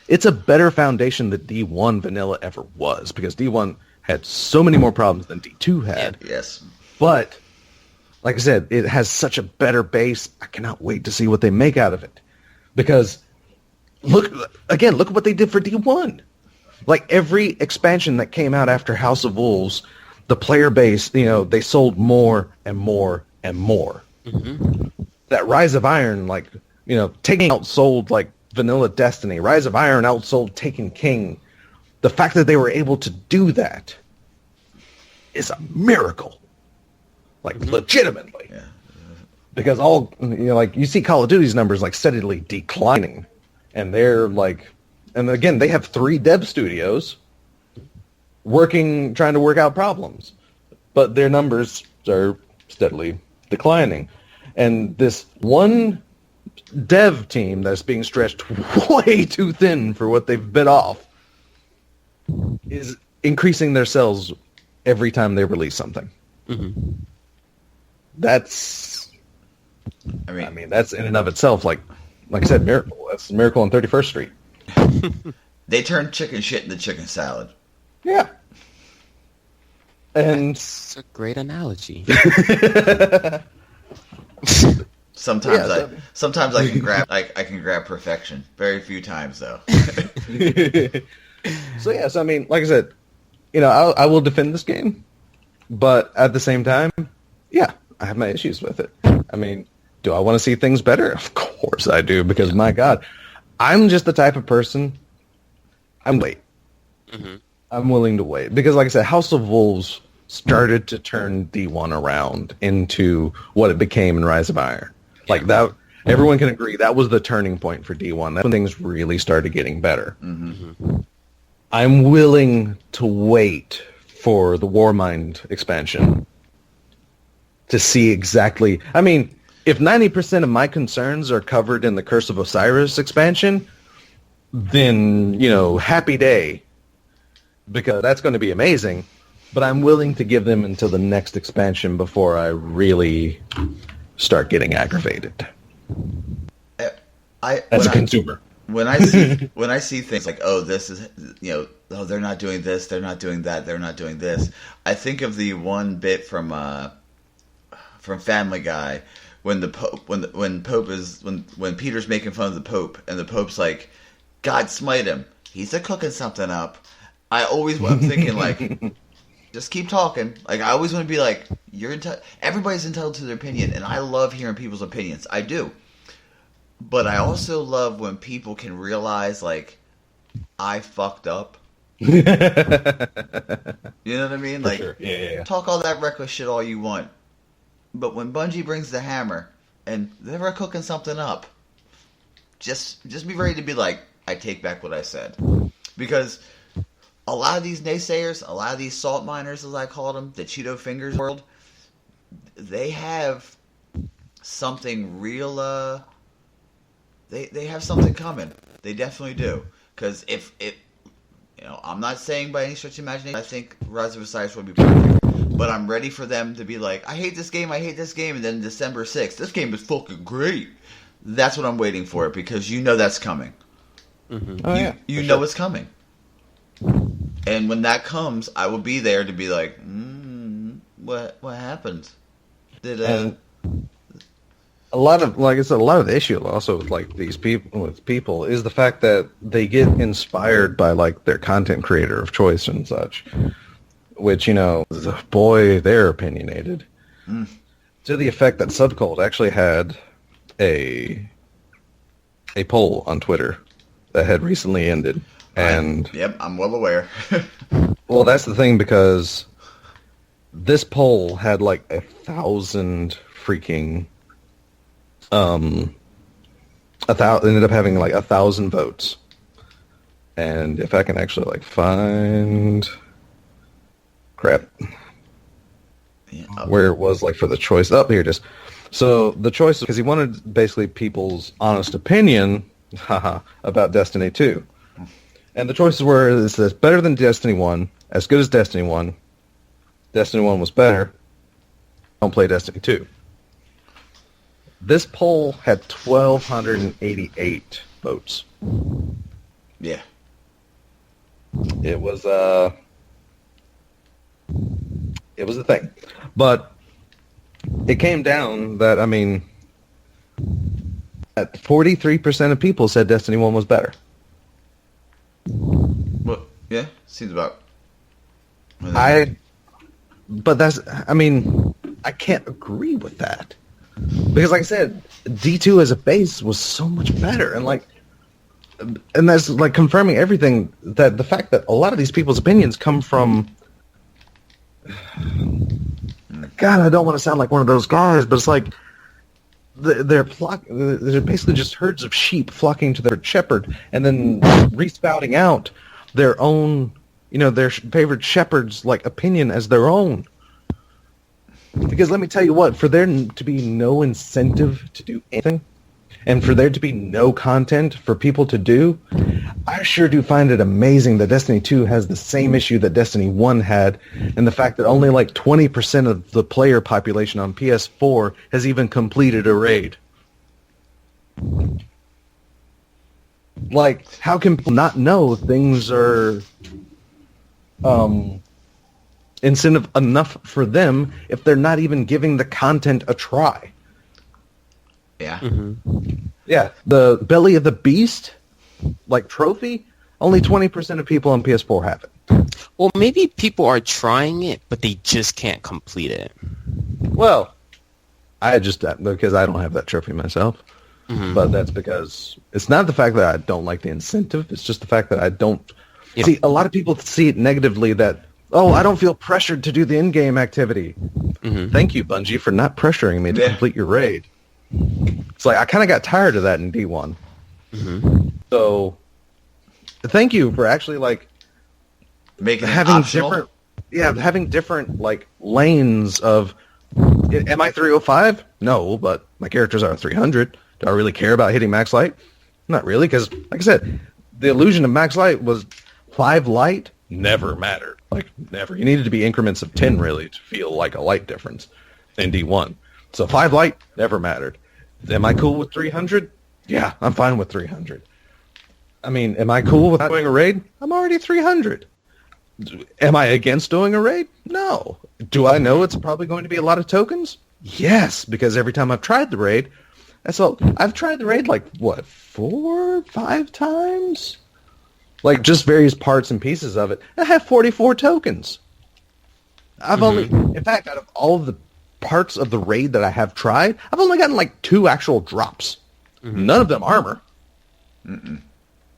It's a better foundation than D1 vanilla ever was, because D1 had so many more problems than D2 had. Yes. But, like I said, it has such a better base. I cannot wait to see what they make out of it. Because, look at what they did for D1. Every expansion that came out after House of Wolves, the player base, they sold more and more and more. Mm-hmm. That Rise of Iron, Taking outsold, vanilla Destiny. Rise of Iron outsold Taken King. The fact that they were able to do that is a miracle. like legitimately. Yeah. Because you see Call of Duty's numbers like steadily declining, and they're like, and again they have 3 dev studios trying to work out problems, but their numbers are steadily declining, and this one dev team that's being stretched way too thin for what they've bit off is increasing their sales every time they release something. Mm-hmm. That's, I mean, that's in and of itself, like I said, miracle. That's a miracle on 31st Street. They turned chicken shit into chicken salad. Yeah. And it's a great analogy. Sometimes I can grab perfection. Very few times though. So I mean, like I said, I will defend this game, but at the same time, yeah, I have my issues with it. I mean, do I want to see things better? Of course I do, because my God, I'm just the type of person. I'm willing to wait, because like I said, House of Wolves started to turn D1 around into what it became in Rise of Iron. Like that, everyone can agree that was the turning point for D1. That's when things really started getting better. Mm-hmm. I'm willing to wait for the Warmind expansion to see exactly. I mean, if 90% of my concerns are covered in the Curse of Osiris expansion, then, happy day, because that's going to be amazing. But I'm willing to give them until the next expansion before I really start getting aggravated. As a consumer. When I see things like, oh, this is, oh, they're not doing this, they're not doing that, they're not doing this, I think of the one bit from Family Guy when the Pope, when Peter's making fun of the Pope, and the Pope's like, God smite him, he's cooking something up. I'm thinking like, just keep talking. Like, I always want to be like, everybody's entitled to their opinion, and I love hearing people's opinions. I do. But I also love when people can realize, like, I fucked up. You know what I mean? Like, sure. Yeah. Talk all that reckless shit all you want. But when Bungie brings the hammer and they're cooking something up, just be ready to be like, I take back what I said. Because a lot of these naysayers, a lot of these salt miners, as I call them, the Cheeto Fingers world, they have something real, they have something coming. They definitely do. Because if I'm not saying by any stretch of imagination, I think Rise of Osiris will be perfect. But I'm ready for them to be like, I hate this game, and then December 6th, this game is fucking great. That's what I'm waiting for, because that's coming. Mm-hmm. Oh, you know it's coming. And when that comes, I will be there to be like, what happened? And a lot of the issue also with like these people is the fact that they get inspired by like their content creator of choice and such, which boy, they're opinionated to the effect that Subcult actually had a poll on Twitter that had recently ended. And I'm well aware. Well, that's the thing, because this poll had like 1,000 freaking ended up having like 1,000 votes. And if I can actually like find where it was like for the choice, here it is. So the choice, because he wanted basically people's honest opinion about Destiny 2. And the choices were, it says, better than Destiny 1, as good as Destiny 1, Destiny 1 was better, don't play Destiny 2. This poll had 1,288 votes. Yeah. It was a thing. But it came down that, at 43% of people said Destiny 1 was better. Well, yeah, seems about. I can't agree with that, because, like I said, D2 as a base was so much better, and that's like confirming everything, that the fact that a lot of these people's opinions come from God, I don't want to sound like one of those guys, but it's like they're basically just herds of sheep flocking to their shepherd and then respouting out their own, their favorite shepherd's like opinion as their own. Because let me tell you what, for there to be no incentive to do anything, and for there to be no content for people to do, I sure do find it amazing that Destiny 2 has the same issue that Destiny 1 had, and the fact that only like 20% of the player population on PS4 has even completed a raid. Like, how can people not know things are incentive enough for them if they're not even giving the content a try? Yeah. Yeah, the Belly of the Beast, like, trophy, only 20% of people on PS4 have it. Well, maybe people are trying it, but they just can't complete it. Well, because I don't have that trophy myself, but that's because it's not the fact that I don't like the incentive, it's just the fact that I don't... Yeah. See, a lot of people see it negatively that, I don't feel pressured to do the in-game activity. Thank you, Bungie, for not pressuring me to complete your raid. It's like, I kind of got tired of that in D1. So, thank you for actually, like, making having optional. having different, like, lanes of, am I 305? No, but my characters are 300. Do I really care about hitting max light? Not really, because, like I said, the illusion of max light was 5 light never mattered. Like, never. You needed to be increments of 10, really, to feel like a light difference in D1. So 5 light never mattered. Am I cool with 300? Yeah, I'm fine with 300. I mean, am I cool with not doing a raid? I'm already 300. Am I against doing a raid? No. Do I know it's probably going to be a lot of tokens? Yes, because every time I've tried the raid, I've tried the raid like, 4, 5 times? Like, just various parts and pieces of it. I have 44 tokens. In fact, out of all of the parts of the raid that I have tried, I've only gotten like 2 actual drops. None of them armor.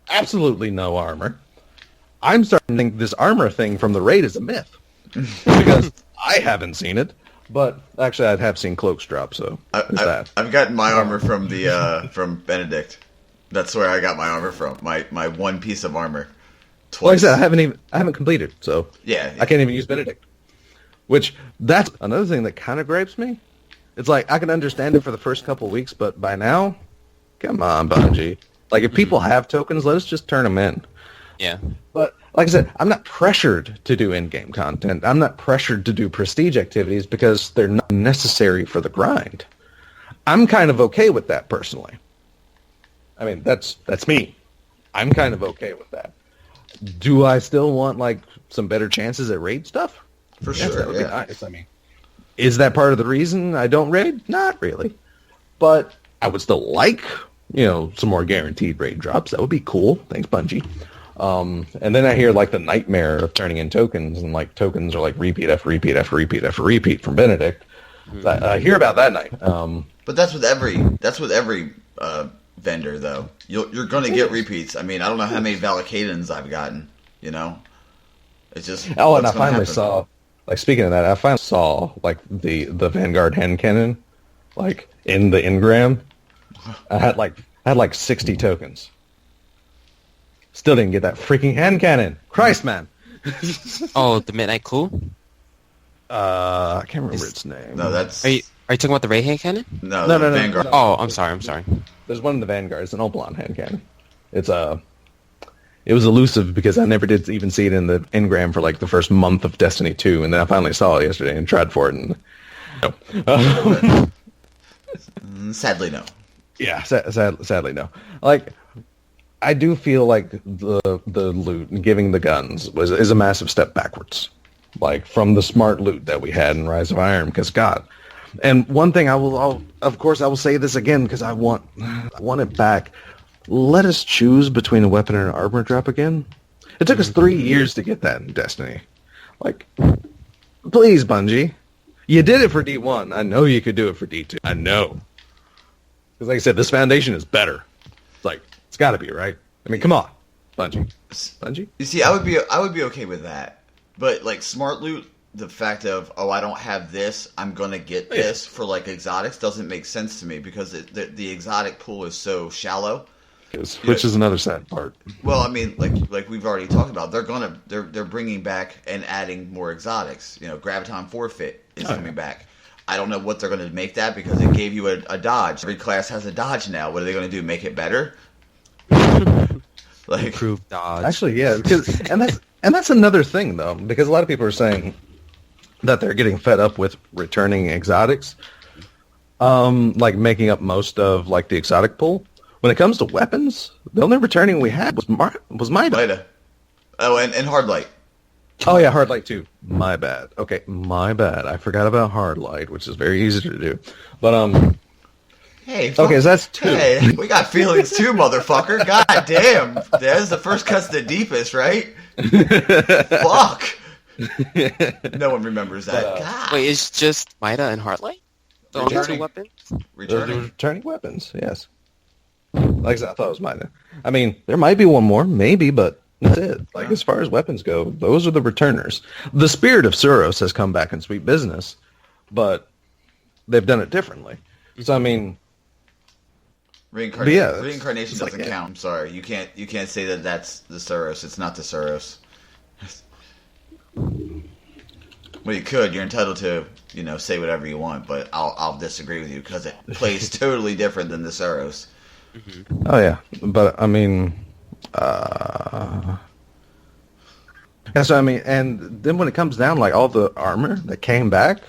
Absolutely no armor. I'm starting to think this armor thing from the raid is a myth. Because I haven't seen it. But actually, I have seen cloaks drop, so I've gotten my armor from the from Benedict. That's where I got my armor from. My one piece of armor. Twice. Like I said, I haven't completed, so yeah. I can't even use Benedict. Which, that's another thing that kind of gripes me. It's like, I can understand it for the first couple weeks, but by now, come on, Bungie. Like, if people have tokens, let us just turn them in. Yeah. But, like I said, I'm not pressured to do in-game content. I'm not pressured to do prestige activities because they're not necessary for the grind. I'm kind of okay with that, personally. I mean, that's me. I'm kind of okay with that. Do I still want, like, some better chances at raid stuff? For sure, that would be nice. I mean, is that part of the reason I don't raid? Not really. But I would still like, some more guaranteed raid drops. That would be cool. Thanks, Bungie. And then I hear, like, the nightmare of turning in tokens, and, like, tokens are, like, repeat after repeat after repeat after repeat from Benedict. I hear about that night. But that's with every vendor, though. You're going to get repeats. I mean, I don't know how many Valakadens I've gotten, It's just... Oh, and I finally saw... Like, speaking of that, I finally saw, like, the Vanguard hand cannon, like, in the engram. I had like 60 tokens. Still didn't get that freaking hand cannon. Christ, man. Oh, the Midnight Cool? I can't remember its name. No, that's... Are you talking about the Ray hand cannon? No, No. Vanguard. Oh, I'm sorry. There's one in the Vanguard. It's an Oblon hand cannon. It was elusive because I never did even see it in the engram for like the first month of Destiny 2, and then I finally saw it yesterday and tried for it, and no. Sadly, no. Yeah, sadly, no. Like, I do feel like the loot and giving the guns is a massive step backwards, like from the smart loot that we had in Rise of Iron. Because God, and one thing I will say this again because I want it back. Let us choose between a weapon and an armor drop again. It took us 3 years to get that in Destiny. Like, please, Bungie. You did it for D1. I know you could do it for D2. I know. Because like I said, this foundation is better. It's like, it's got to be, right? I mean, come on, Bungie. You see, I would be okay with that. But, like, smart loot, the fact of, I don't have this, I'm gonna get this for like exotics doesn't make sense to me because the exotic pool is so shallow. Which is another sad part. Well, I mean, like we've already talked about, they're bringing back and adding more exotics. Graviton Forfeit is coming back. I don't know what they're going to make that because it gave you a dodge. Every class has a dodge now. What are they going to do? Make it better? Like Improved dodge. Actually, yeah, and that's another thing though, because a lot of people are saying that they're getting fed up with returning exotics, like making up most of like the exotic pool. When it comes to weapons, the only returning we had was Mida. Oh, and Hard Light. Oh yeah, Hard Light too. My bad. Okay, my bad. I forgot about Hard Light, which is very easy to do. But Hey. Okay, so that's 2. Hey, we got feelings too, motherfucker. God damn. That's the first cut's the deepest, right? Fuck. No one remembers that. God. Wait, it's just Mida and Heartlight? The only 2 weapons? Those are returning weapons. Yes. Like I said, I thought it was Mida. I mean, there might be one more, maybe, but that's it. Like, as far as weapons go, those are the returners. The Spirit of Suros has come back in Sweet Business, but they've done it differently. So, I mean... Reincarnation doesn't count. I'm sorry. You can't say that that's the Suros. It's not the Suros. Well, you could. You're entitled to, say whatever you want, but I'll disagree with you because it plays totally different than the Suros. Mm-hmm. Oh yeah, but I mean, yeah. So I mean, and then when it comes down, like all the armor that came back,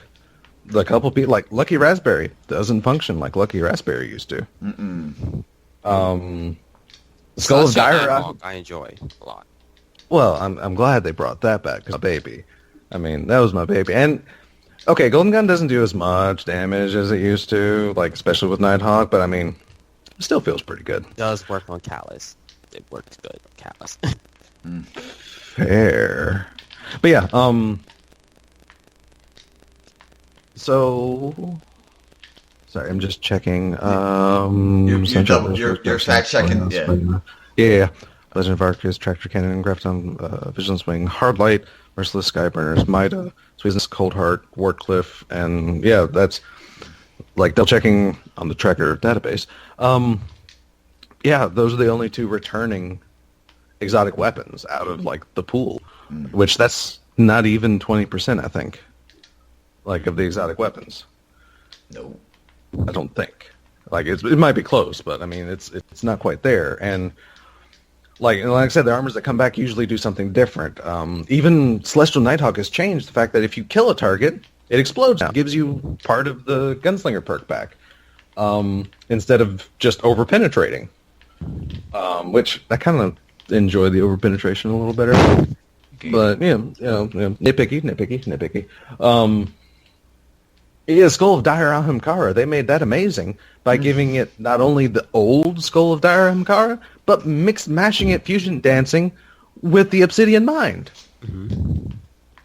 the couple people like Lucky Raspberry doesn't function like Lucky Raspberry used to. Skull of Dire I enjoy a lot. Well, I'm glad they brought that back. My baby. I mean, that was my baby. And okay, Golden Gun doesn't do as much damage as it used to, like especially with Nighthawk. But I mean, it still feels pretty good. It does work on Callus. It works good on Callus. Fair. But yeah, so sorry, I'm just checking. You're fact checking. Yeah. Legend of Arceus, Tractor Cannon, Graviton, Vigilance Wing, Hard Light, Merciless Skyburners, Mida, Sweetness, Cold Heart, Wardcliff, and yeah, that's like double checking on the tracker database. Yeah, those are the only 2 returning exotic weapons out of like the pool, which that's not even 20%, I think. Like of the exotic weapons. No, I don't think. Like it might be close, but I mean it's not quite there. And like I said, the armors that come back usually do something different. Even Celestial Nighthawk has changed the fact that if you kill a target, it explodes now. It gives you part of the Gunslinger perk back. Instead of just over-penetrating. Which I kind of enjoy the over-penetration a little better. But, nitpicky. Yeah, Skull of Dire Ahamkara, they made that amazing by giving it not only the old Skull of Dire Ahamkara, but mashing it fusion dancing with the Obsidian Mind. Mm-hmm.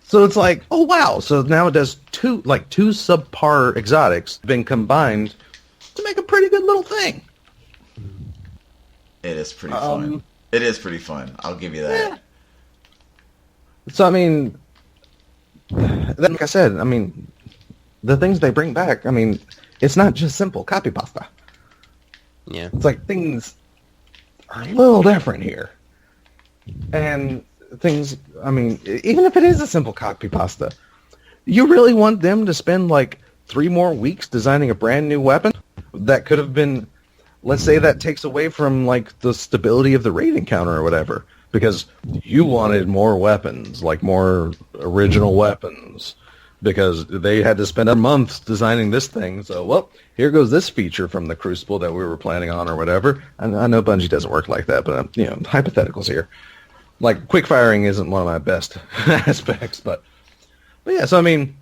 So it's like, oh wow, so now it does 2 subpar exotics been combined to make a pretty good little thing. It is pretty fun. It is pretty fun. I'll give you that. Yeah. So I mean, like I said, I mean, the things they bring back, I mean, it's not just simple copy pasta. Yeah. It's like things are a little different here. And things, I mean, even if it is a simple copy pasta, you really want them to spend like 3 more weeks designing a brand new weapon that could have been, let's say that takes away from like the stability of the rating counter or whatever, because you wanted more weapons, like more original weapons, because they had to spend a month designing this thing. So, well, here goes this feature from the Crucible that we were planning on or whatever. And I know Bungie doesn't work like that, but, hypotheticals here. Like, quick firing isn't one of my best aspects, but yeah, so, I mean,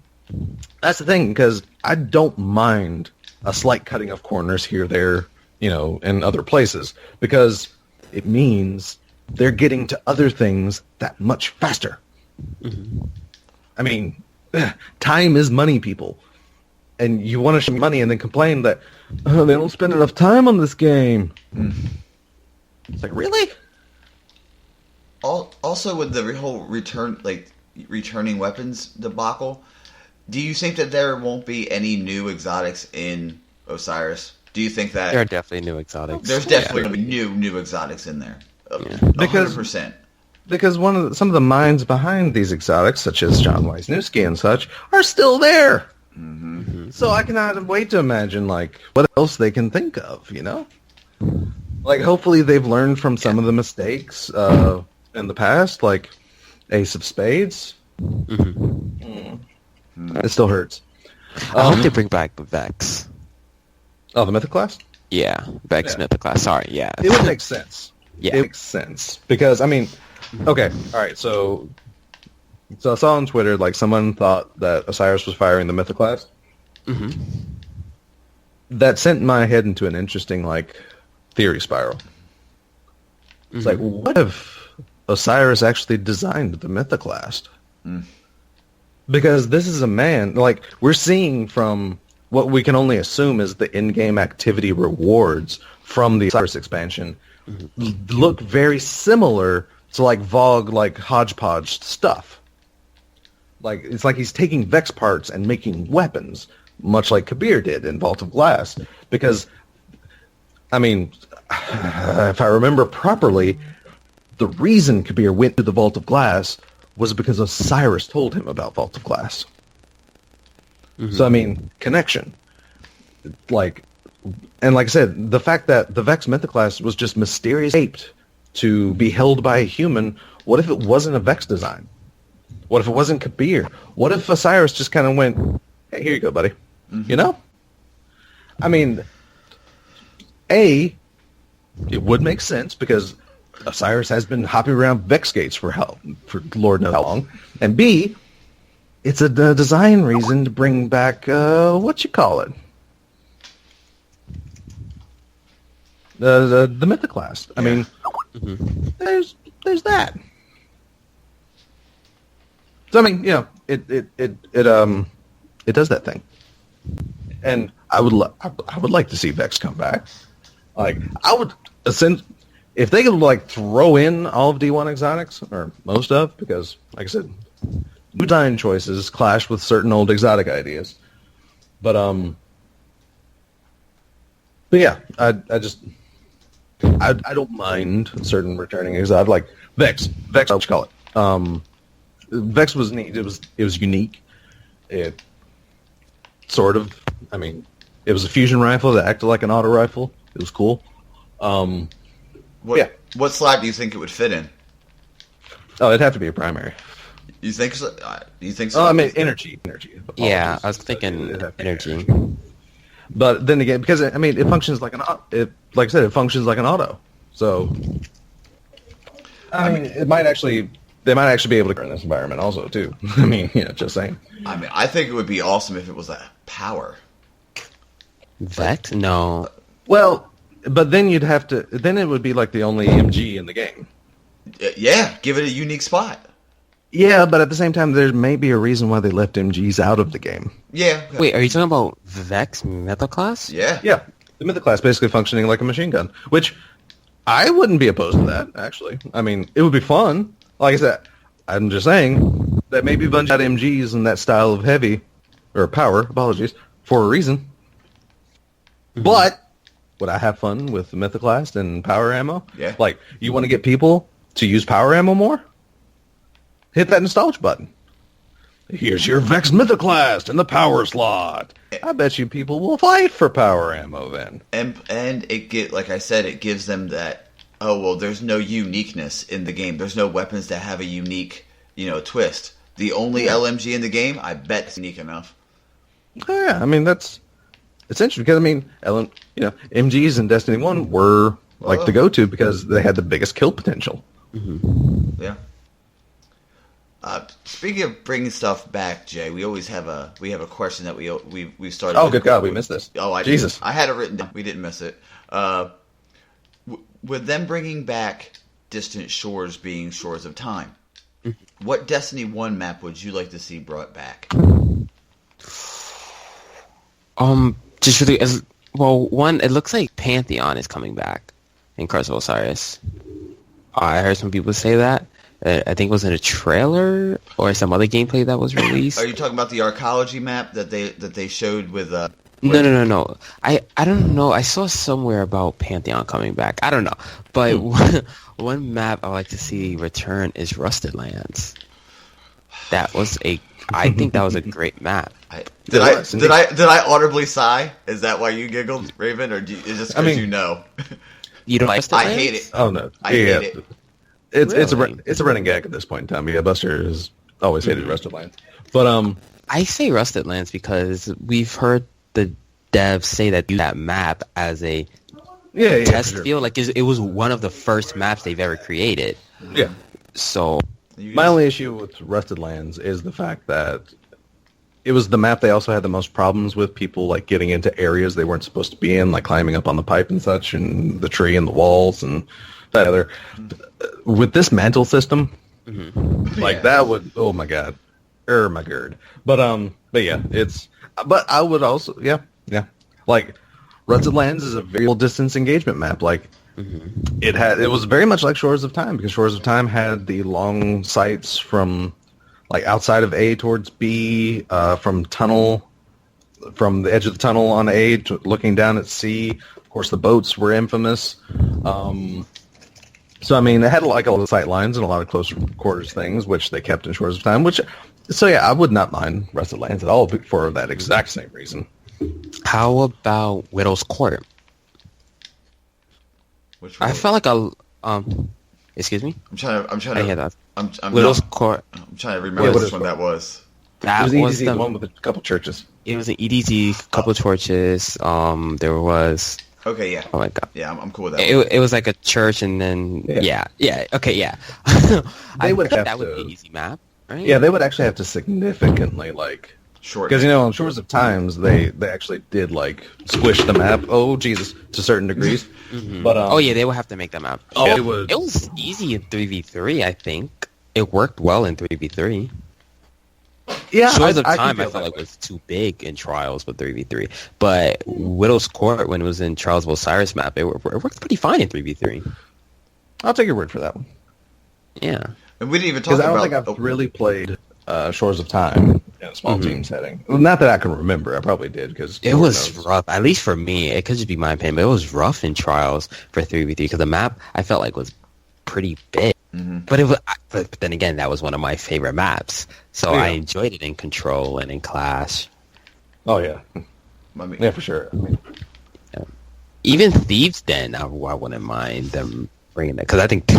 that's the thing, because I don't mind a slight cutting of corners here, there, in other places, because it means they're getting to other things that much faster. Mm-hmm. I mean, time is money, people. And you want to show money and then complain that they don't spend enough time on this game. It's like, really? Also, with the whole return, like, returning weapons debacle, do you think that there won't be any new exotics in Osiris? Do you think that There are definitely new exotics. there's definitely going to be new exotics in there? Yeah. 100%. Because some of the minds behind these exotics, such as John Wisniewski and such, are still there. Mm-hmm. So I cannot wait to imagine like what else they can think of. Like hopefully they've learned from some of the mistakes in the past, like Ace of Spades. It still hurts. I hope they bring back the Vex. Oh, the Mythic class? Yeah, Vex Mythic class. Sorry, yeah. It would make sense. Yeah. It makes sense. Because, I mean, okay, all right, so I saw on Twitter, like, someone thought that Osiris was firing the Mythic class. Mm-hmm. That sent my head into an interesting, like, theory spiral. It's like, what if Osiris actually designed the Mythoclast? Because this is a man, like, we're seeing from what we can only assume is the in-game activity rewards from the Osiris expansion look very similar to, like, Vogue, like, hodgepodge stuff. Like, it's like he's taking Vex parts and making weapons, much like Kabir did in Vault of Glass. Because, I mean, if I remember properly, the reason Kabir went to the Vault of Glass was because Osiris told him about Vault of Glass. So, I mean, connection. Like, and like I said, the fact that the Vex Mythoclast was just mysteriously shaped to be held by a human, what if it wasn't a Vex design? What if it wasn't Kabir? What if Osiris just kind of went, hey, here you go, buddy. You know? I mean, A, it would make sense because Osiris has been hopping around Vex gates for Lord knows how long. And B, it's a design reason to bring back, what you call it? The Mythoclast. I mean, there's that. So I mean, you know, it does that thing, and I would like to see Vex come back. Like I would, if they could like throw in all of D1 exotics or most of, because like I said, new design choices clash with certain old exotic ideas. But yeah, I don't mind certain returning exotic like Vex. What you call it? Vex was neat. It was unique. It sort of, I mean, it was a fusion rifle that acted like an auto rifle. It was cool. What slot do you think it would fit in? Oh, it'd have to be a primary. You think so? You think so? Oh, I mean, energy. Yeah, I was thinking energy. But then again, because I mean, it functions like like I said, it functions like an auto. So, I mean, they might actually be able to in this environment also too. I mean, yeah, just saying. I mean, I think it would be awesome if it was a power. Vex? No. Well, but then you'd have to. Then it would be like the only MG in the game. Yeah, give it a unique spot. Yeah, but at the same time, there may be a reason why they left MGs out of the game. Yeah. Wait, are you talking about Vex Mythoclast? Yeah. Yeah, the Mythoclast basically functioning like a machine gun, which I wouldn't be opposed to that, actually. I mean, it would be fun. Like I said, I'm just saying that maybe Bungie had MGs in that style of heavy, or power, apologies, for a reason. But would I have fun with the Mythoclast and power ammo? Yeah. Like, you want to get people to use power ammo more? Hit that nostalgia button. Here's your Vex Mythoclast in the power slot. I bet you people will fight for power ammo then. And like I said, it gives them that. Oh well, there's no uniqueness in the game. There's no weapons that have a unique, twist. The only LMG in the game, I bet, is unique enough. Oh, yeah, I mean it's interesting because I mean, MGs in Destiny 1 were like the go-to because they had the biggest kill potential. Yeah. Speaking of bringing stuff back, Jay, we always have a question that we started. Oh, good God, we missed this. Oh, Jesus! I had it written down. We didn't miss it. With them bringing back Distant Shores being Shores of Time, what Destiny 1 map would you like to see brought back? Just really, one, it looks like Pantheon is coming back in Curse of Osiris. I heard some people say that. I think it was in a trailer or some other gameplay that was released. Are you talking about the arcology map that they showed with? No. I don't know. I saw somewhere about Pantheon coming back. I don't know. But one map I would like to see return is Rusted Lands. I think that was a great map. Did I audibly sigh? Is that why you giggled, Raven, or is it just because you know? You don't like Rusted Lands? I hate it. Oh no, I hate it. It's a running gag at this point in time. Yeah, Buster has always hated Rusted Lands, but I say Rusted Lands because we've heard the devs say that use that map as a test field. Like it was one of the first maps they've ever created. Yeah. So my only issue with Rusted Lands is the fact that it was the map they also had the most problems with, people like getting into areas they weren't supposed to be in, like climbing up on the pipe and such, and the tree and the walls and that other. With this mantle system, that would, oh my god, my gird. But yeah, but I would also, like Rusted Lands is a very long distance engagement map. Like it was very much like Shores of Time, because Shores of Time had the long sights from like outside of A towards B, from the edge of the tunnel on A to looking down at C. Of course, the boats were infamous. So I mean, they had like a lot of sight lines and a lot of close quarters things, which they kept in Shores of Time. I would not mind Rusted Lands at all for that exact same reason. How about Widow's Court? Which one? I felt like excuse me. I'm trying to hear that. Widow's Court. I'm trying to remember which one that was. That it was the one with a couple churches. It was an EDZ, couple churches. There was. Okay, yeah. Oh my god. Yeah, I'm cool with that. It was like a church, and then okay, yeah. They would have that would be an easy map, right? Yeah, they would actually have to significantly short, because on Shores of Times they actually did like squish the map. Oh Jesus, to certain degrees. But they would have to make that map. It was easy in 3v3. I think it worked well in 3v3. Yeah, Shores of Time I felt like was too big in Trials with 3v3, but Widow's Court, when it was in Trials of Osiris map, it worked pretty fine in 3v3. I'll take your word for that one. Yeah, and we didn't even talk about. I don't think I've really played Shores of Time in a small team setting. Well, not that I can remember. I probably did, because it was rough. At least for me, it could just be my opinion, but it was rough in Trials for 3v3 because the map I felt like was pretty big. But but then again, that was one of my favorite maps, so I enjoyed it in Control and in Clash. Oh yeah, yeah, for sure. Even Thieves Den, I wouldn't mind them bringing that, because I think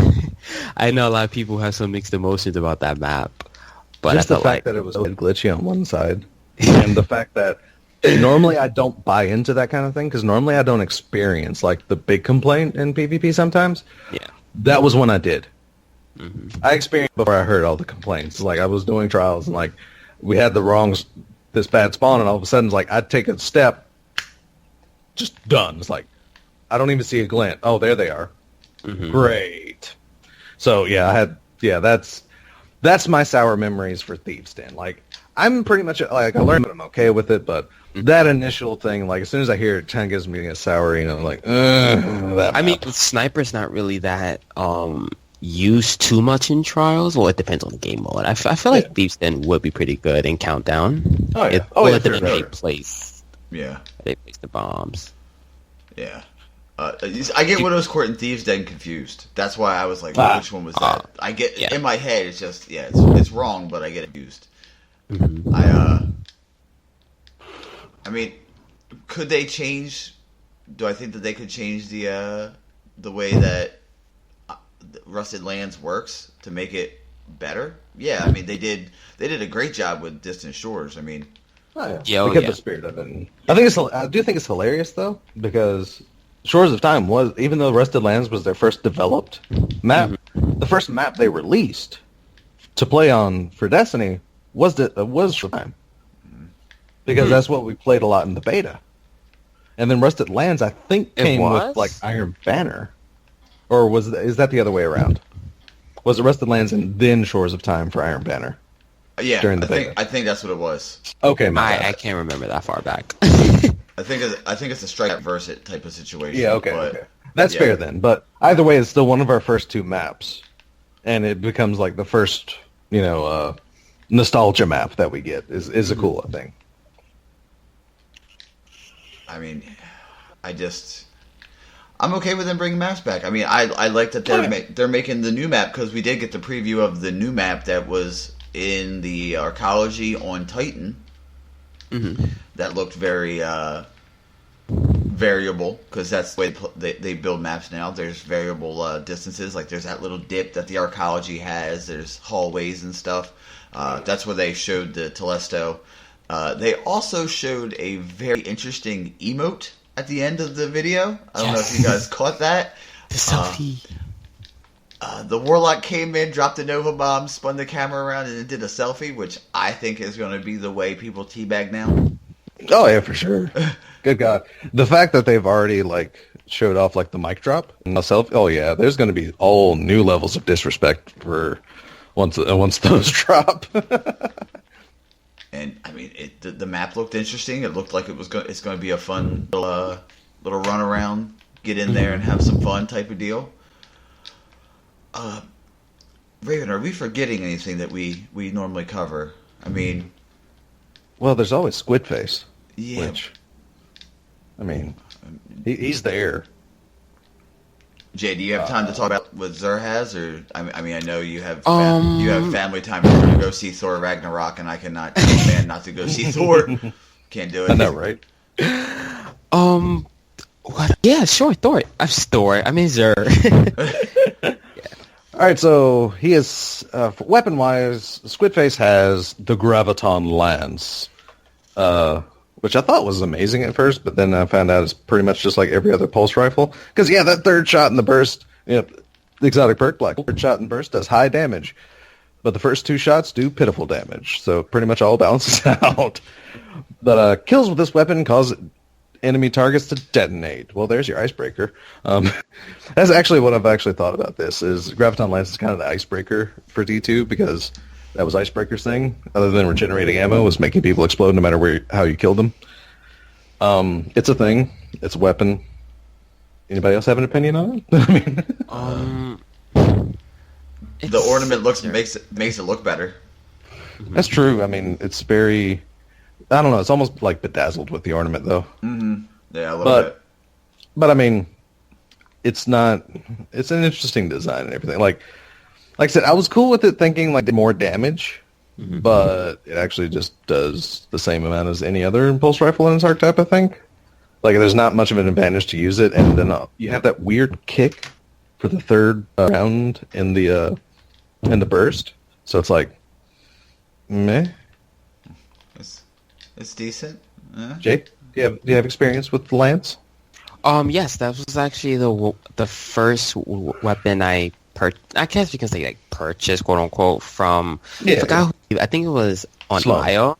I know a lot of people have some mixed emotions about that map. But just the fact that it was so glitchy on one side, and the fact that normally I don't buy into that kind of thing, because normally I don't experience like the big complaint in PvP sometimes. Yeah, that was when I did. I experienced before I heard all the complaints. Like I was doing Trials and like we had this bad spawn, and all of a sudden it's like I'd take a step, just done. It's like I don't even see a glint. Oh, there they are. Great. So that's my sour memories for Thieves Den. Like I'm pretty much like I learned, but I'm okay with it. But that initial thing, like as soon as I hear it, kind of gives me a sour. Like I mean, Sniper's not really that used too much in Trials. Well, it depends on the game mode. I feel like Thieves Den would be pretty good in Countdown. Oh yeah. It depends how they place. Yeah. They place the bombs. Yeah. I get Widow's Court and Thieves Den confused. That's why I was like, which one was that? I get in my head. It's just it's wrong, but I get it confused. I mean, could they change? Do I think that they could change the way that Rusted Lands works to make it better? Yeah, I mean they did a great job with Distant Shores. I mean, they kept the spirit of it. I do think it's hilarious though, because Shores of Time was, even though Rusted Lands was their first developed map, the first map they released to play on for Destiny was Shores of Time, because that's what we played a lot in the beta. And then Rusted Lands, I think, came with like Iron Banner. Or is that the other way around? Was it Rusted Lands and then Shores of Time for Iron Banner? Yeah, during the beta? I think that's what it was. Okay, I can't remember that far back. I think it's a strike verse it type of situation. Yeah, okay. That's fair then. But either way, it's still one of our first two maps. and it becomes like the first, nostalgia map that we get is a cool thing. I mean, I'm okay with them bringing maps back. I mean, I like that they're making the new map, because we did get the preview of the new map that was in the archaeology on Titan. Mm-hmm. That looked very variable, because that's the way they build maps now. There's variable distances. Like there's that little dip that the archaeology has. There's hallways and stuff. That's where they showed the Telesto. They also showed a very interesting emote at the end of the video. I don't know if you guys caught that. The selfie. The Warlock came in, dropped a Nova Bomb, spun the camera around, and then did a selfie, which I think is going to be the way people teabag now. Oh, yeah, for sure. Good God. The fact that they've already, showed off, the mic drop and the selfie, oh, yeah, there's going to be all new levels of disrespect for once those drop. And, I mean, the map looked interesting. It looked like it's going to be a fun little run around, get in there and have some fun type of deal. Raven, are we forgetting anything that we normally cover? I mean... Well, there's always Squid Face. Yeah. Which, I mean, he's there. Jay, do you have time to talk about what Xur has? Or I mean, I know you have family time. You're going to go see Thor Ragnarok, and I cannot tell a man not to go see Thor. Can't do it. I know, right? What? Yeah, sure, Thor. I'm Thor. I mean Xur. All right, so he is weapon-wise. Squidface has the Graviton Lance, which I thought was amazing at first, but then I found out it's pretty much just like every other pulse rifle. Because that third shot in the burst, the exotic perk black third shot in burst does high damage, but the first two shots do pitiful damage. So pretty much all balances out. But kills with this weapon cause enemy targets to detonate. Well, there's your icebreaker. That's actually what I've actually thought about this, is Graviton Lance is kind of the icebreaker for D2, because that was Icebreaker's thing, other than regenerating ammo, was making people explode no matter how you killed them. It's a thing. It's a weapon. Anybody else have an opinion on it? I mean, the ornament makes it look better. That's true. I mean, it's very... I don't know. It's almost like bedazzled with the ornament, though. Mm-hmm. Yeah, a little bit. But I mean, it's not. It's an interesting design and everything. Like I said, I was cool with it, thinking more damage, but it actually just does the same amount as any other impulse rifle in its archetype, I think. There's not much of an advantage to use it, and then you have that weird kick for the third round in the burst. So it's meh. It's decent. Jake, do you have experience with the lance? Yes, that was actually the first weapon I guess you can say purchased, quote unquote, from. I forgot. I think it was on IO.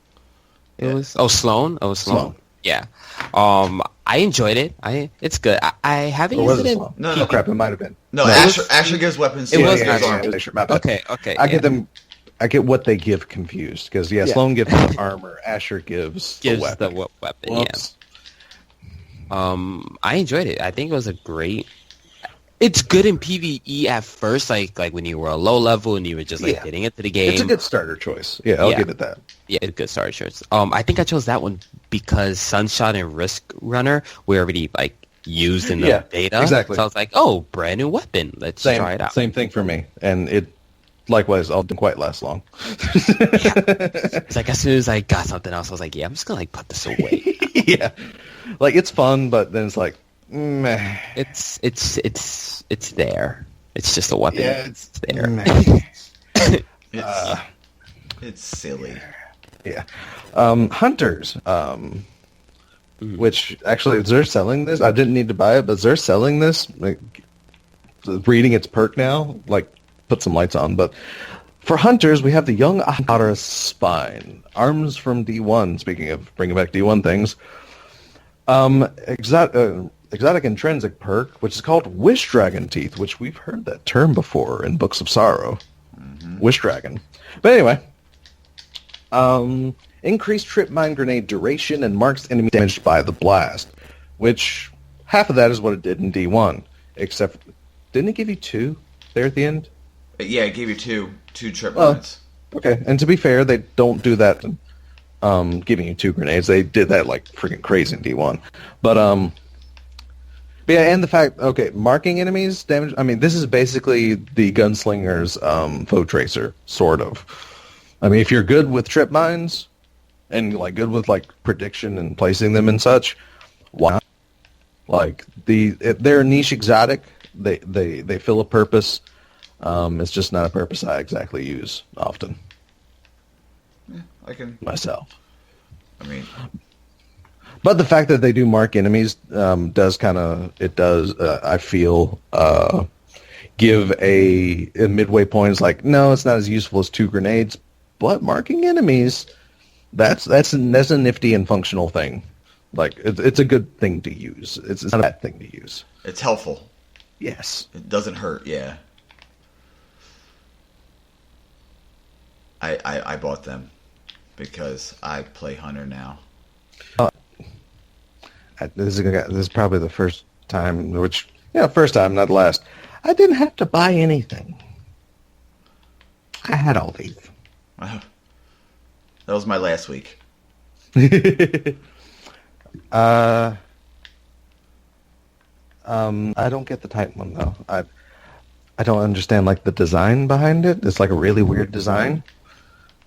It was Sloan. Oh, Sloan. Yeah. I enjoyed it. It's good. I haven't used it. No, crap. It might have been. No, Asher gives weapons. It was Asher. Okay. I get them. I get what they give confused, because Sloan gives armor, Asher gives the weapon. Whoops. Yeah. I enjoyed it. I think it was a great. It's good in PvE at first, like when you were a low level and you were just getting into the game. It's a good starter choice. Yeah, I'll give it that. Yeah, it's a good starter choice. I think I chose that one because Sunshot and Risk Runner were already used in the beta. Exactly. So I was like, oh, brand new weapon. Let's try it out. Same thing for me, and it. Likewise, all didn't quite last long. It's as soon as I got something else, I was like, yeah, I'm just going to put this away. Yeah. It's fun, but then it's meh. It's there. It's just a weapon. Yeah, it's there. It's silly. Yeah. Hunters, which actually, they're selling this. I didn't need to buy it, but they're selling this. Reading its perk now, put some lights on, but for hunters, we have the young Osiris spine, arms from D1. Speaking of bringing back D1 things, exotic intrinsic perk, which is called Wish Dragon Teeth, which we've heard that term before in Books of Sorrow. Wish Dragon, but anyway, increased trip mine grenade duration and marks enemy damaged by the blast, which half of that is what it did in D1, except didn't it give you 2 there at the end? Yeah, I gave you two trip mines. Okay, and to be fair, they don't do that. Giving you 2 grenades, they did that like freaking crazy in D1. But yeah, and the fact, okay, marking enemies damage. I mean, this is basically the gunslinger's foe tracer, sort of. I mean, if you're good with trip mines and like good with like prediction and placing them and such, why not? Like they're a niche exotic. They fill a purpose. It's just not a purpose I exactly use often. Yeah, I can myself. I mean, but the fact that they do mark enemies does I feel give a midway point. It's like, no, it's not as useful as 2 grenades, but marking enemies, that's a nifty and functional thing. Like it's a good thing to use. It's not a bad thing to use. It's helpful. Yes. It doesn't hurt. Yeah. I bought them because I play Hunter now. This is probably the first time, first time, not last. I didn't have to buy anything. I had all these. That was my last week. I don't get the Titan one though. I don't understand like the design behind it. It's like a really weird design.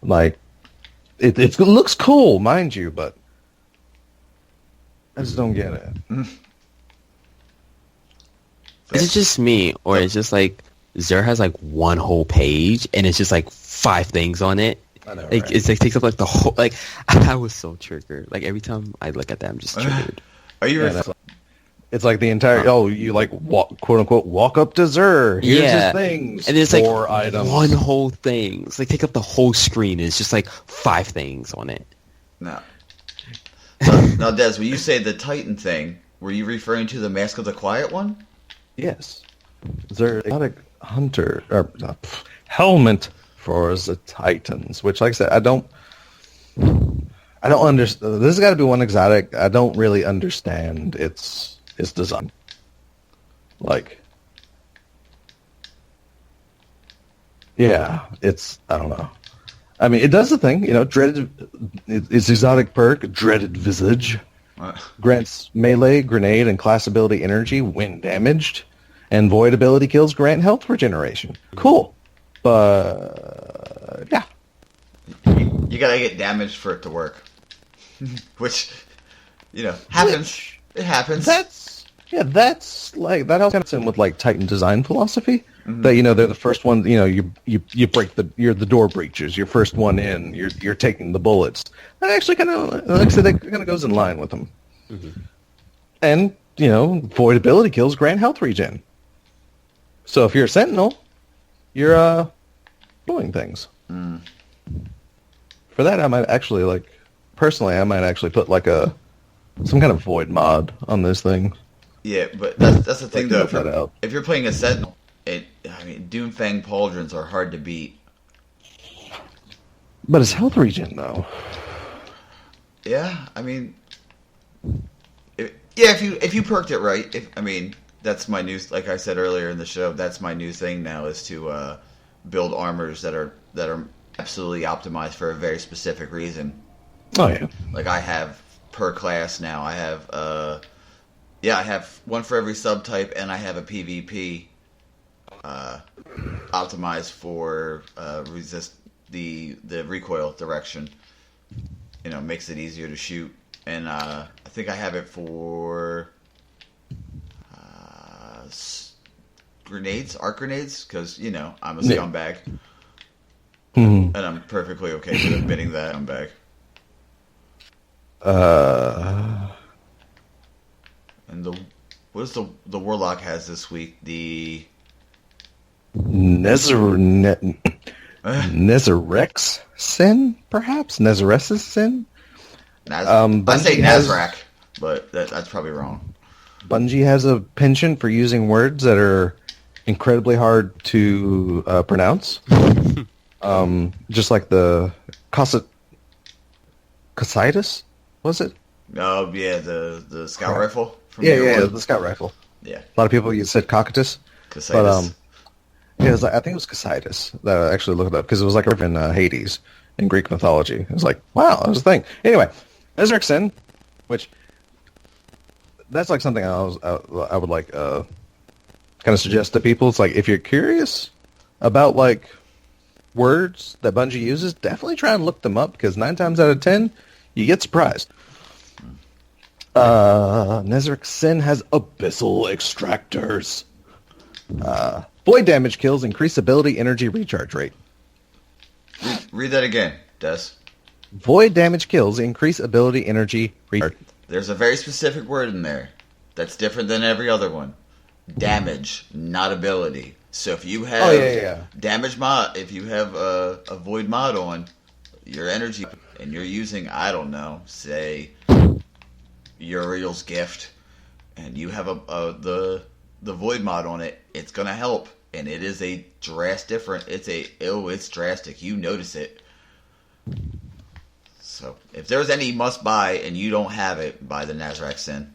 Like it looks cool, mind you, but I just don't get it. Is it just me, or it's just like Xur has like one whole page and it's just like 5 things on it? I know, like right? It's like takes up like the whole. Like I was so triggered. Like every time I look at that, I'm just triggered. Are you? It's like the entire. Oh, you like quote unquote walk up to Xur. Here's his things. And it's 4 like items. one whole thing. It's like take up the whole screen. It's just like 5 things on it. No. Now, Des, when you say the Titan thing, were you referring to the Mask of the Quiet one? Yes. Xur exotic hunter or helmet for the Titans, which, like I said, I don't understand. This has got to be one exotic. I don't really understand its design. Like, yeah, I don't know. I mean, it does the thing, dreaded. Its exotic perk, Dreaded Visage, grants melee, grenade, and class ability energy when damaged, and void ability kills grant health regeneration. Cool. But yeah, you gotta get damaged for it to work, which happens. It happens. That's like that all comes in with like Titan design philosophy. Mm-hmm. That they're the first one. You break you're the door breachers. You're first one in. You're taking the bullets. That actually kind of, like I said, that kind of goes in line with them. Mm-hmm. And void ability kills grant health regen. So if you're a sentinel, you're doing things. Mm. For that, I might actually personally, I might actually put like some kind of void mod on this thing. Yeah, but that's the thing though. If you're playing a sentinel, Doomfang pauldrons are hard to beat. But it's health regen though. Yeah, if you perked it right, that's my new, like I said earlier in the show, that's my new thing now is to build armors that are absolutely optimized for a very specific reason. Oh yeah. Like I have per class now. I have I have one for every subtype, and I have a PvP optimized for resist the recoil direction. Makes it easier to shoot, and I think I have it for arc grenades, because I'm a scumbag, and I'm perfectly okay with admitting that I'm back. And what is the warlock has this week? The Nezarex's sin, perhaps Nezarex's sin. I say Nazrak, but that's probably wrong. Bungie has a penchant for using words that are incredibly hard to pronounce. Just like the Cositis, was it? Oh yeah, the scout rifle. The scout rifle. Yeah, a lot of people said Cocytus, but it was, I think it was Osiris that I actually looked it up because it was like in Hades in Greek mythology. It was like, wow, that was a thing. Anyway, Ezra Sin, which that's like something I would like kind of suggest to people. It's like if you're curious about like words that Bungie uses, definitely try and look them up because 9 times out of 10 you get surprised. Nezarec Sin has abyssal extractors. Void damage kills increase ability energy recharge rate. Read that again, Des. Void damage kills increase ability energy recharge. There's a very specific word in there that's different than every other one. Damage, not ability. So if you have damage mod, if you have a void mod on your energy and you're using, I don't know, say Uriel's Gift, and you have the void mod on it, it's gonna help, and it is a it's drastic. You notice it. So if there's any must buy and you don't have it, buy the Nezarec Sin.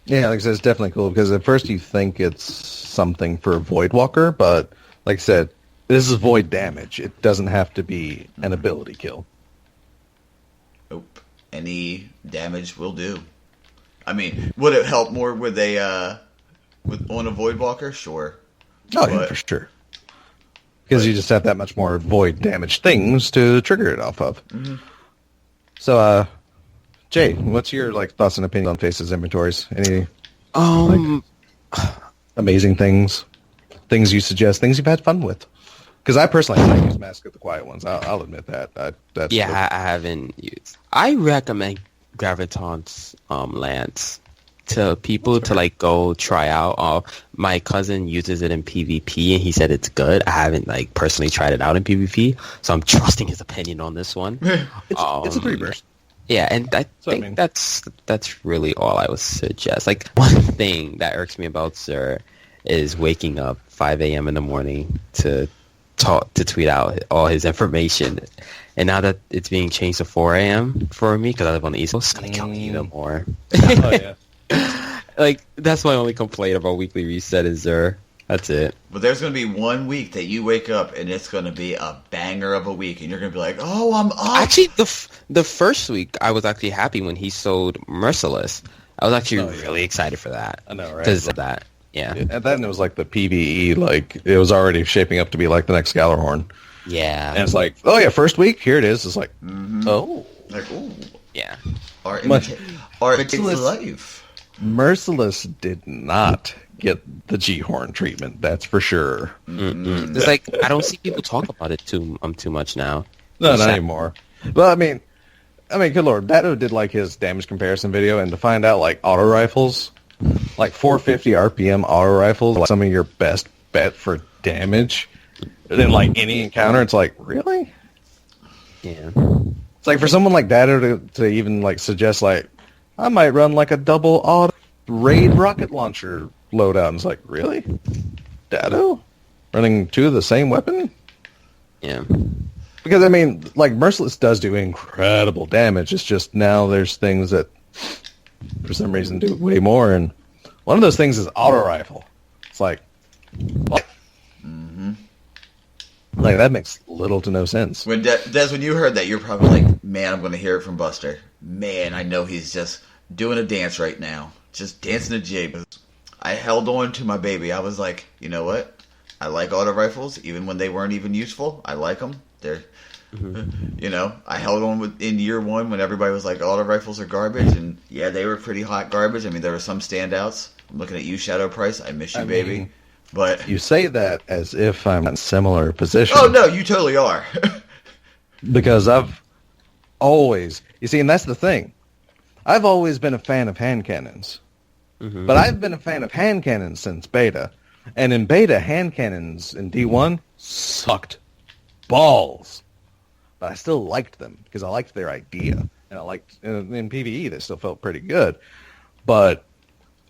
Yeah, like I said, it's definitely cool because at first you think it's something for Voidwalker, but like I said, this is void damage. It doesn't have to be an ability kill. Nope. Any damage will do. I mean, would it help more with on a Voidwalker? Sure. Oh, yeah, for sure. Because you just have that much more void damage things to trigger it off of. Mm-hmm. So, Jay, what's your like thoughts and opinions on Face's inventories? Any amazing things you suggest, things you've had fun with? Because I personally haven't used Mask of the Quiet Ones. I'll admit that. I haven't used. I recommend Graviton's Lance to people to like go try out. My cousin uses it in PvP and he said it's good. I haven't like personally tried it out in PvP, so I'm trusting his opinion on this one. It's a 3-burst. Yeah, and I think that's really all I would suggest. Like one thing that irks me about Sir is waking up 5 a.m. in the morning to tweet out all his information. And now that it's being changed to 4 a.m. for me, because I live on the East Coast, it's going to kill me even more. Oh, yeah. Like, that's my only complaint about Weekly Reset is that's it. But there's going to be 1 week that you wake up and it's going to be a banger of a week. And you're going to be like, oh, I'm up. Actually, the first week, I was actually happy when he sold Merciless. I was actually really excited for that. I know, right? Because of that. Yeah. And then it was like the PvE, like, it was already shaping up to be like the next Gallarhorn. Yeah. And it's like, oh yeah, first week, here it is. It's like, oh. Like, ooh. Yeah. Our imitates life. Merciless did not get the G-Horn treatment, that's for sure. Mm-mm. It's like, I don't see people talk about it too much now. No, not anymore. But I mean, good lord, Dato did like his damage comparison video, and to find out like auto rifles, like 450 RPM auto rifles, like some of your best bet for damage, and then like any encounter, it's like, really? Yeah. It's like for someone like Dato to even like suggest like, I might run like a double auto raid rocket launcher loadout. And it's like, really? Dato? Running 2 of the same weapon? Yeah. Because, I mean, like, Merciless does do incredible damage. It's just now there's things that, for some reason, do way more. And one of those things is auto rifle. It's like, what? Mm-hmm. Like, that makes little to no sense. When Des, when you heard that, you're probably like, man, I'm going to hear it from Buster. Man, I know he's just doing a dance right now. Just dancing a jig. I held on to my baby. I was like, you know what? I like auto rifles, even when they weren't even useful. I like them. They're, you know, I held on in year 1 when everybody was like, auto rifles are garbage. And yeah, they were pretty hot garbage. I mean, there were some standouts. I'm looking at you, Shadow Price. I miss you, baby. But you say that as if I'm in a similar position. Oh, no, you totally are. Because I've always, you see, and that's the thing. I've always been a fan of hand cannons. Mm-hmm. But I've been a fan of hand cannons since beta. And in beta, hand cannons in D1 sucked balls. But I still liked them because I liked their idea. And I liked, in PvE, they still felt pretty good. But,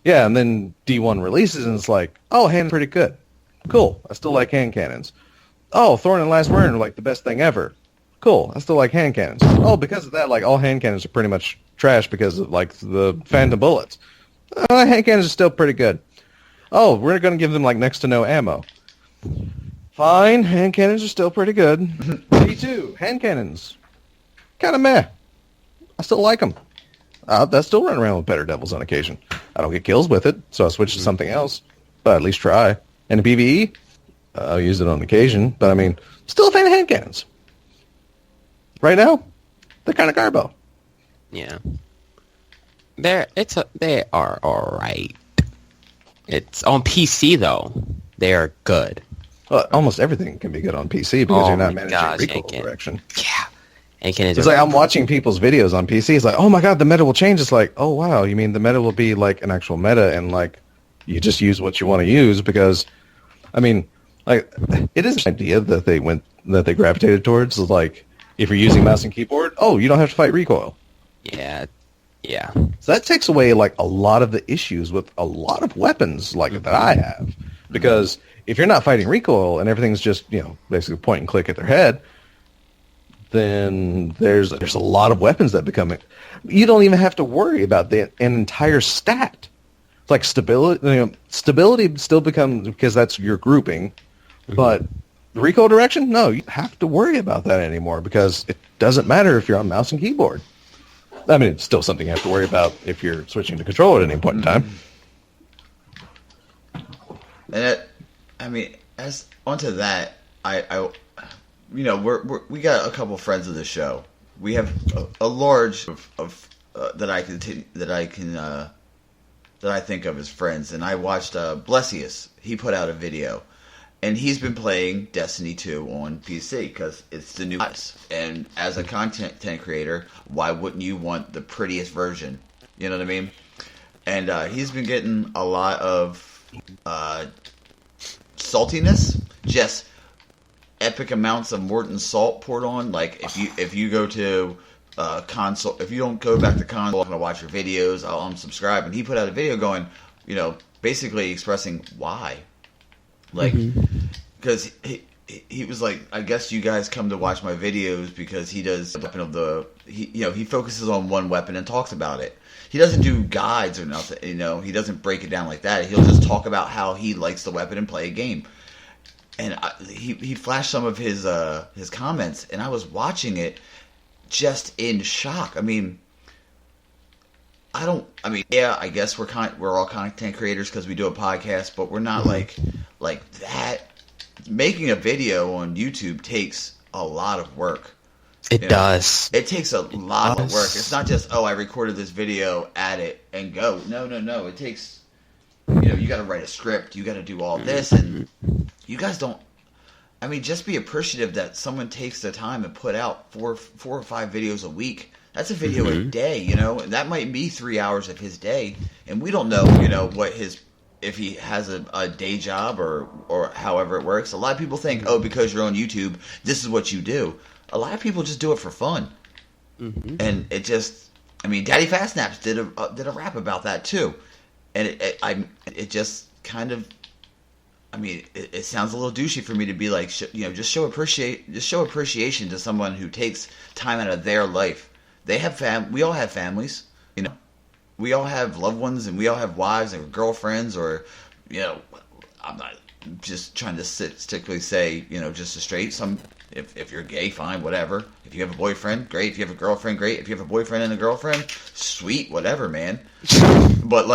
yeah, and then D1 releases and it's like, oh, hand's pretty good. Cool. I still like hand cannons. Oh, Thorn and Last Word are like the best thing ever. Cool. I still like hand cannons. Oh, because of that, like, all hand cannons are pretty much trash because of, like, the phantom bullets. Hand cannons are still pretty good. Oh, we're going to give them like next to no ammo. Fine, hand cannons are still pretty good. P2, hand cannons. Kind of meh. I still like them. I still run around with better devils on occasion. I don't get kills with it, so I switch to something else. But at least try. And a PvE, I'll use it on occasion. But I mean, still a fan of hand cannons. Right now, they're kind of garbo. Yeah. They are alright. It's on PC though. They are good. Well, almost everything can be good on PC because you're not managing recoil direction. Yeah. It's like I'm watching people's videos on PC. It's like, oh my god, the meta will change. It's like, oh wow, you mean the meta will be like an actual meta, and like you just use what you want to use because, I mean, like it is an idea that they gravitated towards. Like if you're using mouse and keyboard, oh, you don't have to fight recoil. Yeah. So that takes away like a lot of the issues with a lot of weapons like that I have, because if you're not fighting recoil and everything's just basically point and click at their head, then there's a lot of weapons that become it. You don't even have to worry about an entire stat. It's like stability. Stability still becomes because that's your grouping, but recoil direction, no, you don't have to worry about that anymore because it doesn't matter if you're on mouse and keyboard. I mean, it's still something you have to worry about if you're switching to controller at any point in time. And as onto that, we got a couple friends of the show. We have a large of that I think of as friends, and I watched Blessius. He put out a video, and he's been playing Destiny 2 on PC because it's the new OS. And as a content creator, why wouldn't you want the prettiest version? You know what I mean? And he's been getting a lot of saltiness, just epic amounts of Morton salt poured on. Like if you go to console, if you don't go back to console, I'm gonna watch your videos. I'll unsubscribe. And he put out a video going, basically expressing why, like, because he was like, I guess you guys come to watch my videos because he does he focuses on one weapon and talks about it. He doesn't do guides or nothing. He doesn't break it down like that. He'll just talk about how he likes the weapon and play a game. And he flashed some of his comments, and I was watching it just in shock. I guess we're all content creators because we do a podcast, but we're not like that. Making a video on YouTube takes a lot of work. It does. It takes a lot of work. It's not just, I recorded this video, add it, and go. No. It takes, you got to write a script. You got to do all this, and you guys don't. Just be appreciative that someone takes the time and put out four or five videos a week. That's a video a day, and that might be 3 hours of his day, and we don't know, what if he has a day job or however it works. A lot of people think, because you're on YouTube, this is what you do. A lot of people just do it for fun, and it just, Daddy Fastnaps did a rap about that too, and it just kind of, it sounds a little douchey for me to be like, just show appreciation to someone who takes time out of their life. They have we all have families, we all have loved ones, and we all have wives or girlfriends, or I'm not just trying to strictly say, just a straight. If you're gay, fine, whatever. If you have a boyfriend, great. If you have a girlfriend, great. If you have a boyfriend and a girlfriend, sweet, whatever, man. But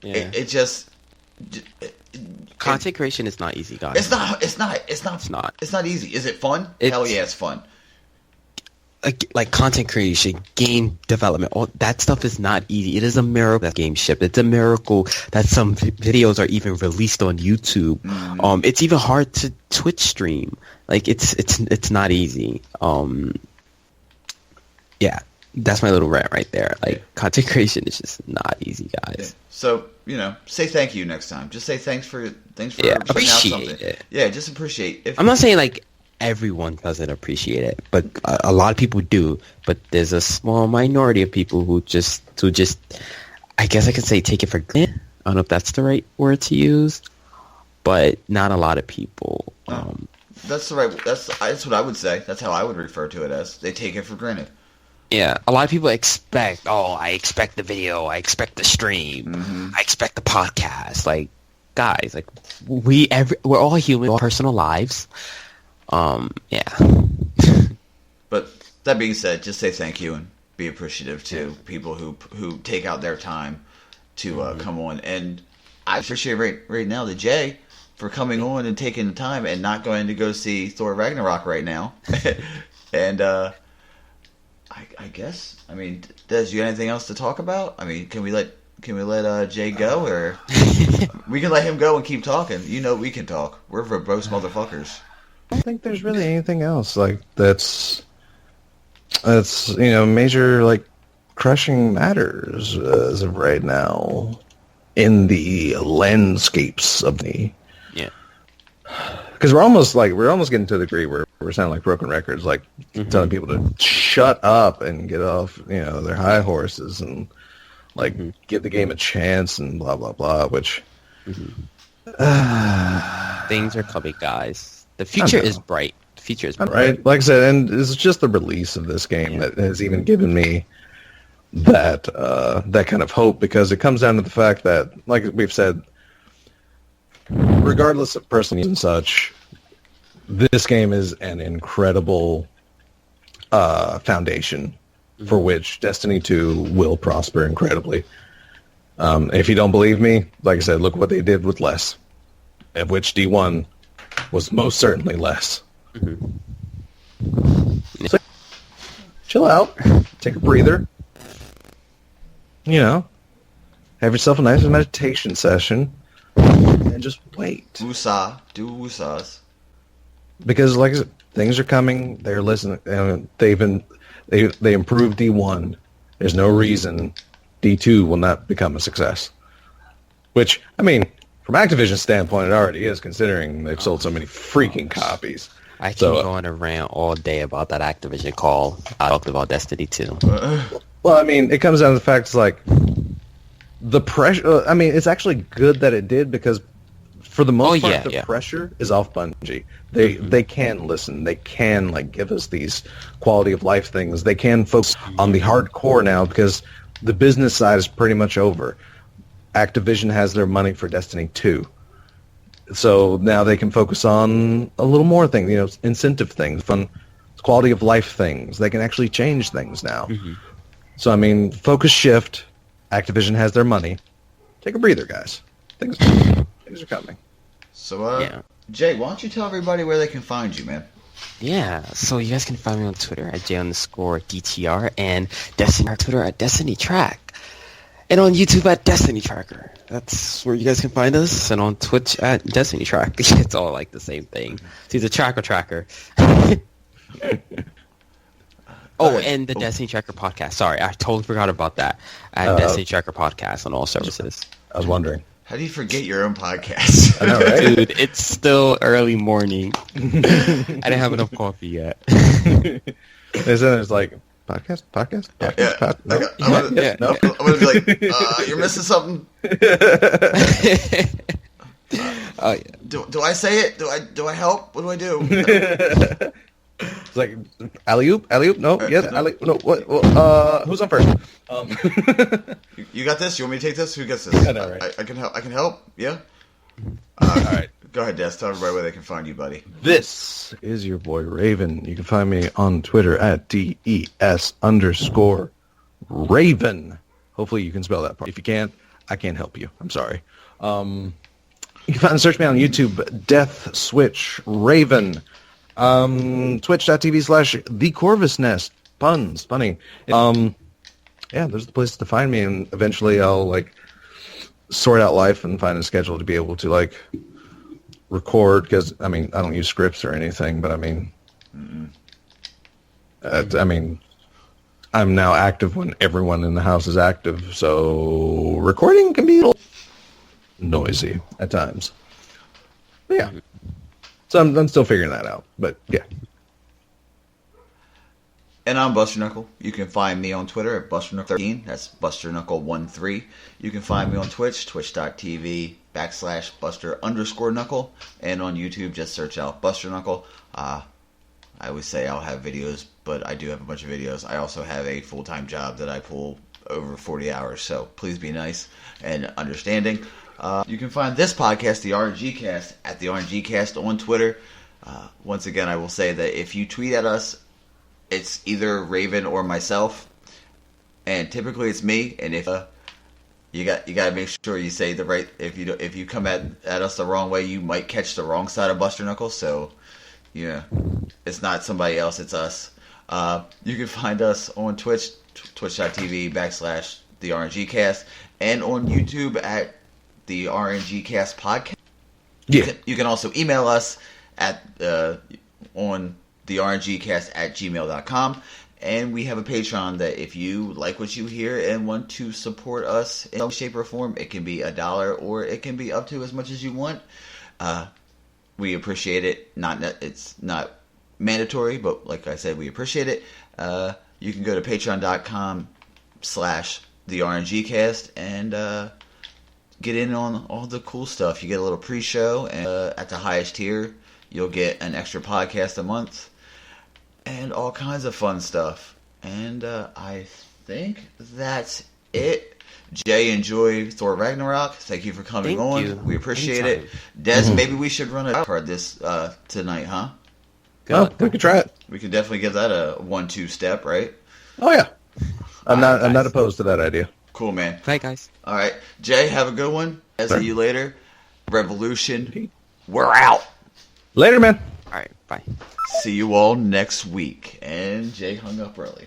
it just. Content creation is not easy, guys. It's not easy. Is it fun? Hell yeah, it's fun. Like content creation, game development, all that stuff is not easy. It is a miracle that game shipped. It's a miracle that some videos are even released on YouTube. It's even hard to Twitch stream. Like it's not easy. Yeah, that's my little rant right there. Like content creation is just not easy, guys. Yeah. So say thank you next time. Just say thanks for appreciate out something. it. Yeah, just appreciate. I'm not saying like everyone doesn't appreciate it, but a lot of people do. But there's a small minority of people who just, I guess I could say, take it for granted. I don't know if that's the right word to use, but not a lot of people. That's what I would say. That's how I would refer to it as. They take it for granted. Yeah, a lot of people expect. I expect the video. I expect the stream. I expect the podcast. Like, guys, like we're all human, all personal lives. Yeah. But that being said, just say thank you and be appreciative to people who take out their time to come on. And I appreciate right now the Jay for coming on and taking the time and not going to go see Thor Ragnarok right now. And I guess, I mean, Des, you got anything else to talk about? I mean, can we let Jay go, or we can let him go and keep talking? You know, we can talk. We're verbose motherfuckers. I don't think there's really anything else like that's major like crushing matters as of right now in the landscapes of the because we're almost getting to the degree where we're sounding like broken records, like telling people to shut up and get off their high horses and like give the game a chance and blah blah blah, which things are coming, guys. The future is bright. The future is bright. Right. Like I said, and it's just the release of this game that has even given me that kind of hope, because it comes down to the fact that, like we've said, regardless of personal and such, this game is an incredible foundation for which Destiny 2 will prosper incredibly. If you don't believe me, like I said, look what they did with less, of which D1 was most certainly less. So, chill out, take a breather, have yourself a nice meditation session, and just wait. Woosah, do woosahs. Because, like I said, things are coming. They're listening. They improved D1. There's no reason D2 will not become a success. Which, I mean, from Activision's standpoint, it already is, considering they've sold so many freaking copies. I can go on a rant all day about that Activision call. I talked about Destiny 2. Well, I mean, it comes down to the fact, it's like, the pressure, I mean, it's actually good that it did, because for the most part, the pressure is off Bungie. They can listen. They can, like, give us these quality of life things. They can focus on the hardcore now, because the business side is pretty much over. Activision has their money for Destiny 2. So now they can focus on a little more things, incentive things, fun, quality of life things. They can actually change things now. So, I mean, focus shift. Activision has their money. Take a breather, guys. Things are coming. So, Jay, why don't you tell everybody where they can find you, man? Yeah, so you guys can find me on Twitter at J_DTR, and Destiny on Twitter at Destiny Track. And on YouTube at Destiny Tracker. That's where you guys can find us. And on Twitch at Destiny Track. It's all like the same thing. It's either Track or Tracker. And the Destiny Tracker podcast. Sorry, I totally forgot about that. At Destiny Tracker podcast on all services. I was wondering. How do you forget your own podcast? I know, right? Dude, it's still early morning. I didn't have enough coffee yet. And then it's like, podcast. No. I'm gonna be like, you're missing something. Do I say it? Do I help? What do I do? It's like alley-oop. No, yes, alley. No, what? Who's on first? You got this. You want me to take this? Who gets this? I know, right? I can help. I can help. Yeah. All right. Go ahead, Des. Tell everybody where they can find you, buddy. This is your boy Raven. You can find me on Twitter at DES_Raven. Hopefully you can spell that part. If you can't, I can't help you. I'm sorry. You can search me on YouTube, Death Switch Raven. Twitch.tv/TheCorvusNest. Puns. Funny. There's the place to find me, and eventually I'll sort out life and find a schedule to be able to record, because I don't use scripts or anything, but I'm now active when everyone in the house is active, so recording can be a little noisy at times. But yeah. So I'm still figuring that out, but yeah. And I'm Buster Knuckle. You can find me on Twitter at BusterKnuckle13. That's BusterKnuckle13. You can find me on Twitch, twitch.tv/Buster_Knuckle. And on YouTube, just search out Buster Knuckle. I always say I'll have videos, but I do have a bunch of videos. I also have a full-time job that I pull over 40 hours, so please be nice and understanding. You can find this podcast, the RngCast, at the RngCast on Twitter. Once again, I will say that if you tweet at us, it's either Raven or myself, and typically it's me. And if you got to make sure you say the right. If you come at us the wrong way, you might catch the wrong side of Buster Knuckles. So yeah, it's not somebody else, it's us. You can find us on Twitch, twitch.tv/the RngCast, and on YouTube at the RngCast podcast. Yeah. You can also email us at on the RngCast@gmail.com. And we have a Patreon that if you like what you hear and want to support us in some shape or form, it can be $1 or it can be up to as much as you want. We appreciate it. It's not mandatory, but like I said, we appreciate it. You can go to patreon.com/the RngCast and get in on all the cool stuff. You get a little pre-show, and at the highest tier, you'll get an extra podcast a month. And all kinds of fun stuff. And I think that's it. Jay, enjoy Thor Ragnarok. Thank you for coming on. You. We appreciate Anytime. it. Des, maybe we should run a card this tonight, huh? Oh, we could try it. We could definitely give that a 1-2 step, right? Oh yeah. I'm All right, not guys. opposed to that idea. Cool, man. Bye, guys. All right. Jay, have a good one. I'll Sure. see you later. Revolution. We're out. Later, man. All right, bye. See you all next week. And Jay hung up early.